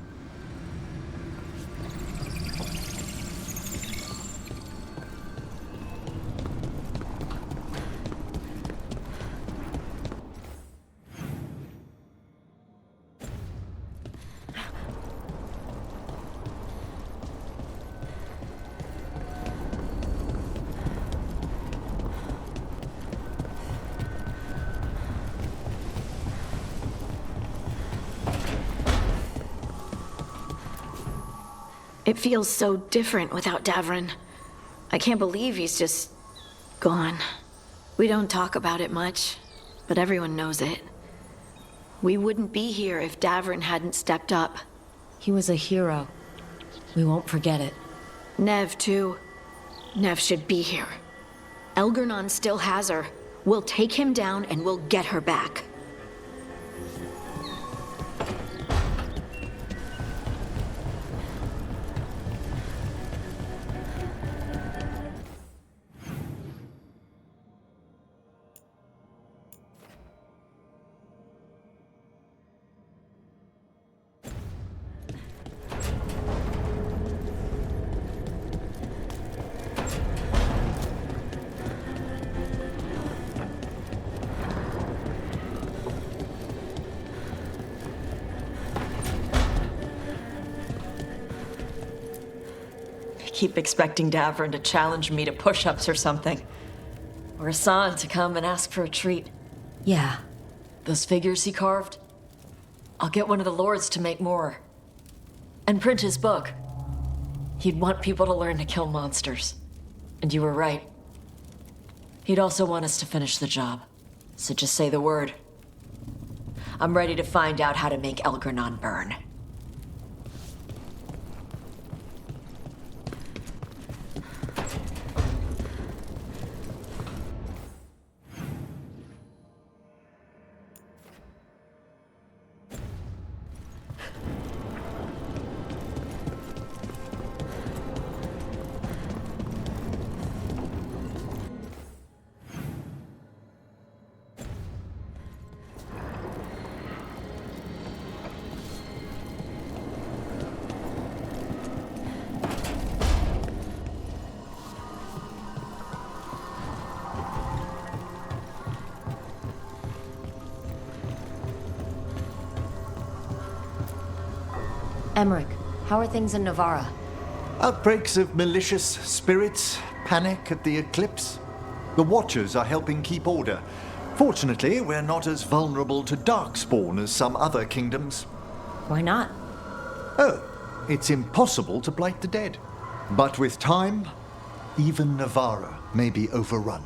It feels so different without Davrin. I can't believe he's just gone. We don't talk about it much, but everyone knows it. We wouldn't be here if Davrin hadn't stepped up. He was a hero. We won't forget it. Nev, too. Nev should be here. Elgernon still has her. We'll take him down and we'll get her back. Keep expecting Davrin to challenge me to push-ups or something. Or Hassan to come and ask for a treat. Yeah. Those figures he carved? I'll get one of the lords to make more. And print his book. He'd want people to learn to kill monsters. And you were right. He'd also want us to finish the job. So just say the word. I'm ready to find out how to make Elgernon burn. Emmerich, how are things in Navarra? Outbreaks of malicious spirits, panic at the eclipse. The Watchers are helping keep order. Fortunately, we're not as vulnerable to darkspawn as some other kingdoms. Why not? Oh, it's impossible to blight the dead. But with time, even Navarra may be overrun.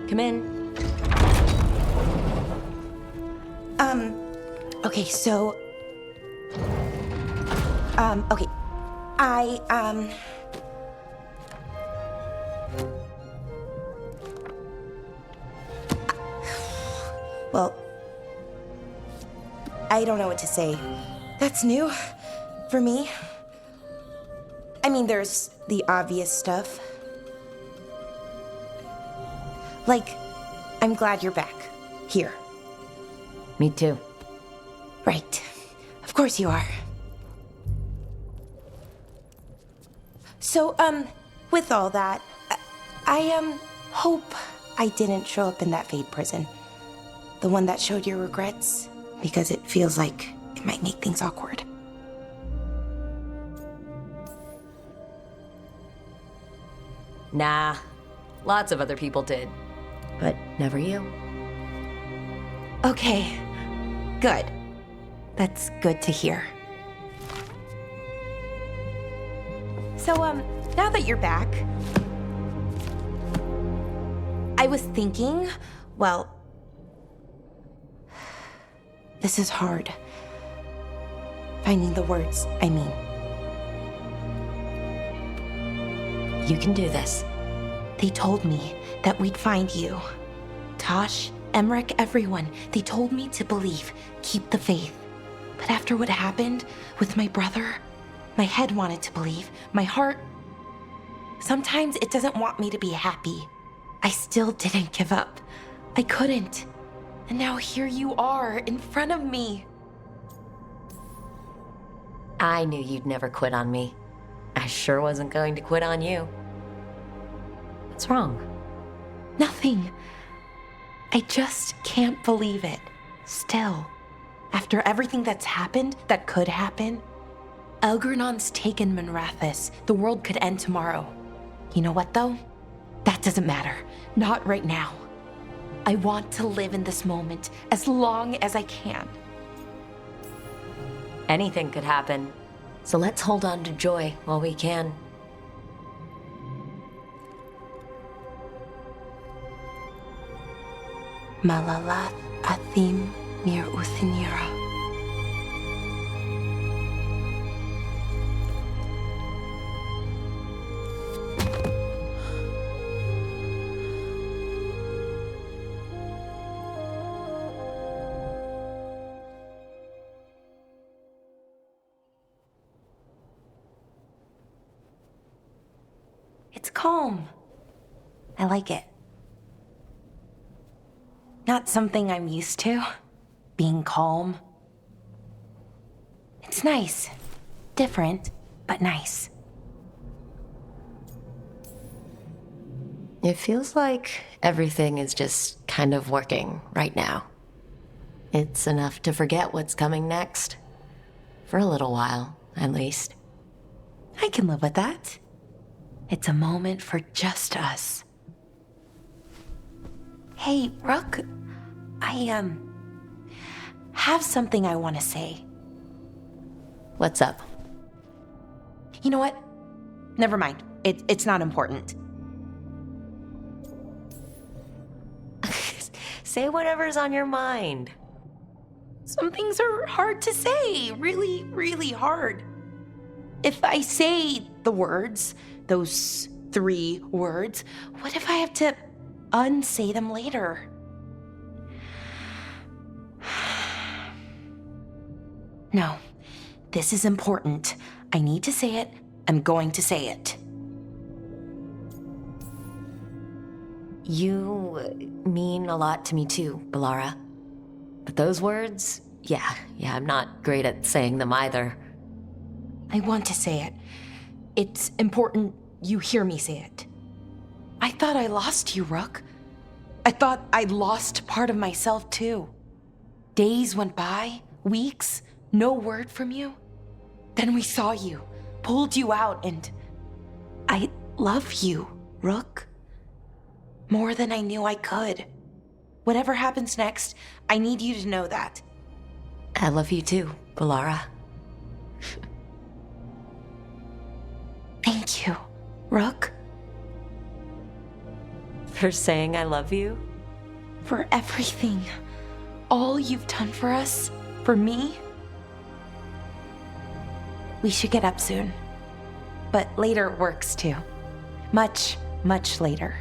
Come in. Okay, so... okay. Well... I don't know what to say. That's new. For me. I mean, there's the obvious stuff. Like, I'm glad you're back. Here. Me too. Right. Of course you are. So, with all that, I hope I didn't show up in that Fade prison. The one that showed your regrets, because it feels like it might make things awkward. Nah. Lots of other people did. But never you. Okay. Good. That's good to hear. So, now that you're back, I was thinking, well, this is hard. Finding the words, I mean. You can do this. They told me that we'd find you. Tosh, Emmerich, everyone. They told me to believe, keep the faith. But after what happened with my brother, my head wanted to believe. My heart, sometimes it doesn't want me to be happy. I still didn't give up. I couldn't. And now here you are, in front of me. I knew you'd never quit on me. I sure wasn't going to quit on you. What's wrong? Nothing. I just can't believe it. Still. After everything that's happened, that could happen, Elgernon's taken Minrathous. The world could end tomorrow. You know what, though? That doesn't matter. Not right now. I want to live in this moment as long as I can. Anything could happen. So let's hold on to joy while we can. Malalath Athim Mir Uthinira. It's calm. I like it. Not something I'm used to, being calm. It's nice. Different, but nice. It feels like everything is just kind of working right now. It's enough to forget what's coming next. For a little while, at least. I can live with that. It's a moment for just us. Hey, Rook, I, have something I want to say. What's up? You know what? Never mind. It's not important. Say whatever's on your mind. Some things are hard to say. Really, really hard. If I say the words, those 3 words, what if I have to unsay them later? No, this is important. I need to say it. I'm going to say it. You mean a lot to me too, Balara. But those words, yeah, I'm not great at saying them either. I want to say it. It's important you hear me say it. I thought I lost you, Rook. I thought I'd lost part of myself too. Days went by, weeks, no word from you. Then we saw you, pulled you out, and I love you, Rook. More than I knew I could. Whatever happens next, I need you to know that. I love you too, Balara. Thank you, Rook. For saying I love you? For everything. All you've done for us, for me. We should get up soon. But later works too. Much, much later.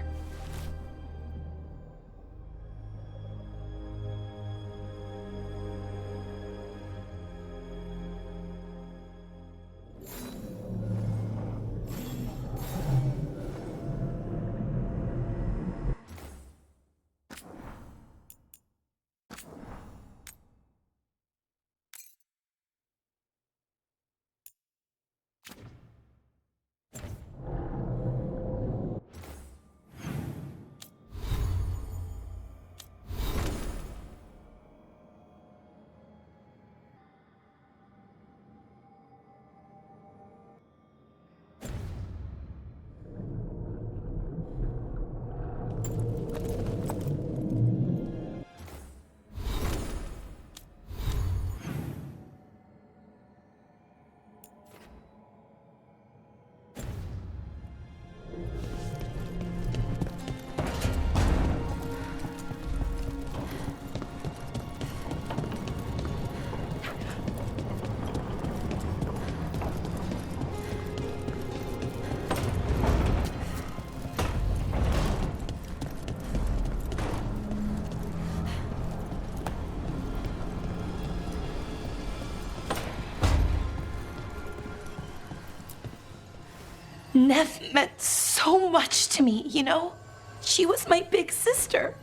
Nev meant so much to me, you know? She was my big sister.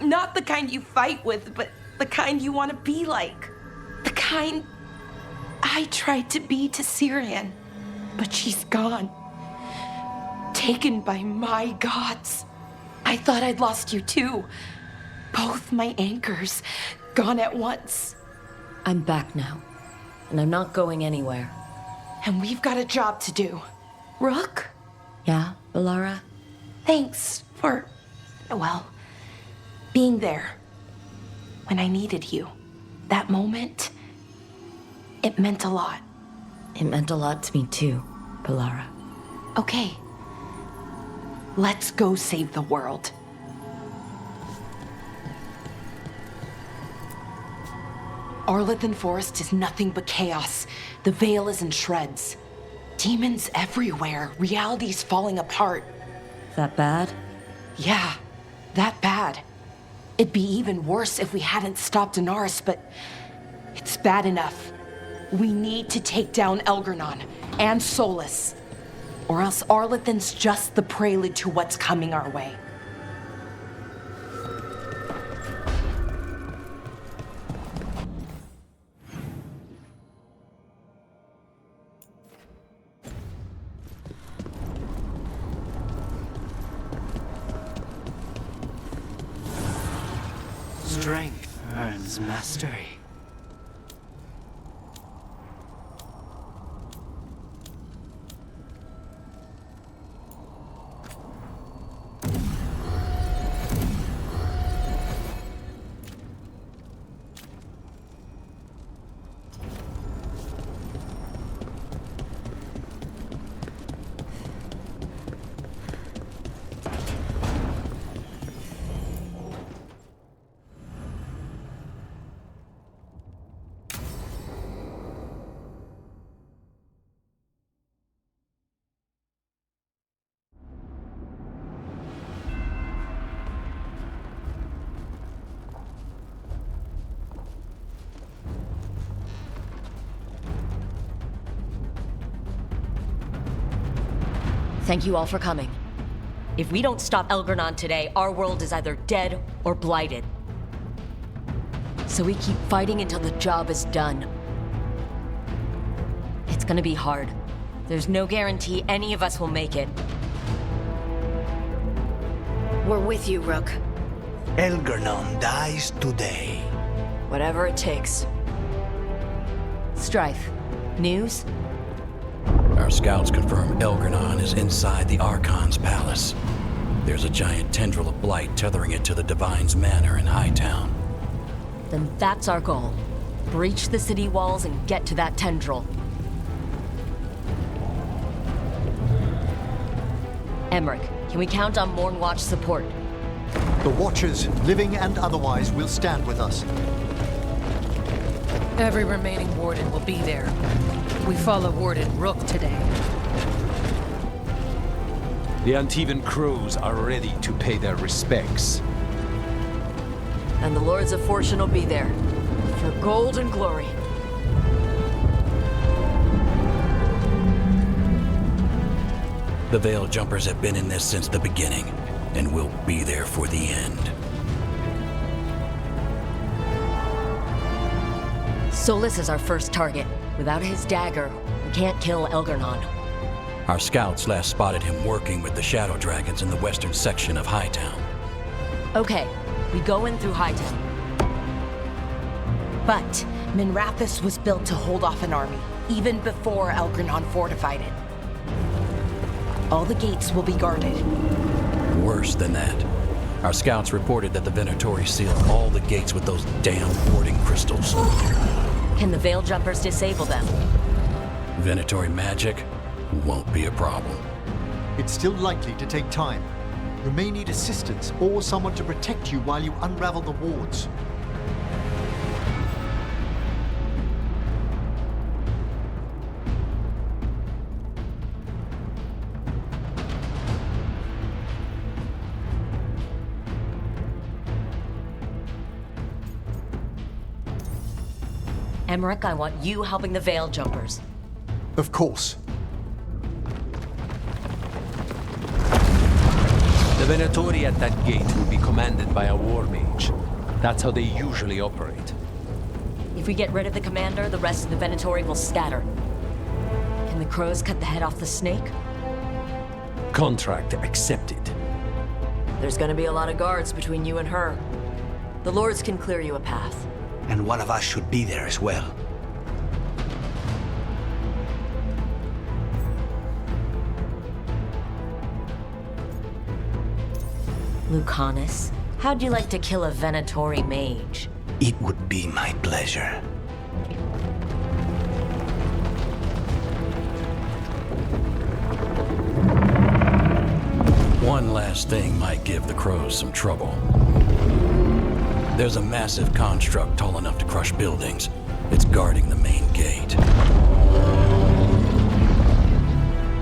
Not the kind you fight with, but the kind you want to be like. The kind I tried to be to Syrian. But she's gone. Taken by my gods. I thought I'd lost you too. Both my anchors gone at once. I'm back now, and I'm not going anywhere. And we've got a job to do. Rook? Yeah, Balara? Thanks for, well, being there when I needed you. That moment, it meant a lot. It meant a lot to me too, Balara. Okay. Let's go save the world. Arlathan Forest is nothing but chaos. The Veil is in shreds. Demons everywhere. Reality's falling apart. That bad? Yeah, that bad. It'd be even worse if we hadn't stopped Inaris, but it's bad enough. We need to take down Elgernon and Solus, or else Arlathan's just the prelude to what's coming our way. Strength earns mastery. Thank you all for coming. If we don't stop Elgernon today, our world is either dead or blighted. So we keep fighting until the job is done. It's gonna be hard. There's no guarantee any of us will make it. We're with you, Rook. Elgernon dies today. Whatever it takes. Strife, news? Our scouts confirm Elgernon is inside the Archon's palace. There's a giant tendril of blight tethering it to the Divine's manor in Hightown. Then that's our goal. Breach the city walls and get to that tendril. Emmerich, can we count on Mornwatch support? The Watchers, living and otherwise, will stand with us. Every remaining Warden will be there. We follow Warden Rook today. The Antivan crews are ready to pay their respects. And the Lords of Fortune will be there. For gold and glory. The Veil Jumpers have been in this since the beginning, and will be there for the end. Solus is our first target. Without his dagger, we can't kill Elgernon. Our scouts last spotted him working with the Shadow Dragons in the western section of Hightown. Okay, we go in through Hightown. But Minrathous was built to hold off an army, even before Elgernon fortified it. All the gates will be guarded. Worse than that. Our scouts reported that the Venatori sealed all the gates with those damn warding crystals. Can the Veil Jumpers disable them? Venatori magic won't be a problem. It's still likely to take time. We may need assistance or someone to protect you while you unravel the wards. Emmerich, I want you helping the Veil Jumpers. Of course. Venatori at that gate will be commanded by a war mage. That's how they usually operate. If we get rid of the commander, the rest of the Venatori will scatter. Can the crows cut the head off the snake? Contract accepted. There's gonna be a lot of guards between you and her. The lords can clear you a path. And one of us should be there as well. Lucanus, how'd you like to kill a Venatori mage? It would be my pleasure. One last thing might give the crows some trouble. There's a massive construct tall enough to crush buildings. It's guarding the main gate.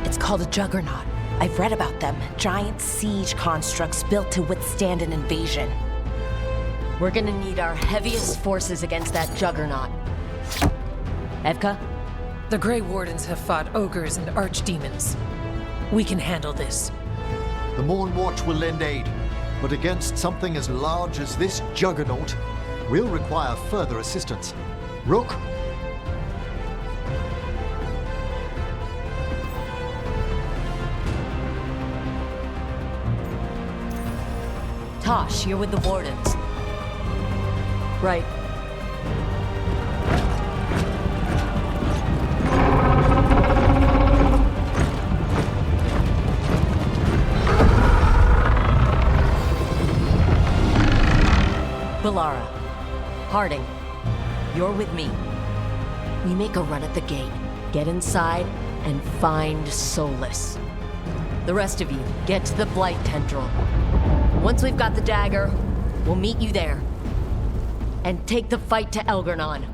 It's called a juggernaut. I've read about them. Giant siege constructs built to withstand an invasion. We're gonna need our heaviest forces against that juggernaut. Evka? The Grey Wardens have fought ogres and archdemons. We can handle this. The Morn Watch will lend aid, but against something as large as this juggernaut, we'll require further assistance. Rook? Tosh, you're with the Wardens. Right. Balara. Harding. You're with me. We make a run at the gate, get inside, and find Solus. The rest of you, get to the Blight Tendril. Once we've got the dagger, we'll meet you there. And take the fight to Elgernon.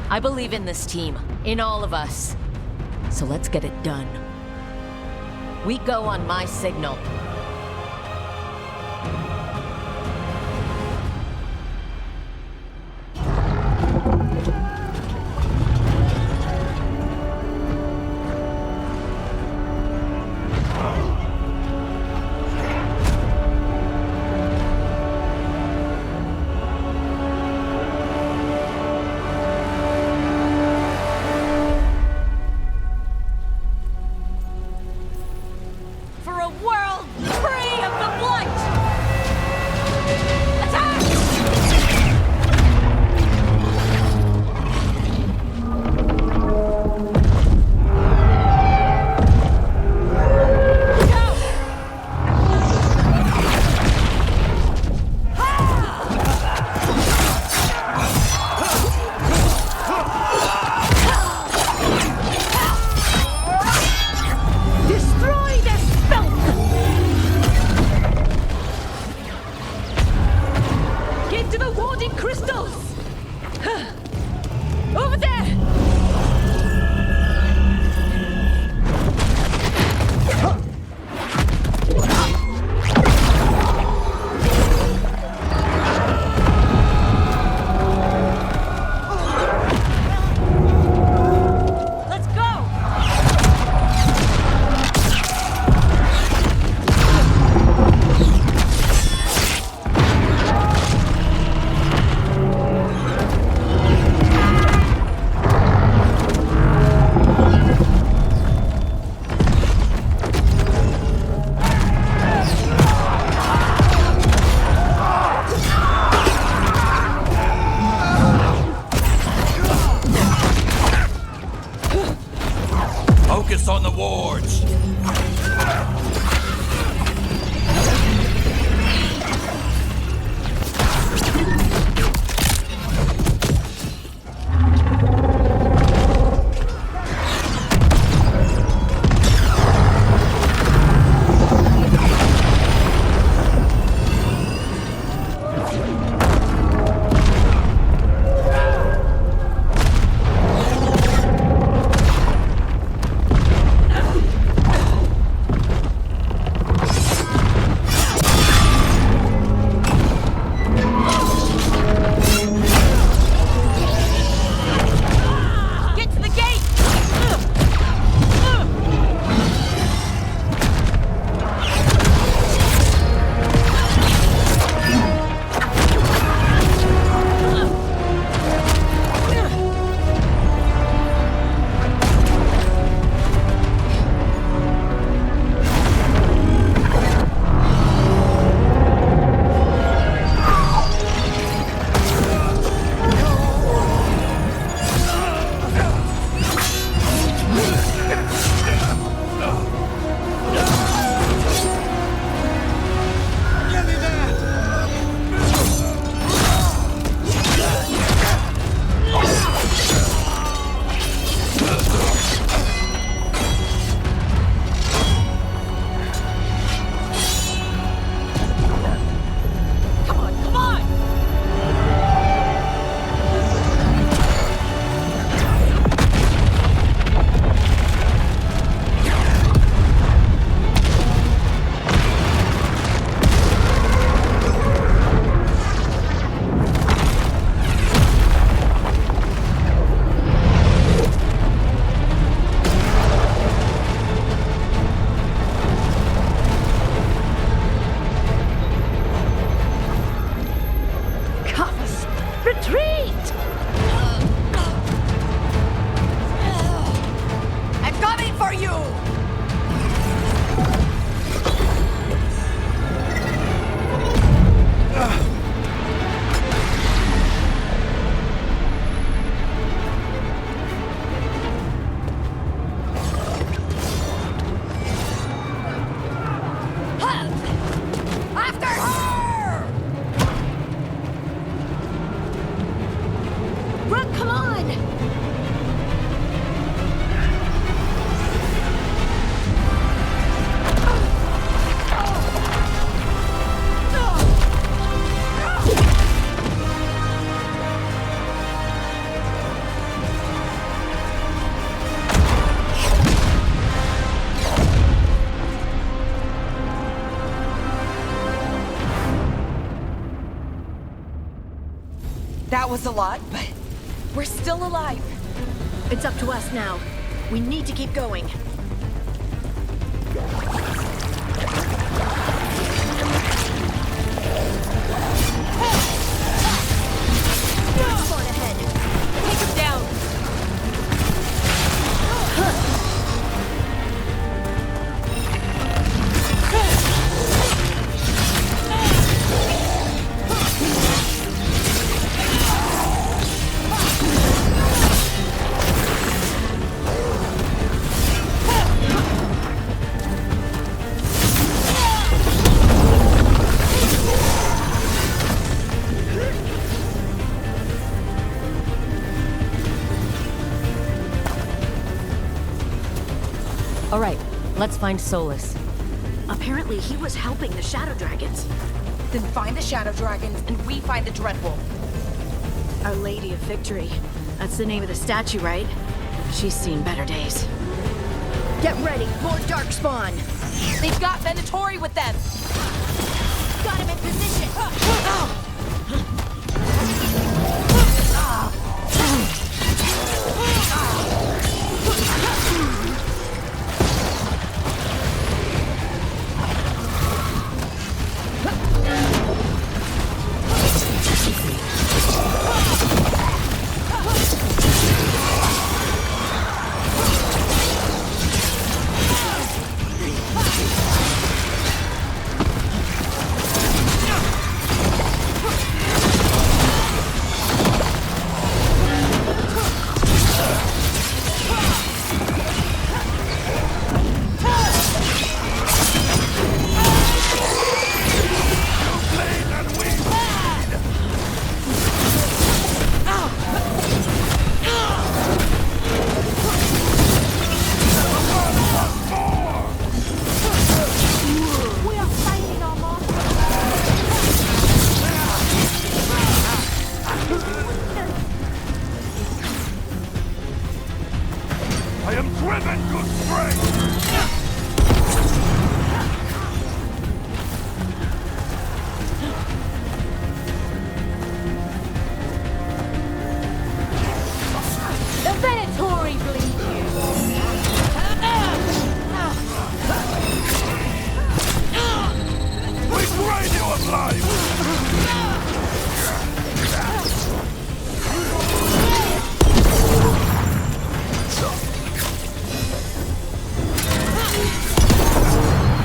I believe in this team, in all of us. So let's get it done. We go on my signal. After her! Rook, come on! That was a lot, but we're still alive. It's up to us now. We need to keep going. Spawn ahead. Take him down. All right, let's find Solus. Apparently, he was helping the Shadow Dragons. Then find the Shadow Dragons, and we find the Dreadwolf. Our Lady of Victory. That's the name of the statue, right? She's seen better days. Get ready, more Darkspawn! They've got Venatori with them! Got him in position!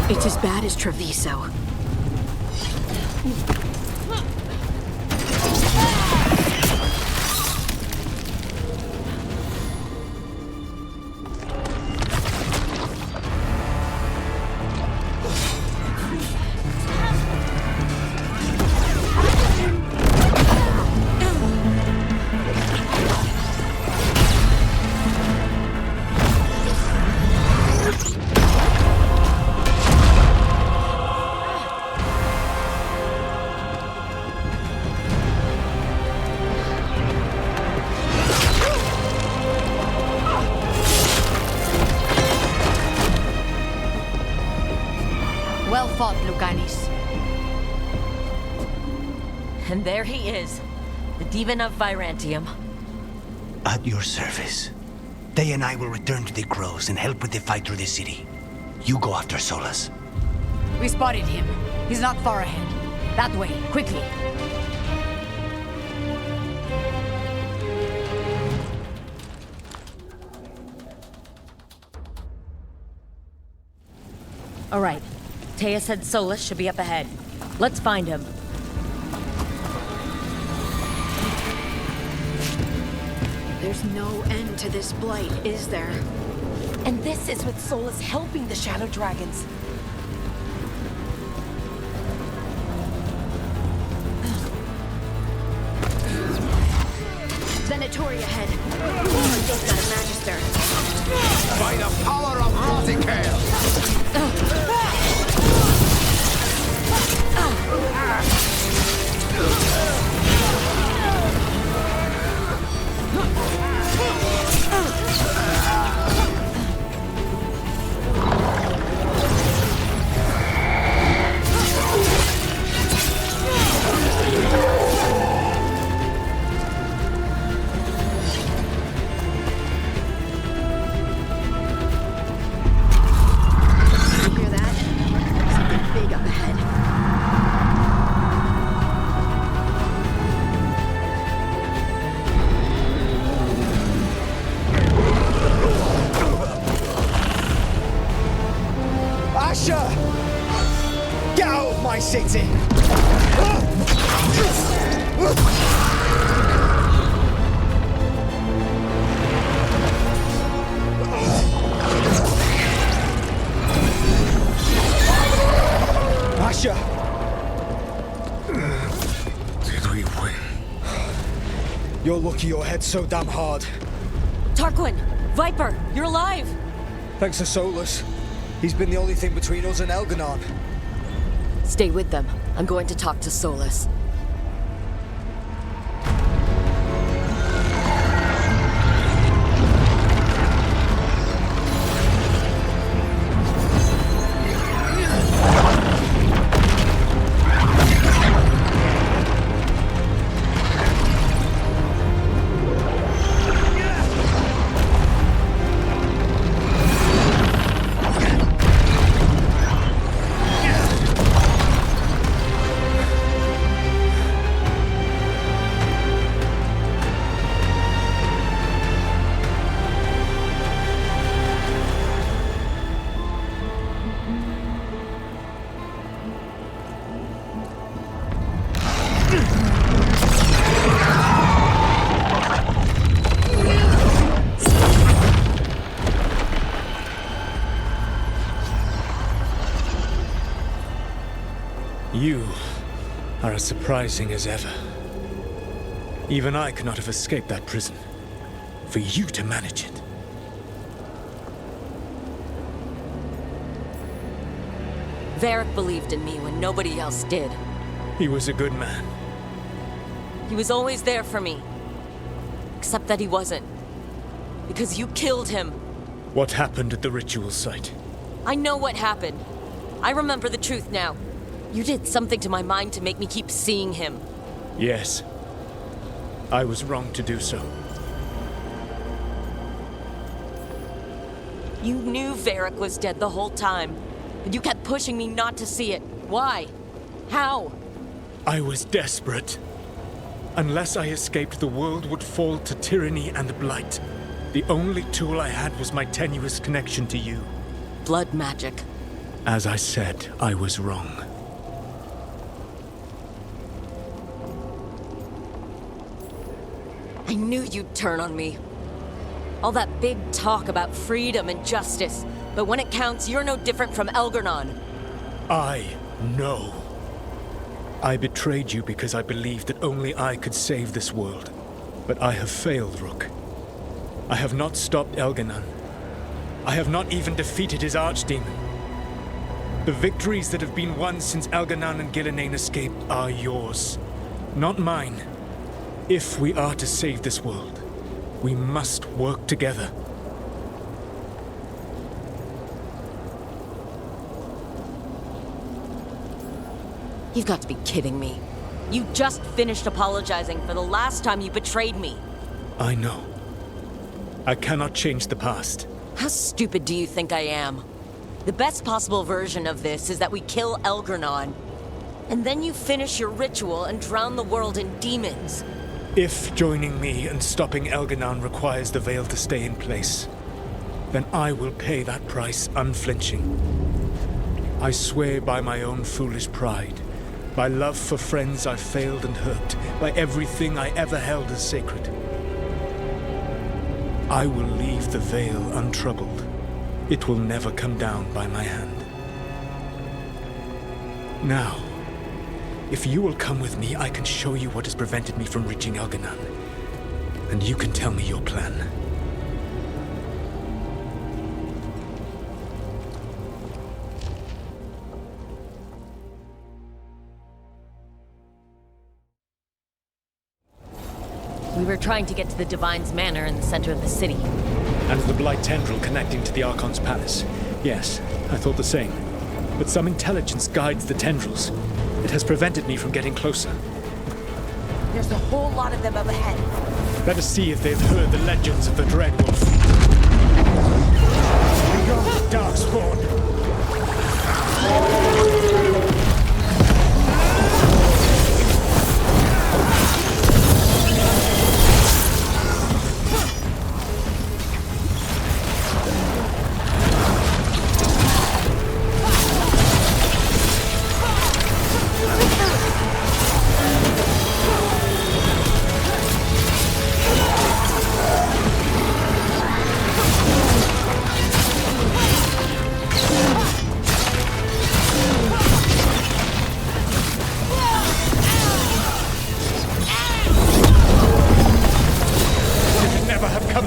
It's as bad as Treviso. Well fought, Lucanis. And there he is, the Demon of Virantium. At your service. They and I will return to the Crows and help with the fight through the city. You go after Solus. We spotted him. He's not far ahead. That way, quickly. All right. Taya said Solus should be up ahead. Let's find him. There's no end to this blight, is there? And this is with Solus helping the Shadow Dragons. Venatori ahead. They've got a Magister. By the power of Rosicale! Hear that? Something big up ahead. Asher! Get out of my city! Asher! Did we win? You're lucky your head's so damn hard. Tarquin! Viper! You're alive! Thanks to Solus. He's been the only thing between us and Elganon. Stay with them. I'm going to talk to Solus. You are as surprising as ever. Even I could not have escaped that prison. For you to manage it. Varric believed in me when nobody else did. He was a good man. He was always there for me. Except that he wasn't. Because you killed him. What happened at the ritual site? I know what happened. I remember the truth now. You did something to my mind to make me keep seeing him. Yes. I was wrong to do so. You knew Varric was dead the whole time, but you kept pushing me not to see it. Why? How? I was desperate. Unless I escaped, the world would fall to tyranny and blight. The only tool I had was my tenuous connection to you. Blood magic. As I said, I was wrong. I knew you'd turn on me. All that big talk about freedom and justice, but when it counts, you're no different from Elgarnon. I know. I betrayed you because I believed that only I could save this world. But I have failed, Rook. I have not stopped Elganon. I have not even defeated his archdemon. The victories that have been won since Elganon and Gillenane escaped are yours, not mine. If we are to save this world, we must work together. You've got to be kidding me. You just finished apologizing for the last time you betrayed me. I know. I cannot change the past. How stupid do you think I am? The best possible version of this is that we kill Elgarnon, and then you finish your ritual and drown the world in demons. If joining me and stopping Elganon requires the veil to stay in place, then I will pay that price unflinching. I swear by my own foolish pride, by love for friends I failed and hurt, by everything I ever held as sacred. I will leave the veil untroubled. It will never come down by my hand. Now, if you will come with me, I can show you what has prevented me from reaching Elganon. And you can tell me your plan. We were trying to get to the Divine's Manor in the center of the city. And the Blight tendril connecting to the Archon's palace. Yes, I thought the same. But some intelligence guides the tendrils. It has prevented me from getting closer. There's a whole lot of them up ahead. Let us see if they've heard the legends of the Dread Wolf. Beyond the Darkspawn!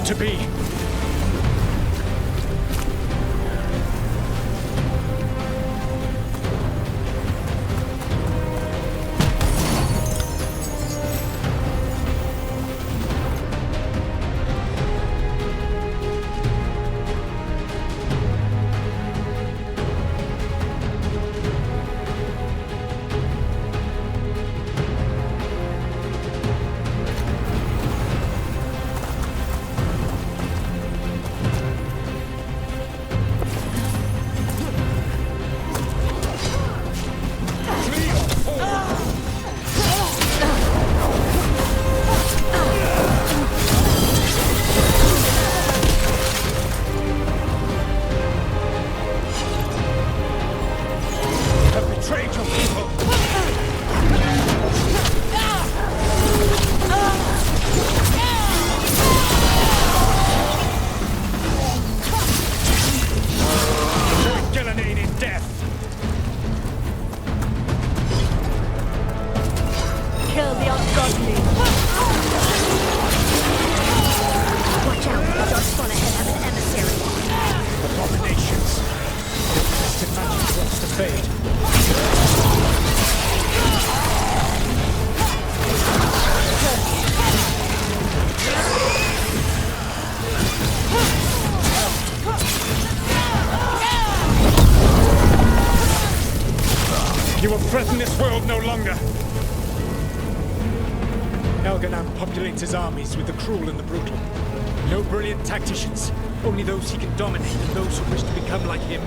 To be. You will threaten this world no longer. Elganan populates his armies with the cruel and the brutal. No brilliant tacticians, only those he can dominate and those who wish to become like him.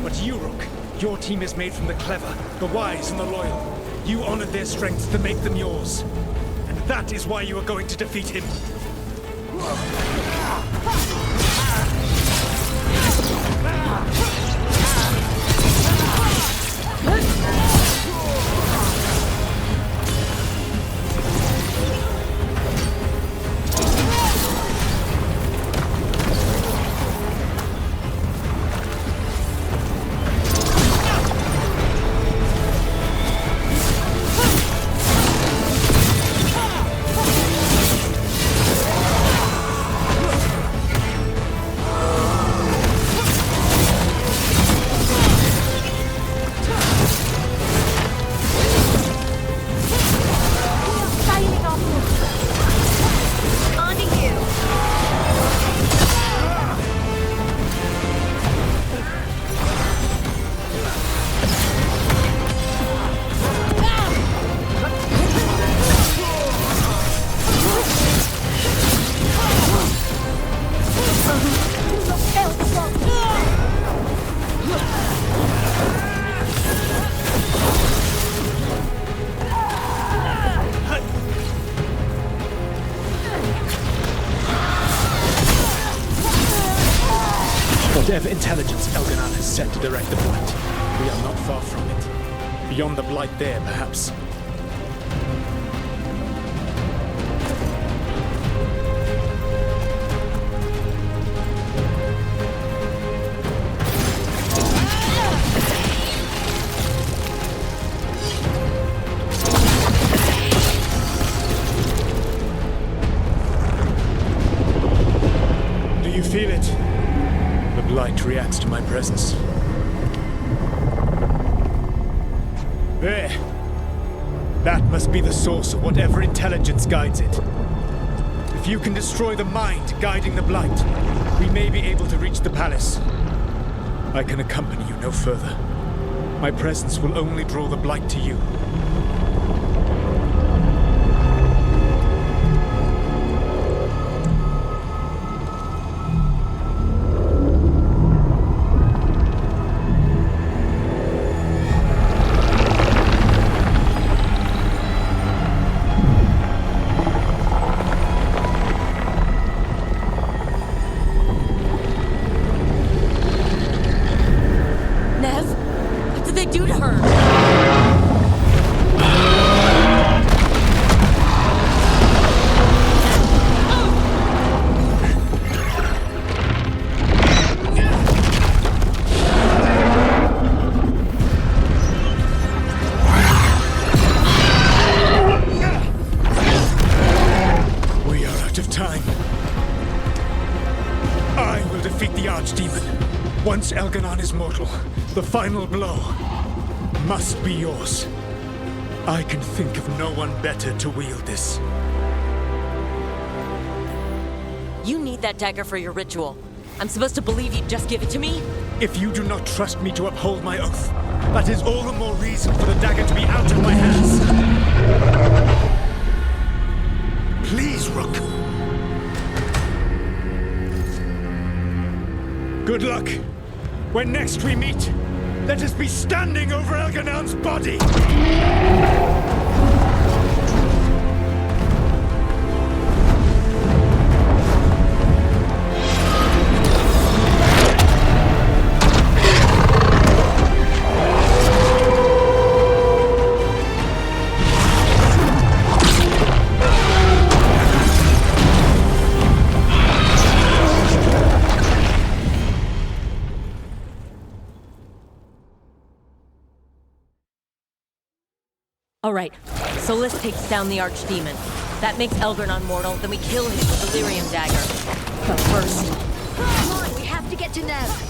But you, Rook, your team is made from the clever, the wise, and the loyal. You honored their strengths to make them yours. And that is why you are going to defeat him. Whatever intelligence Elganan has set to direct the Blight, we are not far from it. Beyond the Blight there, perhaps. reacts to my presence. There. That must be the source of whatever intelligence guides it. If you can destroy the mind guiding the Blight, we may be able to reach the palace. I can accompany you no further. My presence will only draw the Blight to you. Once Elganon is mortal, the final blow must be yours. I can think of no one better to wield this. You need that dagger for your ritual. I'm supposed to believe you'd just give it to me? If you do not trust me to uphold my oath, that is all the more reason for the dagger to be out of my hands. Please, Rook. Good luck. When next we meet, let us be standing over Elganon's body! All right, Solus takes down the Archdemon. That makes Elganon mortal, then we kill him with the Lyrium dagger. But first... Come on, we have to get to Nev.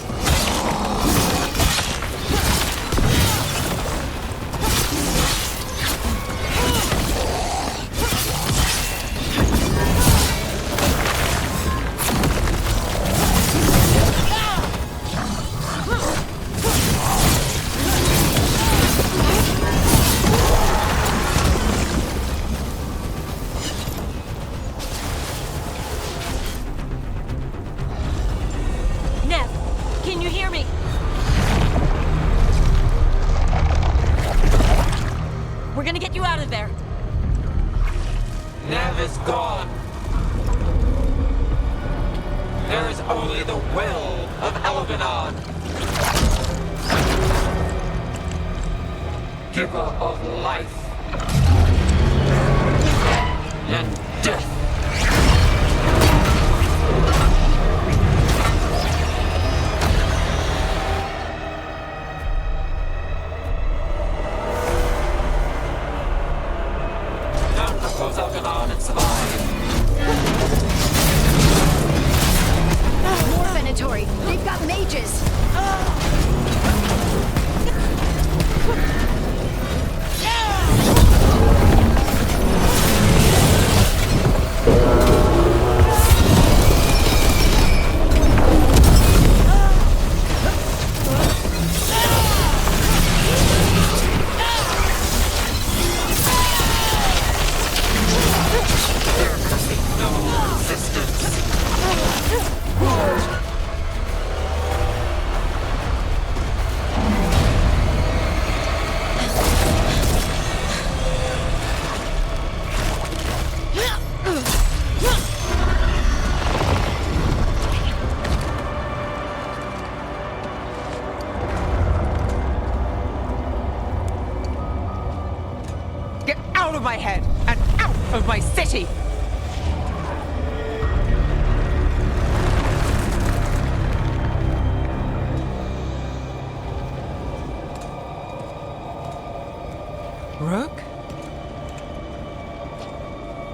We're gonna get you out of there. Nev is gone. There is only the will of Elganon. Giver of life and death. Elganon and survive. More Venatori. They've got mages. Get out of my head and out of my city! Rook?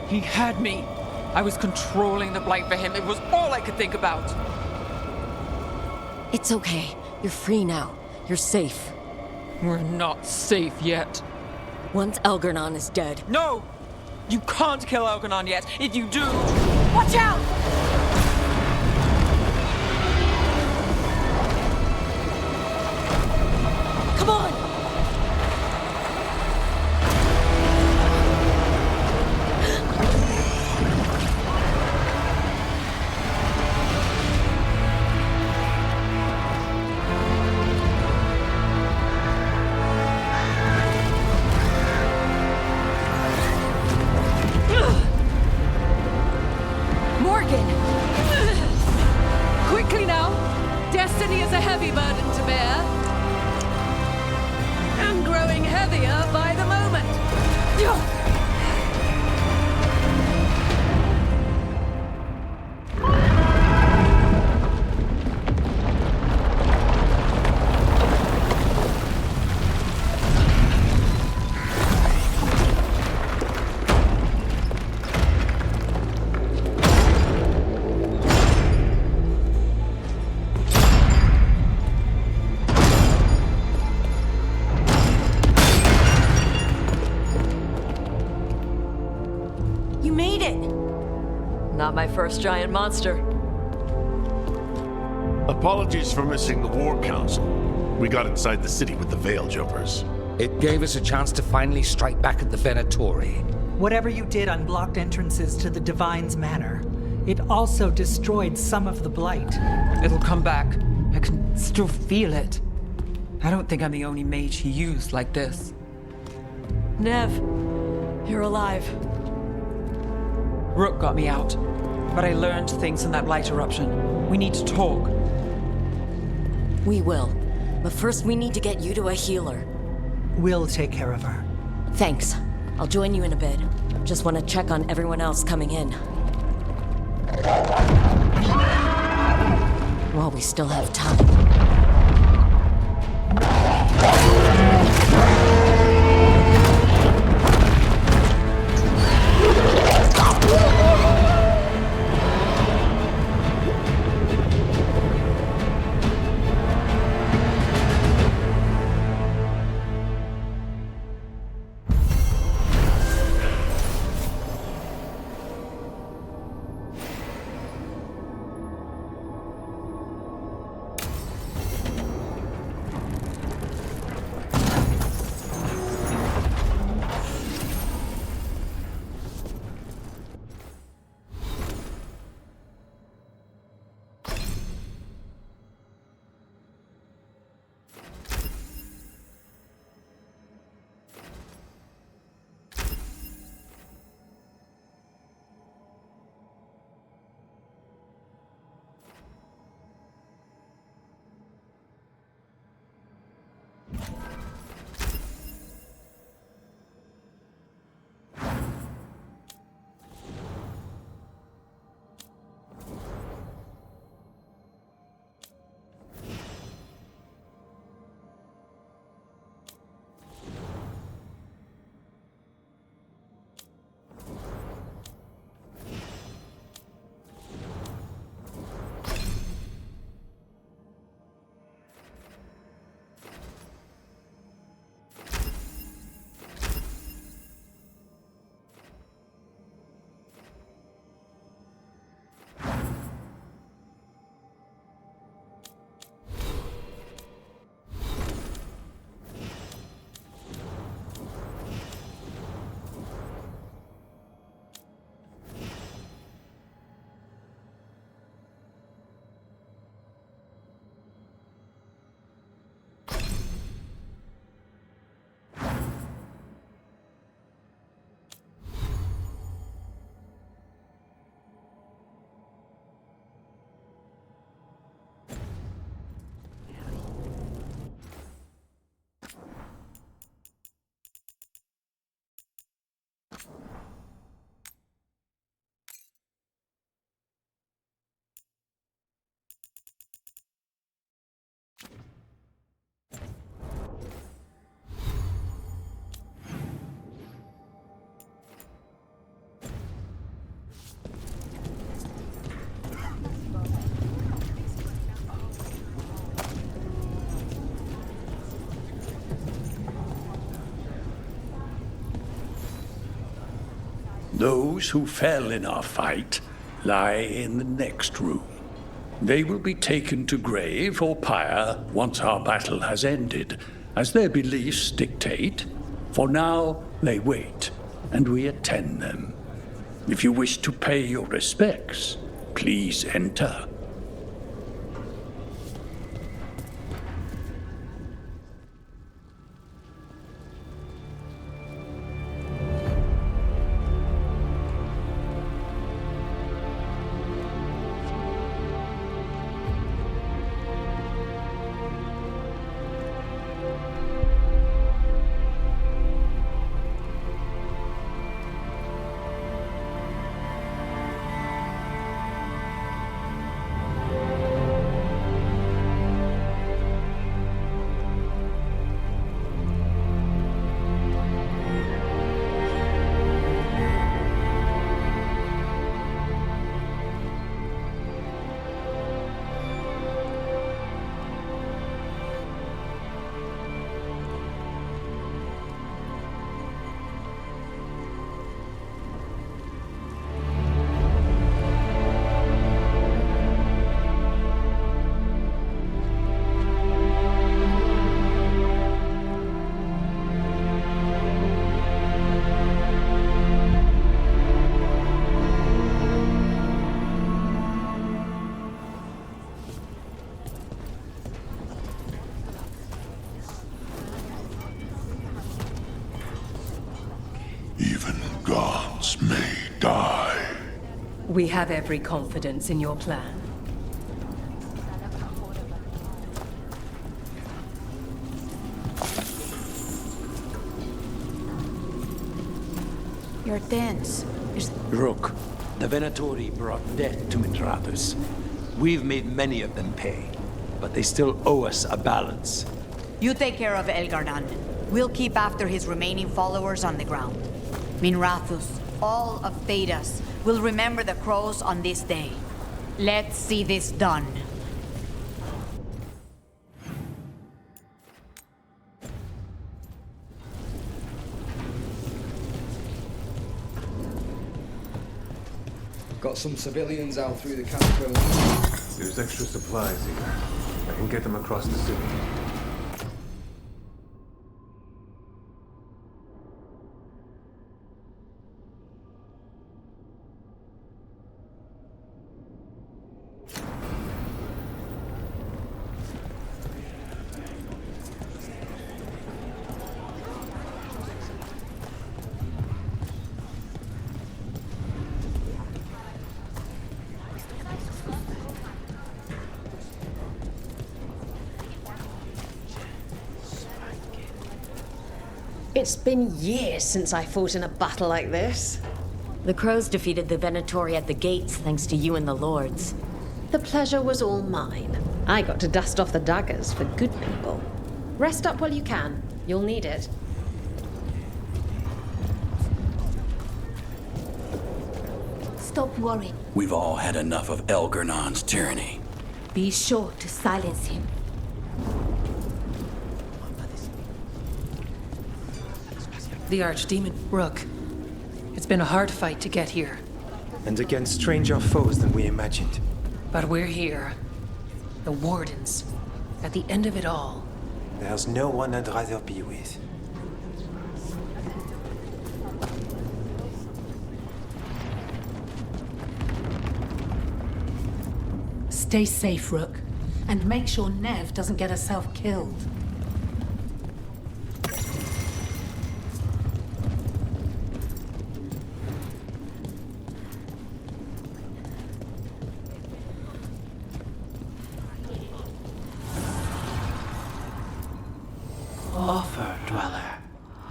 He had me. I was controlling the Blight for him. It was all I could think about. It's okay. You're free now. You're safe. We're not safe yet. Once Elgernon is dead... No! You can't kill Elgernon yet. If you do... Watch out! Come on! Quickly now! Destiny is a heavy burden to bear. And growing heavier by the moment. You made it! Not my first giant monster. Apologies for missing the War Council. We got inside the city with the Veil Jumpers. It gave us a chance to finally strike back at the Venatori. Whatever you did unblocked entrances to the Divine's Manor. It also destroyed some of the Blight. It'll come back. I can still feel it. I don't think I'm the only mage he used like this. Nev, you're alive. Rook got me out, but I learned things in that Blight eruption. We need to talk. We will. But first we need to get you to a healer. We'll take care of her. Thanks. I'll join you in a bit. Just want to check on everyone else coming in. While we still have time. Those who fell in our fight lie in the next room. They will be taken to grave or pyre once our battle has ended, as their beliefs dictate. For now, they wait, and we attend them. If you wish to pay your respects, please enter. We have every confidence in your plan. You're tense. Rook, the Venatori brought death to Intratus. We've made many of them pay, but they still owe us a balance. You take care of Elgardan. We'll keep after his remaining followers on the ground. Minrathus, all of Thedas, will remember the crows on this day. Let's see this done. Got some civilians out through the catacombs. There's extra supplies here. I can get them across the city. It's been years since I fought in a battle like this. The crows defeated the Venatori at the gates thanks to you and the lords. The pleasure was all mine. I got to dust off the daggers for good people. Rest up while you can. You'll need it. Stop worrying. We've all had enough of Elgernon's tyranny. Be sure to silence him. The Archdemon, Rook. It's been a hard fight to get here. And against stranger foes than we imagined. But we're here. The Wardens. At the end of it all. There's no one I'd rather be with. Stay safe, Rook. And make sure Nev doesn't get herself killed. Offer, Dweller.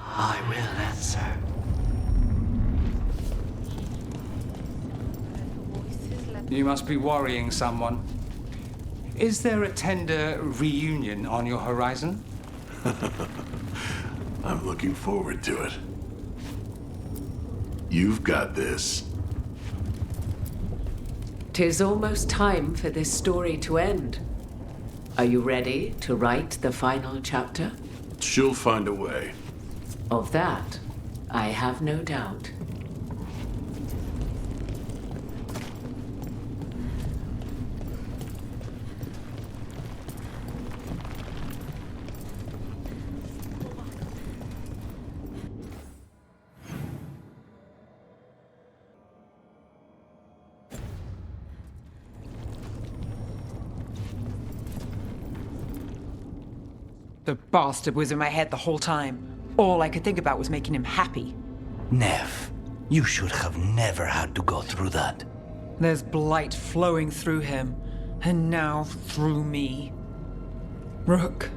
I will answer. You must be worrying someone. Is there a tender reunion on your horizon? I'm looking forward to it. You've got this. 'Tis almost time for this story to end. Are you ready to write the final chapter? She'll find a way. Of that, I have no doubt. The bastard was in my head the whole time. All I could think about was making him happy. Nev, you should have never had to go through that. There's blight flowing through him, and now through me. Rook.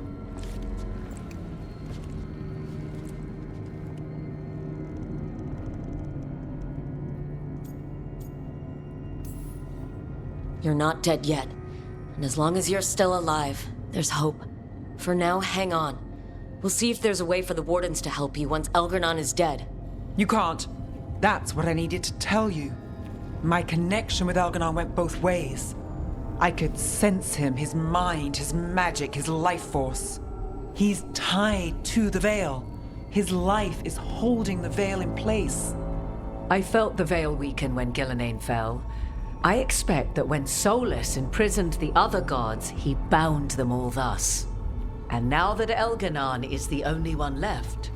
You're not dead yet. And as long as you're still alive, there's hope. For now, hang on. We'll see if there's a way for the Wardens to help you once Elgar'nan is dead. You can't. That's what I needed to tell you. My connection with Elgar'nan went both ways. I could sense him, his mind, his magic, his life force. He's tied to the Veil. His life is holding the Veil in place. I felt the Veil weaken when Gillenane fell. I expect that when Solus imprisoned the other gods, he bound them all thus. And now that Elgar'nan is the only one left...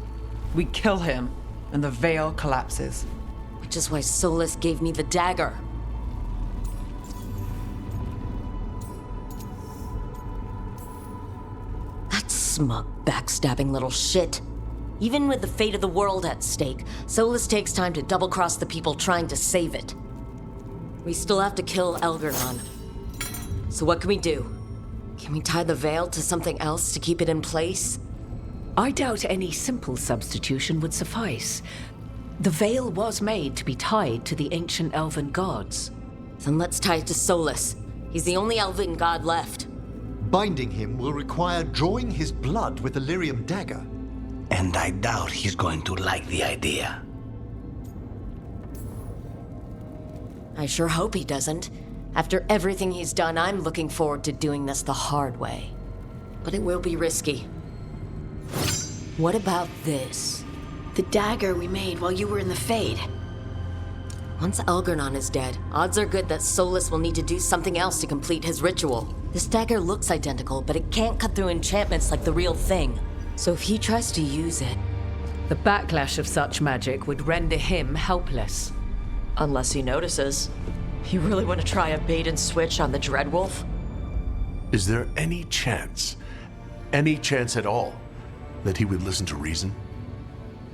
We kill him, and the Veil collapses. Which is why Solus gave me the dagger. That smug, backstabbing little shit. Even with the fate of the world at stake, Solus takes time to double-cross the people trying to save it. We still have to kill Elgar'nan. So what can we do? Can we tie the Veil to something else to keep it in place? I doubt any simple substitution would suffice. The Veil was made to be tied to the ancient elven gods. Then let's tie it to Solus. He's the only elven god left. Binding him will require drawing his blood with the lyrium dagger. And I doubt he's going to like the idea. I sure hope he doesn't. After everything he's done, I'm looking forward to doing this the hard way. But it will be risky. What about this? The dagger we made while you were in the Fade. Once Elgar'nan is dead, odds are good that Solus will need to do something else to complete his ritual. This dagger looks identical, but it can't cut through enchantments like the real thing. So if he tries to use it... The backlash of such magic would render him helpless. Unless he notices. You really want to try a bait and switch on the Dreadwolf? Is there any chance at all, that he would listen to reason?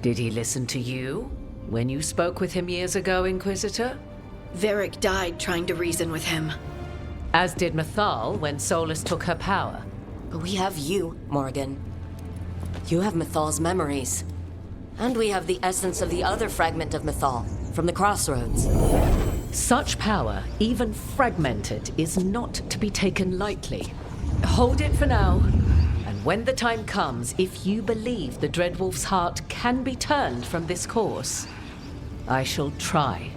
Did he listen to you when you spoke with him years ago, Inquisitor? Varric died trying to reason with him. As did Mythal when Solus took her power. But we have you, Morgan. You have Mythal's memories. And we have the essence of the other fragment of Mythal, from the Crossroads. Such power, even fragmented, is not to be taken lightly. Hold it for now, and when the time comes, if you believe the Dreadwolf's heart can be turned from this course, I shall try.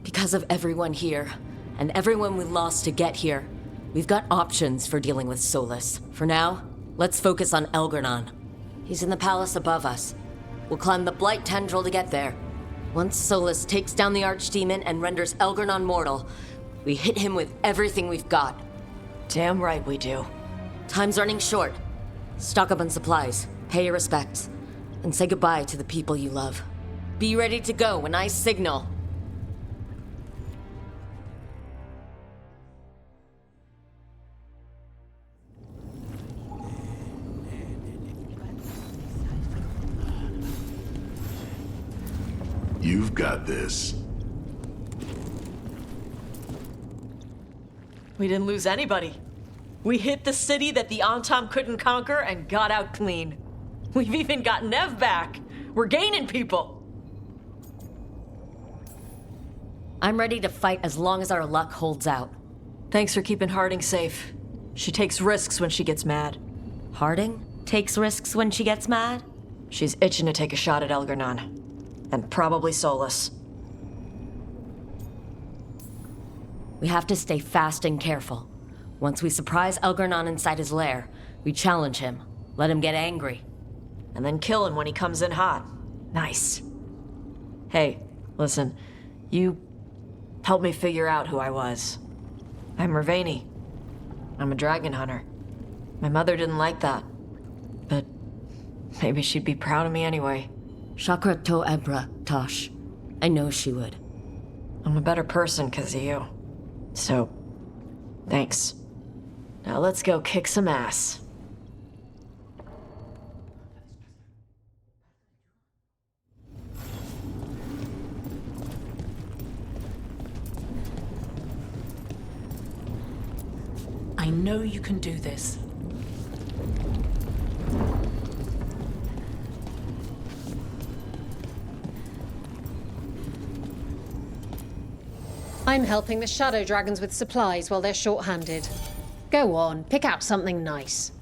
Because of everyone here, and everyone we lost to get here, we've got options for dealing with Solus. For now, let's focus on Elgar'nan. He's in the palace above us. We'll climb the Blight Tendril to get there. Once Solus takes down the Archdemon and renders Elgar'nan mortal, we hit him with everything we've got. Damn right we do. Time's running short. Stock up on supplies, pay your respects, and say goodbye to the people you love. Be ready to go when I signal. You've got this. We didn't lose anybody. We hit the city that the Antam couldn't conquer and got out clean. We've even got Nev back. We're gaining people. I'm ready to fight as long as our luck holds out. Thanks for keeping Harding safe. She takes risks when she gets mad. Harding takes risks when she gets mad? She's itching to take a shot at Elgar'nan. And probably Solus. We have to stay fast and careful. Once we surprise Elgar'nan inside his lair, we challenge him, let him get angry. And then kill him when he comes in hot. Nice. Hey, listen. You helped me figure out who I was. I'm Mervani. I'm a dragon hunter. My mother didn't like that. But maybe she'd be proud of me anyway. Chakra to Ebra, Tosh. I know she would. I'm a better person because of you. So, Thanks. Now let's go kick some ass. I know you can do this. I'm helping the Shadow Dragons with supplies while they're short-handed. Go on, pick out something nice.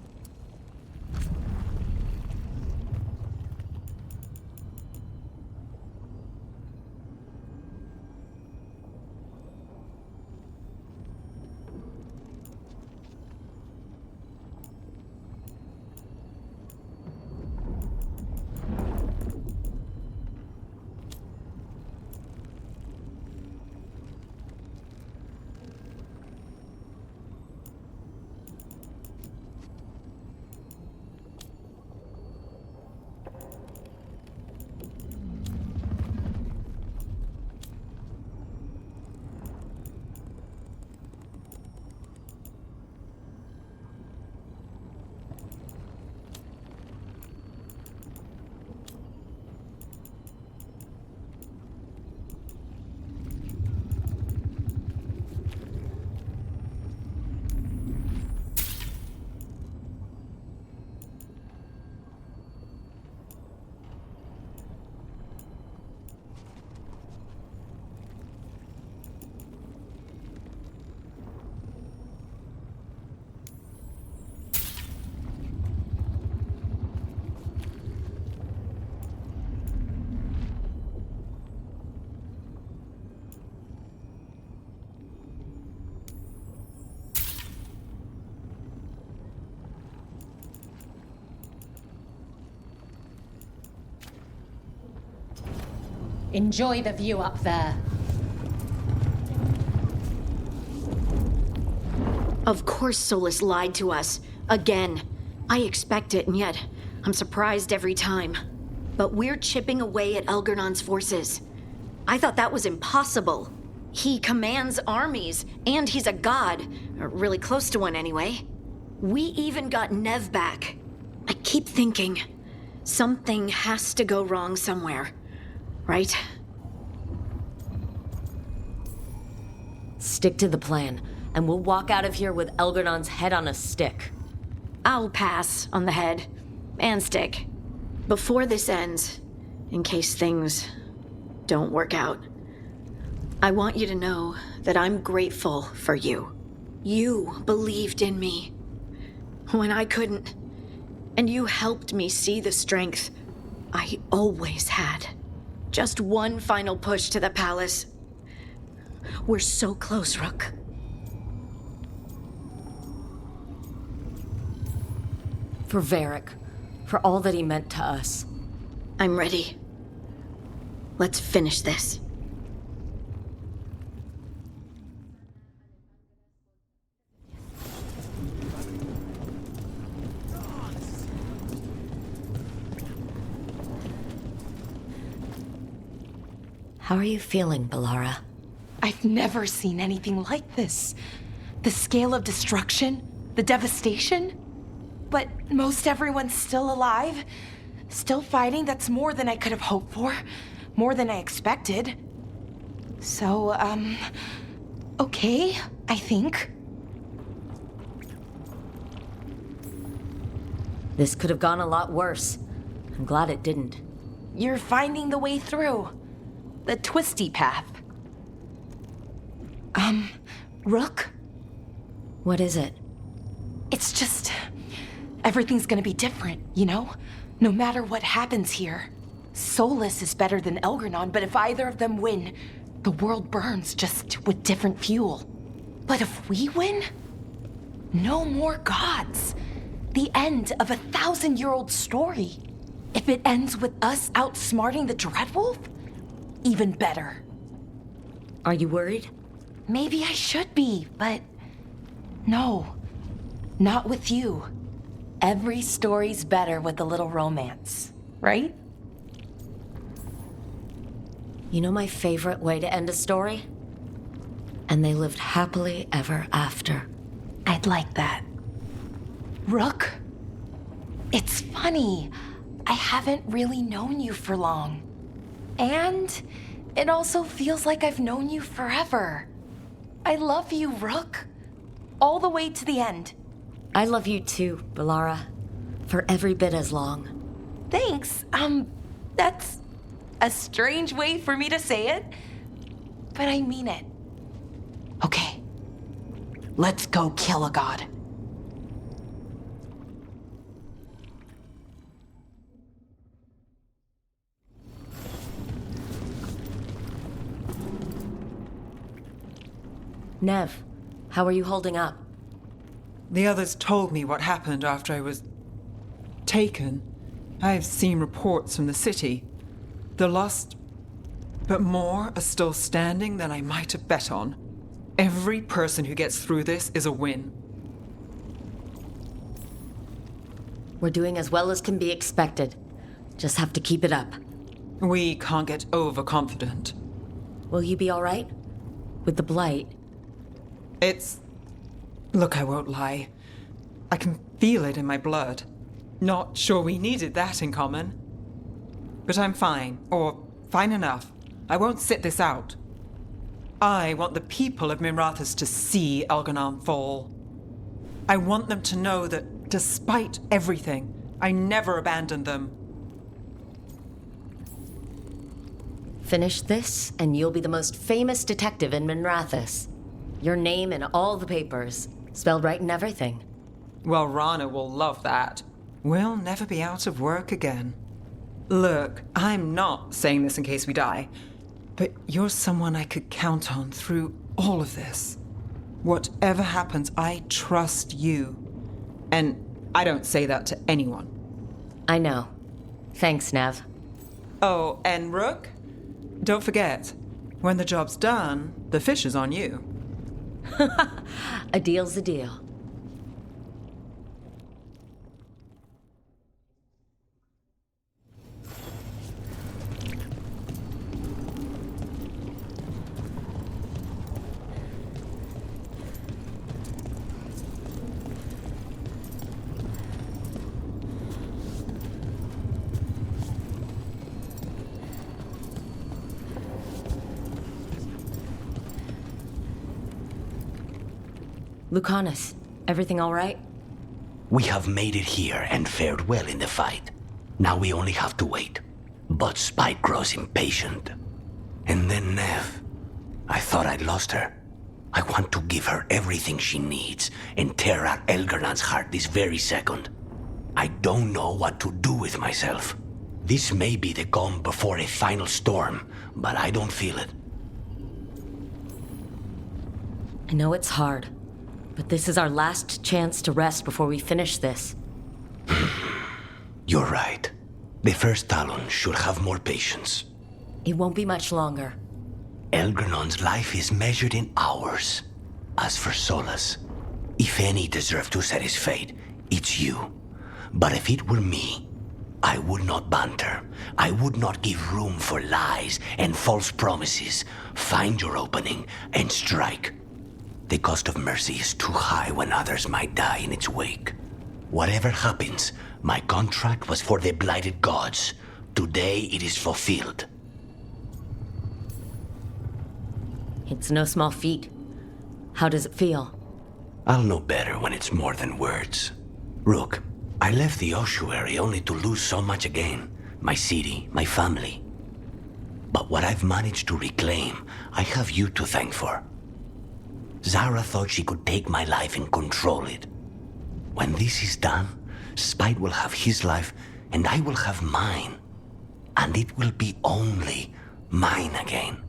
Enjoy the view up there. Of course Solus lied to us. Again. I expect it, and yet I'm surprised every time. But we're chipping away at Elgernon's forces. I thought that was impossible. He commands armies, and he's a god. Or really close to one, anyway. We even got Nev back. I keep thinking, something has to go wrong somewhere. Right? Stick to the plan, and we'll walk out of here with Elgernon's head on a stick. I'll pass on the head. And stick. Before this ends, in case things don't work out, I want you to know that I'm grateful for you. You believed in me when I couldn't, and you helped me see the strength I always had. Just one final push to the palace. We're so close, Rook. For Varric, for all that he meant to us. I'm ready. Let's finish this. How are you feeling, Bellara? I've never seen anything like this. The scale of destruction, the devastation. But most everyone's still alive, still fighting. That's more than I could have hoped for, more than I expected. So, okay, I think. This could have gone a lot worse. I'm glad it didn't. You're finding the way through. The twisty path. Rook? What is it? It's just... everything's gonna be different, you know? No matter what happens here. Solus is better than Elgernon, but if either of them win, the world burns, just with different fuel. But if we win, no more gods. The end of a 1,000-year-old story. If it ends with us outsmarting the Dreadwolf, even better. Are you worried? Maybe I should be, but no, not with you. Every story's better with a little romance, right? You know my favorite way to end a story? And they lived happily ever after. I'd like that. Rook? It's funny. I haven't really known you for long. And it also feels like I've known you forever. I love you, Rook. All the way to the end. I love you too, Balara. For every bit as long. Thanks. That's a strange way for me to say it, but I mean it. Okay. Let's go kill a god. Nev, how are you holding up? The others told me what happened after I was taken. I've seen reports from the city. The lost, but more are still standing than I might have bet on. Every person who gets through this is a win. We're doing as well as can be expected. Just have to keep it up. We can't get overconfident. Will you be all right? With the blight? Look, I won't lie. I can feel it in my blood. Not sure we needed that in common. But I'm fine, or fine enough. I won't sit this out. I want the people of Minrathous to see Elgar'nan fall. I want them to know that despite everything, I never abandoned them. Finish this, and you'll be the most famous detective in Minrathous. Your name in all the papers, spelled right in everything. Well, Rana will love that. We'll never be out of work again. Look, I'm not saying this in case we die, but you're someone I could count on through all of this. Whatever happens, I trust you. And I don't say that to anyone. I know. Thanks, Nev. Oh, and Rook? Don't forget, when the job's done, the fish is on you. A deal's a deal. Lucanus, everything all right? We have made it here and fared well in the fight. Now we only have to wait. But Spike grows impatient. And then Nev. I thought I'd lost her. I want to give her everything she needs and tear out Elgar'nan's heart this very second. I don't know what to do with myself. This may be the calm before a final storm, but I don't feel it. I know it's hard. But this is our last chance to rest before we finish this. You're right. The first Talon should have more patience. It won't be much longer. Elgar'nan's life is measured in hours. As for Solus, if any deserve to set his fate, it's you. But if it were me, I would not banter. I would not give room for lies and false promises. Find your opening and strike. The cost of mercy is too high when others might die in its wake. Whatever happens, my contract was for the blighted gods. Today it is fulfilled. It's no small feat. How does it feel? I'll know better when it's more than words. Rook, I left the ossuary only to lose so much again. My city, my family. But what I've managed to reclaim, I have you to thank for. Zara thought she could take my life and control it. When this is done, Spite will have his life, and I will have mine. And it will be only mine again.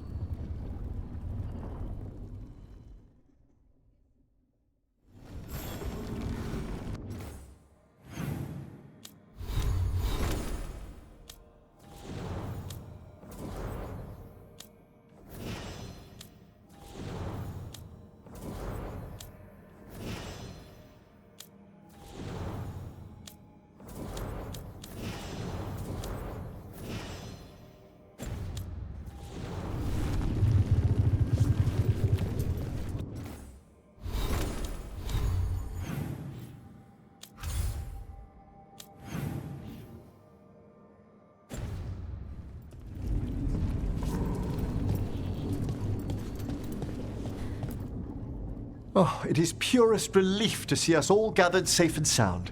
Oh, it is purest relief to see us all gathered safe and sound.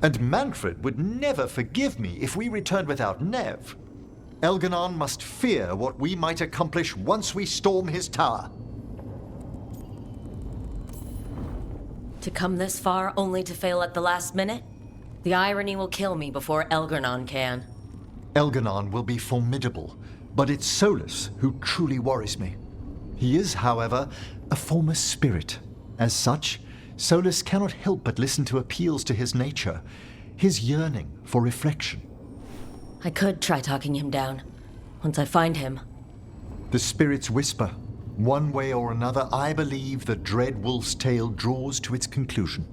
And Manfred would never forgive me if we returned without Nev. Elganon must fear what we might accomplish once we storm his tower. To come this far only to fail at the last minute? The irony will kill me before Elgarnon can. Elganon will be formidable, but it's Solus who truly worries me. He is, however, a former spirit. As such, Solus cannot help but listen to appeals to his nature, his yearning for reflection. I could try talking him down, once I find him. The spirits whisper. One way or another, I believe the dread wolf's tale draws to its conclusion.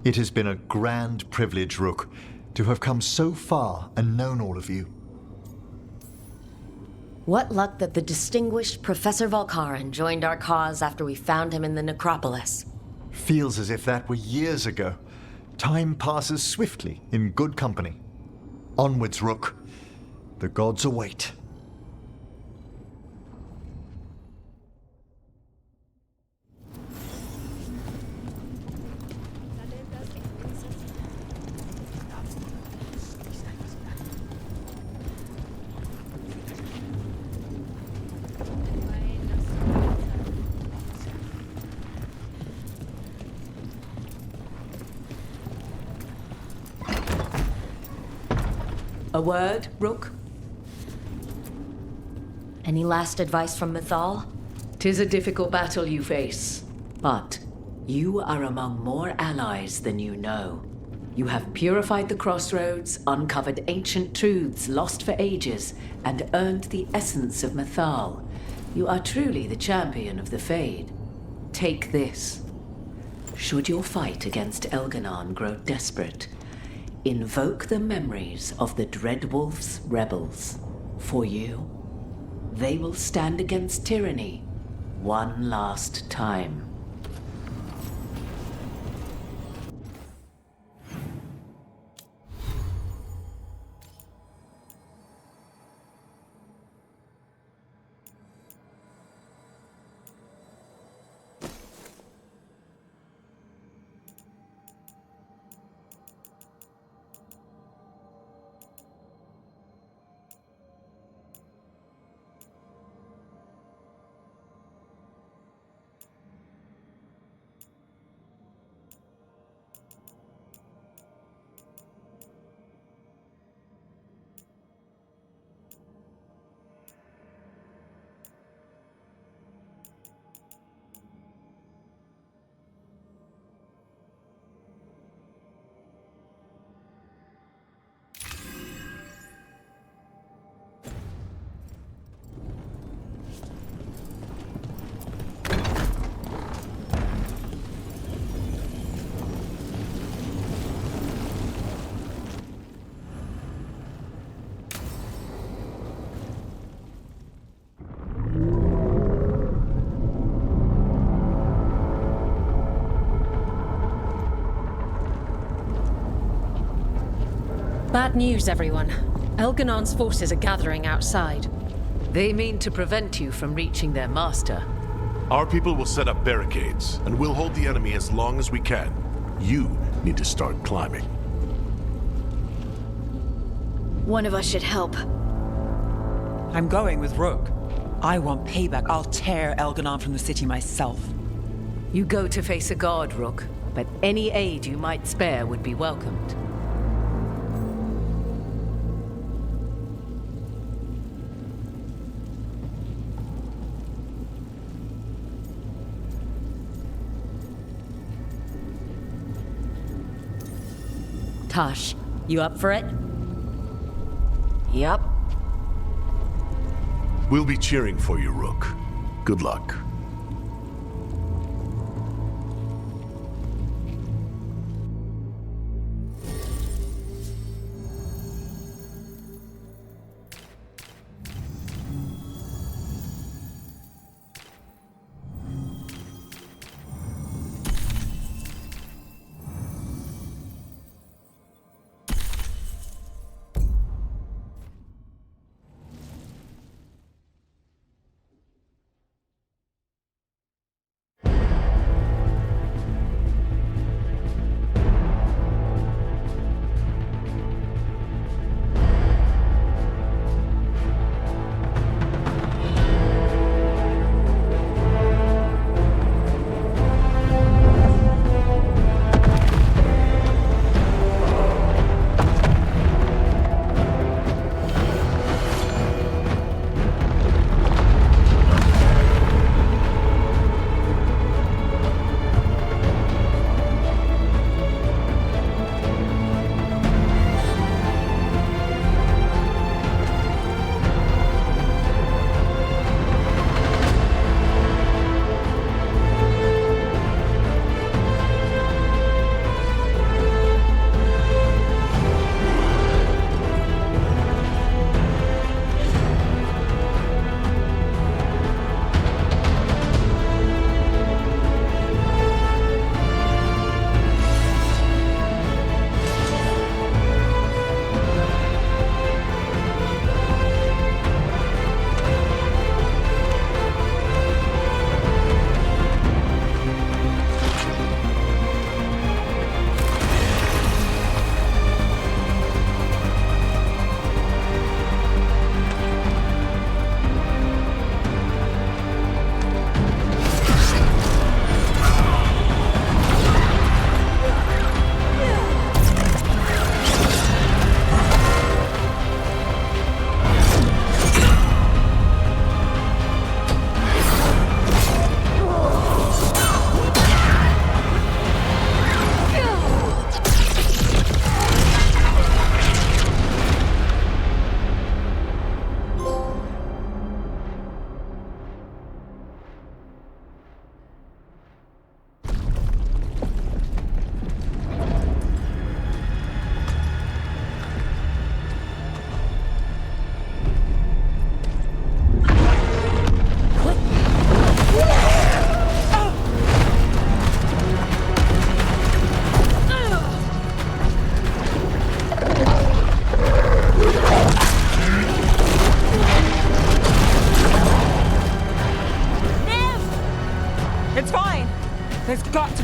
It has been a grand privilege, Rook, to have come so far and known all of you. What luck that the distinguished Professor Volkarin joined our cause after we found him in the necropolis. Feels as if that were years ago. Time passes swiftly in good company. Onwards, Rook. The gods await. A word, Rook? Any last advice from Mythal? 'Tis a difficult battle you face, but you are among more allies than you know. You have purified the crossroads, uncovered ancient truths lost for ages, and earned the essence of Mythal. You are truly the champion of the Fade. Take this. Should your fight against Elganon grow desperate, invoke the memories of the Dreadwolf's rebels. For you, they will stand against tyranny one last time. Bad news, everyone. Elganon's forces are gathering outside. They mean to prevent you from reaching their master. Our people will set up barricades, and we'll hold the enemy as long as we can. You need to start climbing. One of us should help. I'm going with Rook. I want payback. I'll tear Elganon from the city myself. You go to face a guard, Rook, but any aid you might spare would be welcomed. Tosh, you up for it? Yup. We'll be cheering for you, Rook. Good luck.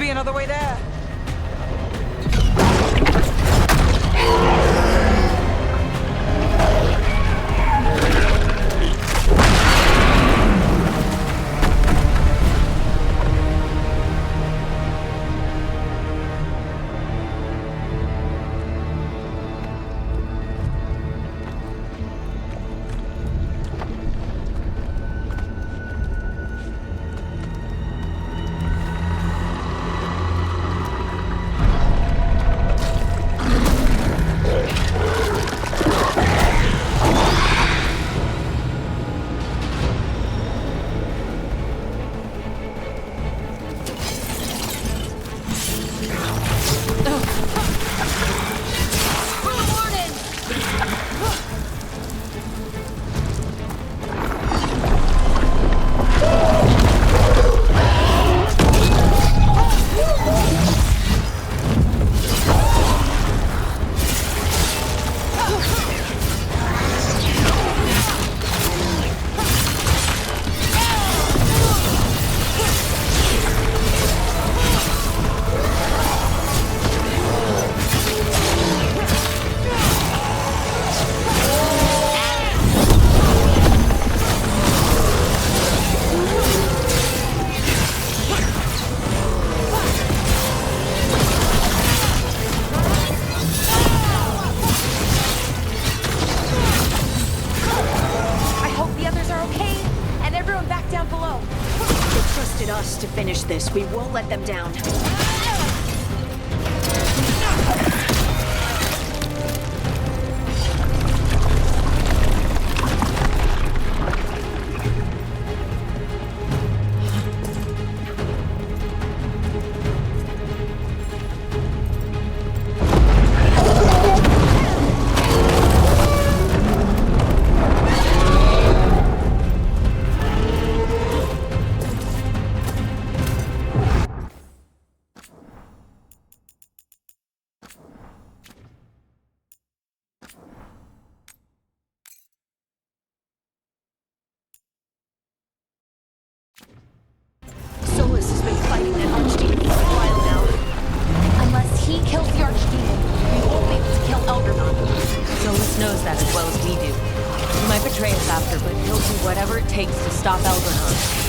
be another way there. To finish this, we won't let them down. Solus has been fighting that Archdemon for a while now. Unless he kills the Archdemon, we won't be able to kill Elgarnon. Solus knows that as well as we do. He might betray us after, but he'll do whatever it takes to stop Elgarnon.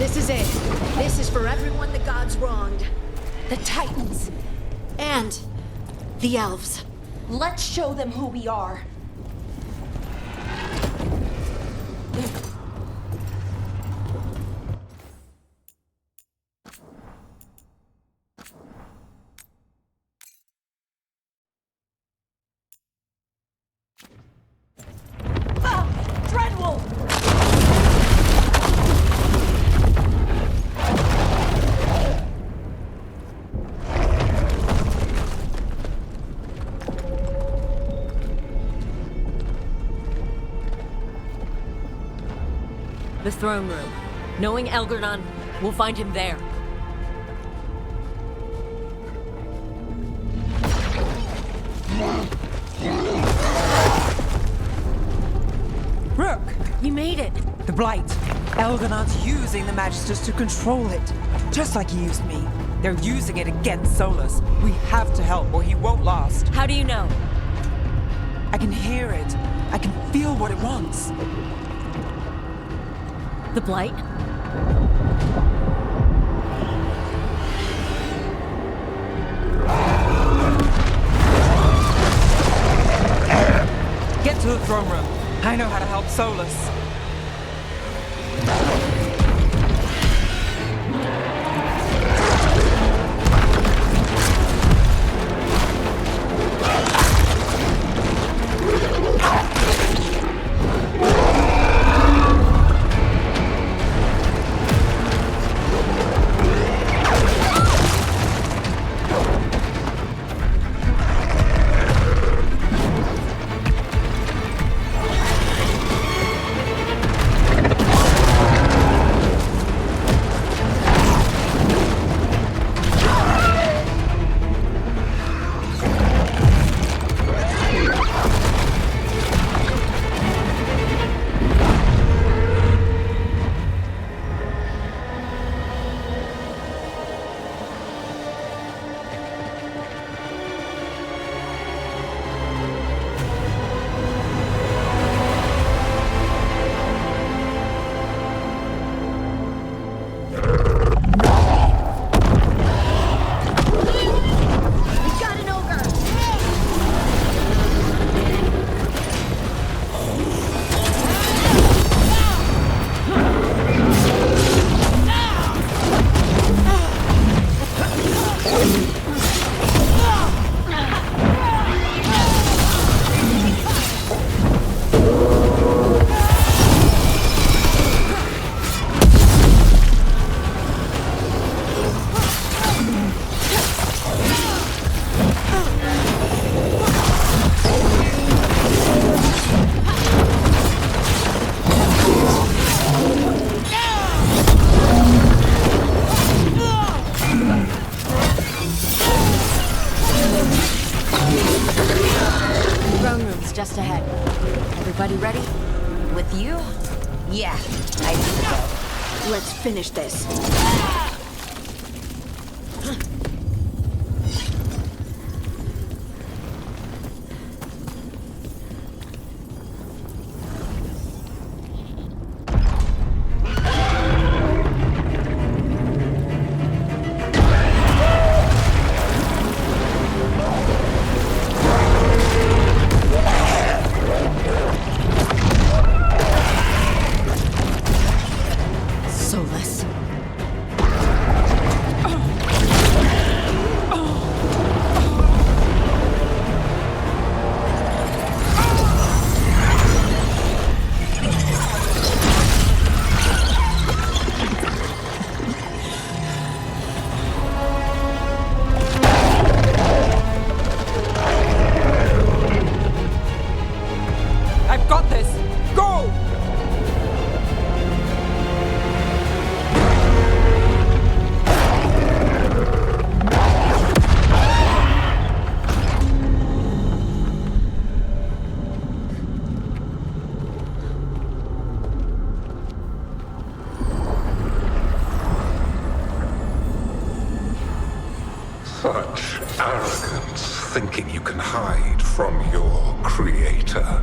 This is it. This is for everyone the gods wronged. The Titans. And the Elves. Let's show them who we are. The throne room. Knowing Elgar'nan, we'll find him there. Rook! You made it! The Blight. Elgar'nan's using the Magisters to control it. Just like he used me. They're using it against Solus. We have to help or he won't last. How do you know? I can hear it. I can feel what it wants. The Blight? Get to the throne room. I know how to help Solus. Just ahead. Everybody ready? With you? Yeah, I think so. Let's finish this. Such arrogance, thinking you can hide from your creator.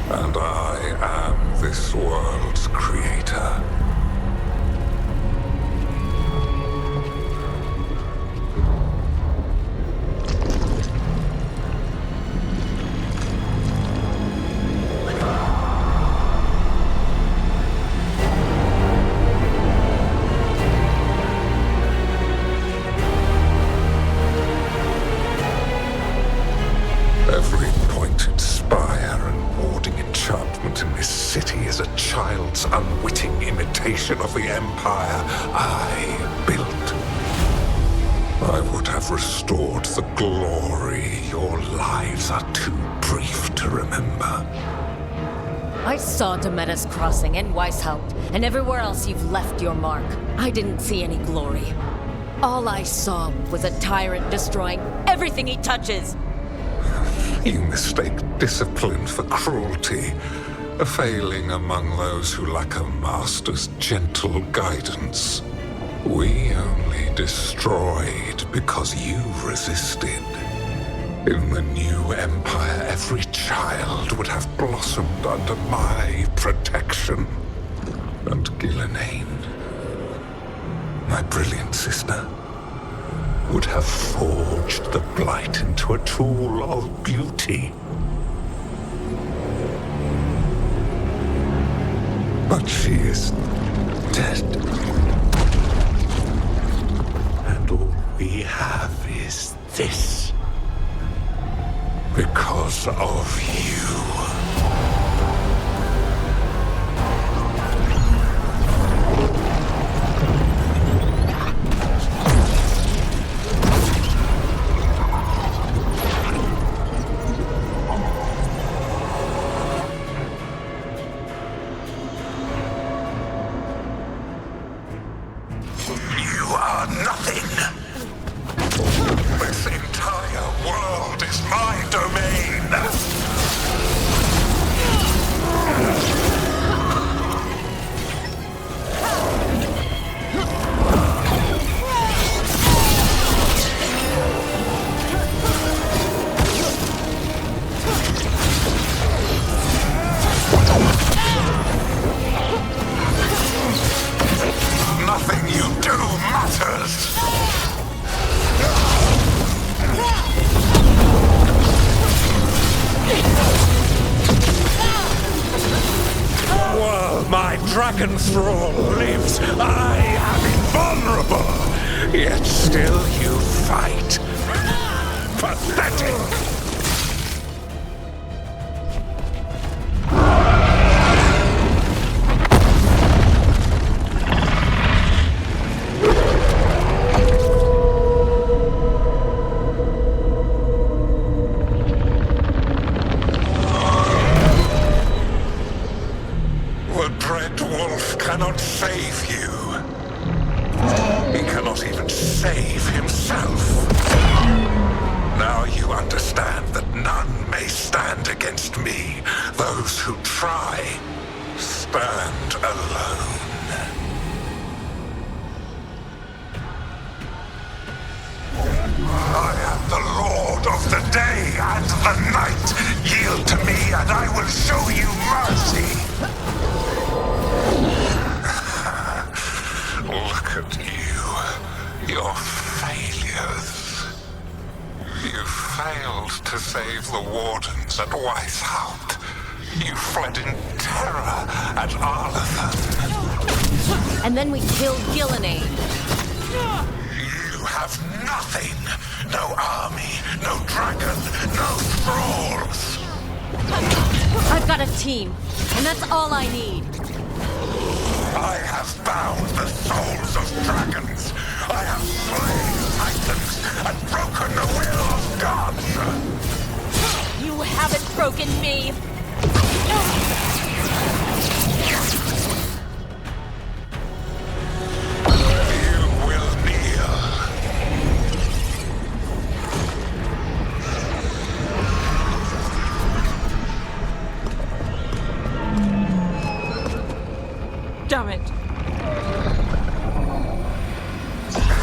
And I am this world's creator. foundation of the Empire I built. I would have restored the glory. Your lives are too brief to remember. I saw Demeter's Crossing and Weishaupt, and everywhere else you've left your mark. I didn't see any glory. All I saw was a tyrant destroying everything he touches. You mistake discipline for cruelty, a failing among those who lack a master's gentle guidance. We only destroyed because you resisted. In the new empire, every child would have blossomed under my protection. And Gillenane, my brilliant sister, would have forged the Blight into a tool of beauty. But she is dead. And all we have is this. Because of you. Dragon Thrall lives, I am invulnerable, yet still you fight. Pathetic! Cannot save you. He cannot even save himself. Now you understand that none may stand against me. Those who try stand alone. I am the Lord of the day and the night. Yield to me and I will show you mercy. Look at you. Your failures. You failed to save the Wardens at Weishaupt. You fled in terror at Arlathan. And then we killed Gillenane. You have nothing. No army, no dragon, no thralls. I've got a team, and that's all I need. I have bound the souls of dragons. I have slain titans and broken the will of gods. You haven't broken me. You will kneel. Damn it.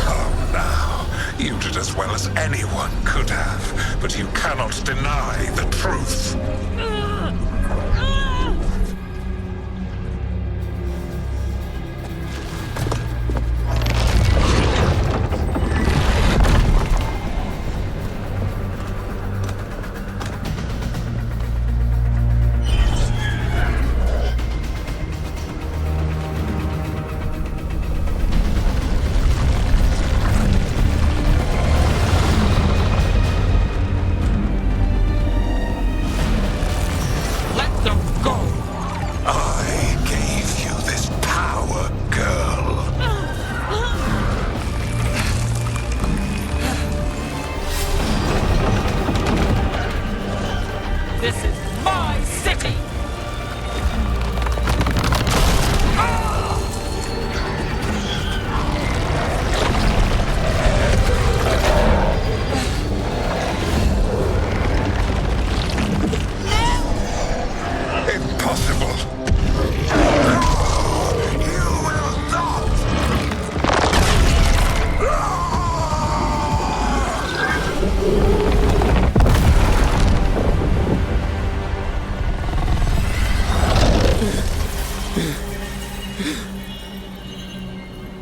Oh, now. You did as well as anyone could have, but you cannot deny the truth.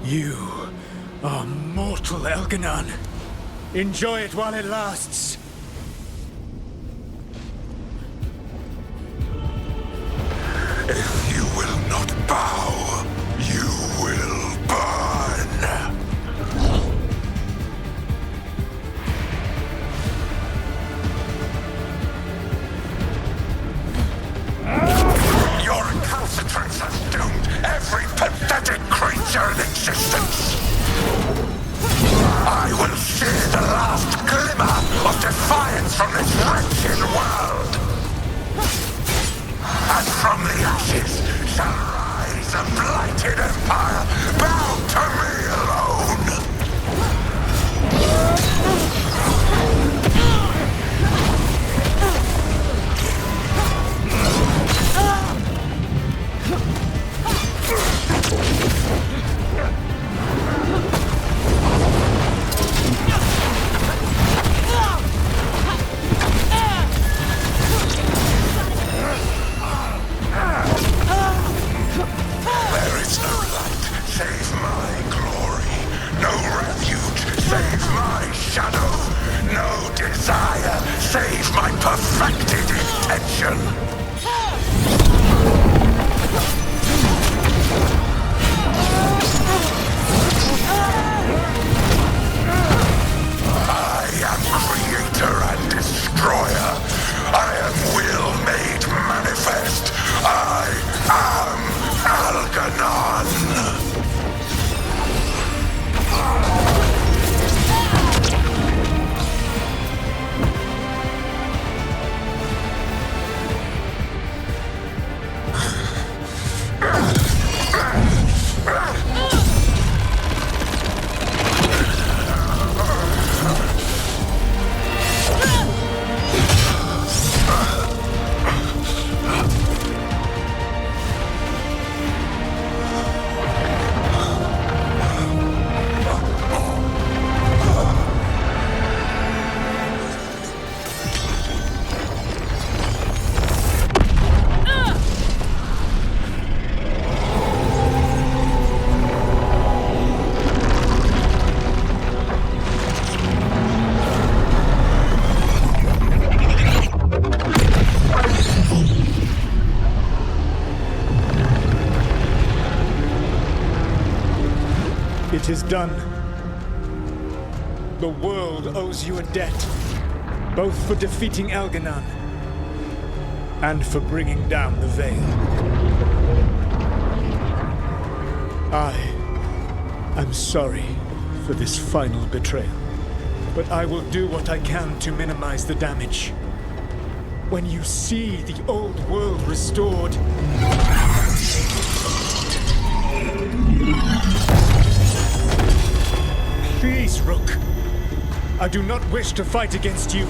You are mortal, Elganon. Enjoy it while it lasts. If you will not bow, you will burn. Your recalcitrance has doomed every pathetic creature in existence. I will see the last glimmer of defiance from this wretched world. And from the ashes shall rise a blighted empire bound to me alone. There is no light save my glory, no refuge save my shadow, no desire save my perfected intention. I am creator and destroyer. I am will made manifest. I am Elganon. It is done. The world owes you a debt, both for defeating Elganon and for bringing down the Veil. I am sorry for this final betrayal, but I will do what I can to minimize the damage. When you see the old world restored, please, Rook. I do not wish to fight against you.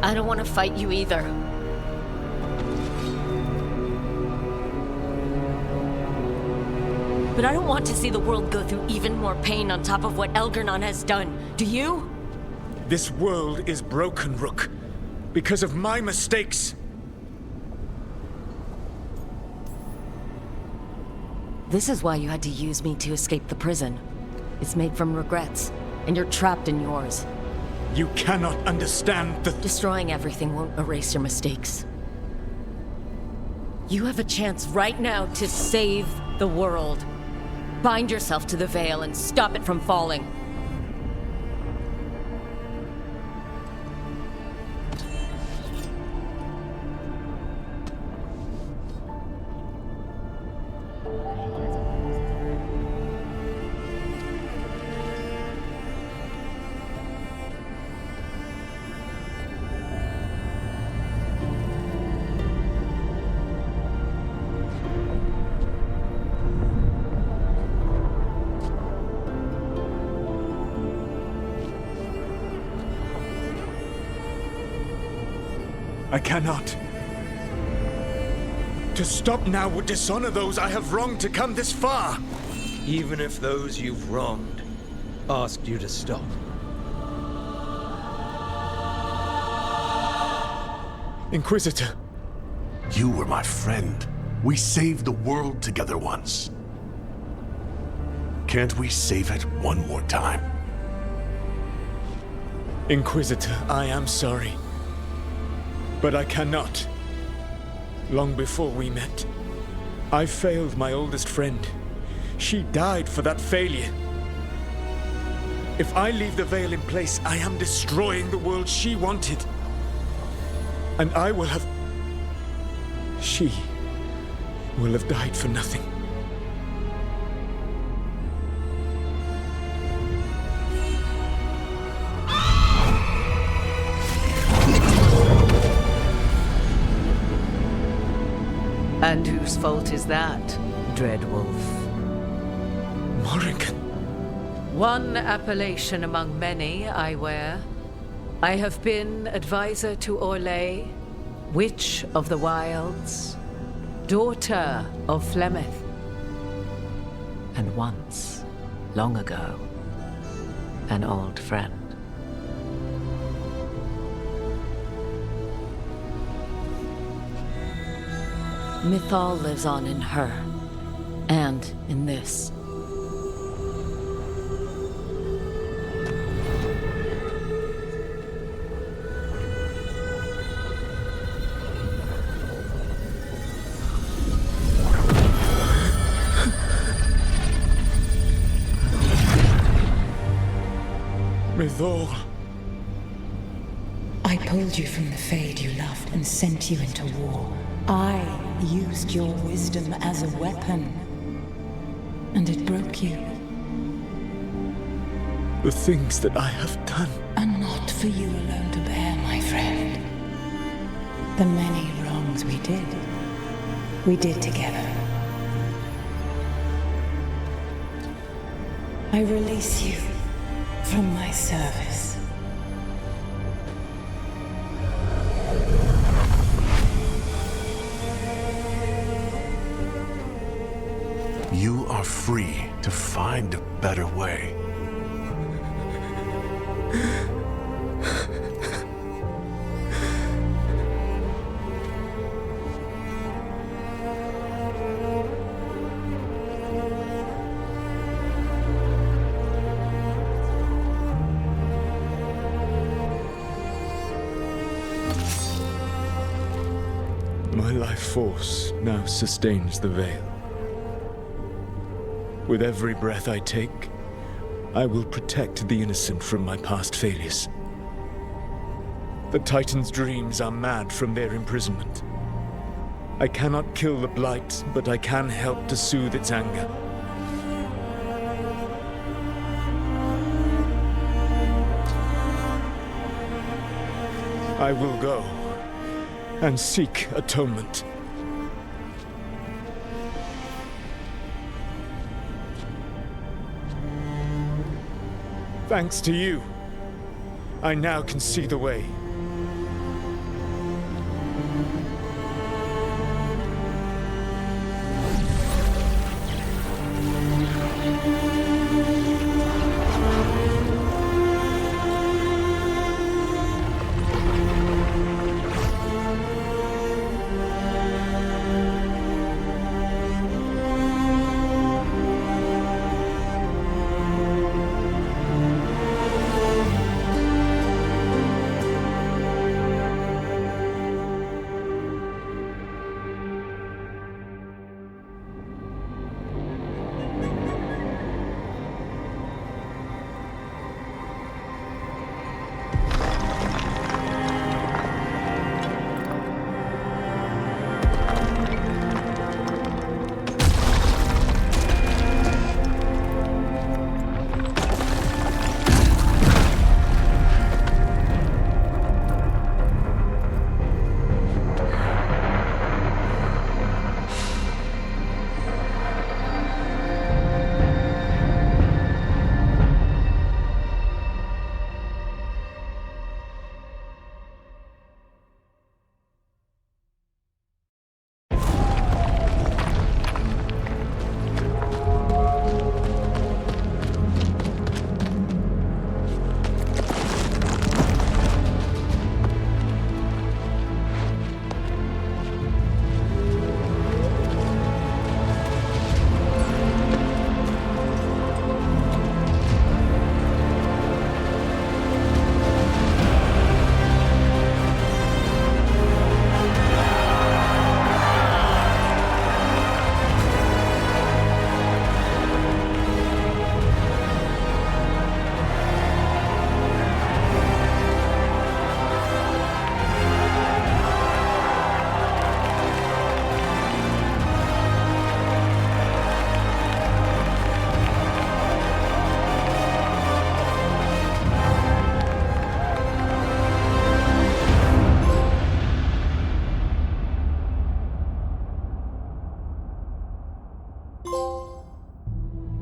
I don't want to fight you either. But I don't want to see the world go through even more pain on top of what Elganon has done. Do you? This world is broken, Rook, because of my mistakes. This is why you had to use me to escape the prison. It's made from regrets, and you're trapped in yours. You cannot understand the... Destroying everything won't erase your mistakes. You have a chance right now to save the world. Bind yourself to the Veil and stop it from falling. I cannot. To stop now would dishonor those I have wronged to come this far. Even if those you've wronged asked you to stop. Inquisitor. You were my friend. We saved the world together once. Can't we save it one more time? Inquisitor, I am sorry. But I cannot. Long before we met, I failed my oldest friend. She died for that failure. If I leave the veil in place, I am destroying the world she wanted. And I will have... She will have died for nothing. And whose fault is that, Dread Wolf? Morrigan. One appellation among many I wear. I have been advisor to Orlais, Witch of the Wilds, daughter of Flemeth, and once, long ago, an old friend. Mythal lives on in her, and in this. Mythal. I pulled you from the Fade you loved and sent you into war. I used your wisdom as a weapon, and it broke you. The things that I have done are not for you alone to bear, my friend. The many wrongs we did together. I release you from my service. You are free to find a better way. My life force now sustains the veil. With every breath I take, I will protect the innocent from my past failures. The Titan's dreams are mad from their imprisonment. I cannot kill the Blight, but I can help to soothe its anger. I will go and seek atonement. Thanks to you, I now can see the way.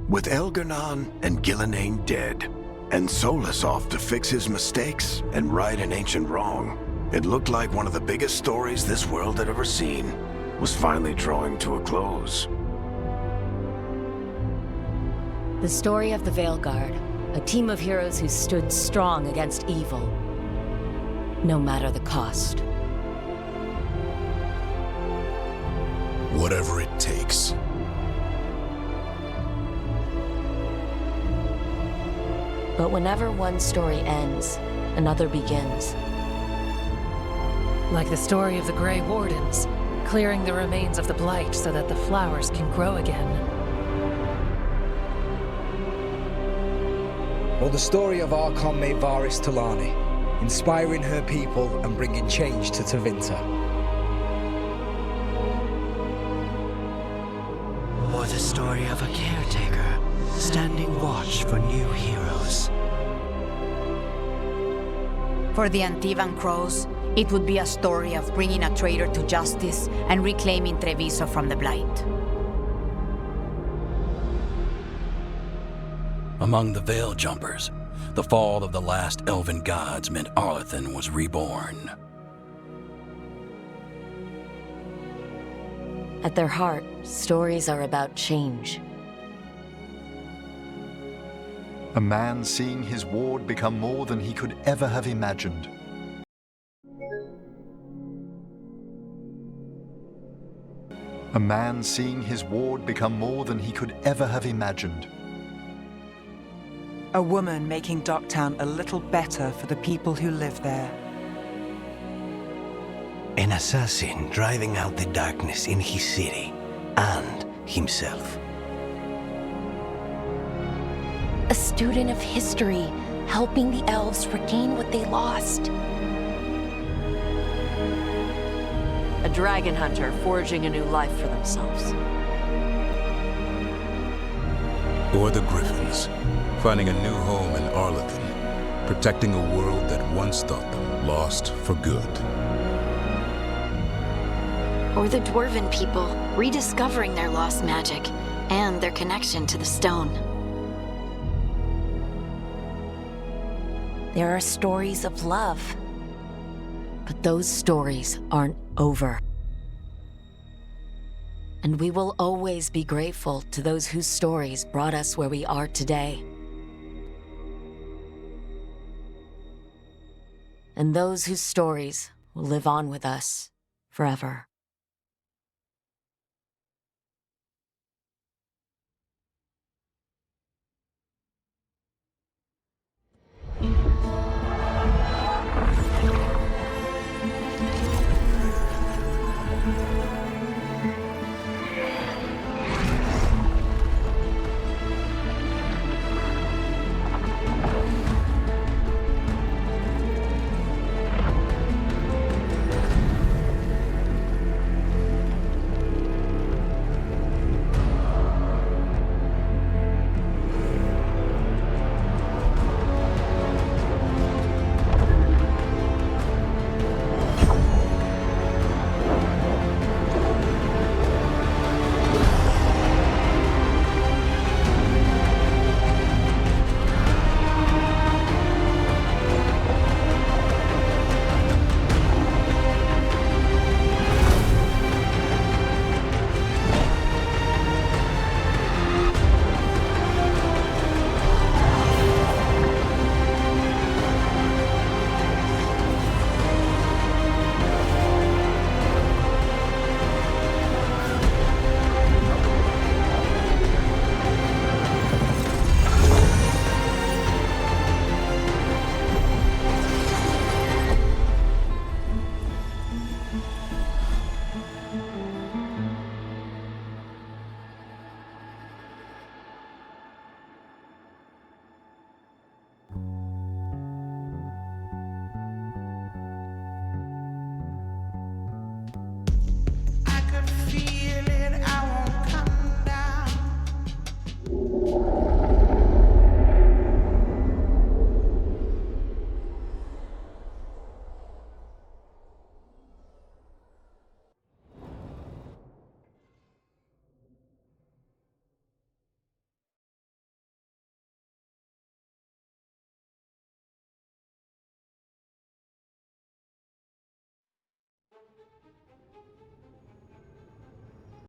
With Elgar'nan and Gillenane dead, and Solus off to fix his mistakes and right an ancient wrong, it looked like one of the biggest stories this world had ever seen was finally drawing to a close. The story of the Veilguard, a team of heroes who stood strong against evil, no matter the cost. Whatever it takes. But whenever one story ends, another begins. Like the story of the Grey Wardens, clearing the remains of the Blight so that the flowers can grow again. Or the story of Archon Maevaris Talani, inspiring her people and bringing change to Tevinter. Or the story of a caretaker, standing watch for new heroes. For the Antivan Crows, it would be a story of bringing a traitor to justice and reclaiming Treviso from the Blight. Among the Veil Jumpers, the fall of the last elven gods meant Arlathan was reborn. At their heart, stories are about change. A man seeing his ward become more than he could ever have imagined. A man seeing his ward become more than he could ever have imagined. A woman making Docktown a little better for the people who live there. An assassin driving out the darkness in his city and himself. A student of history, helping the elves regain what they lost. A dragon hunter forging a new life for themselves. Or the Griffins, finding a new home in Arlathan, protecting a world that once thought them lost for good. Or the Dwarven people, rediscovering their lost magic and their connection to the stone. There are stories of love, but those stories aren't over. And we will always be grateful to those whose stories brought us where we are today. And those whose stories will live on with us forever.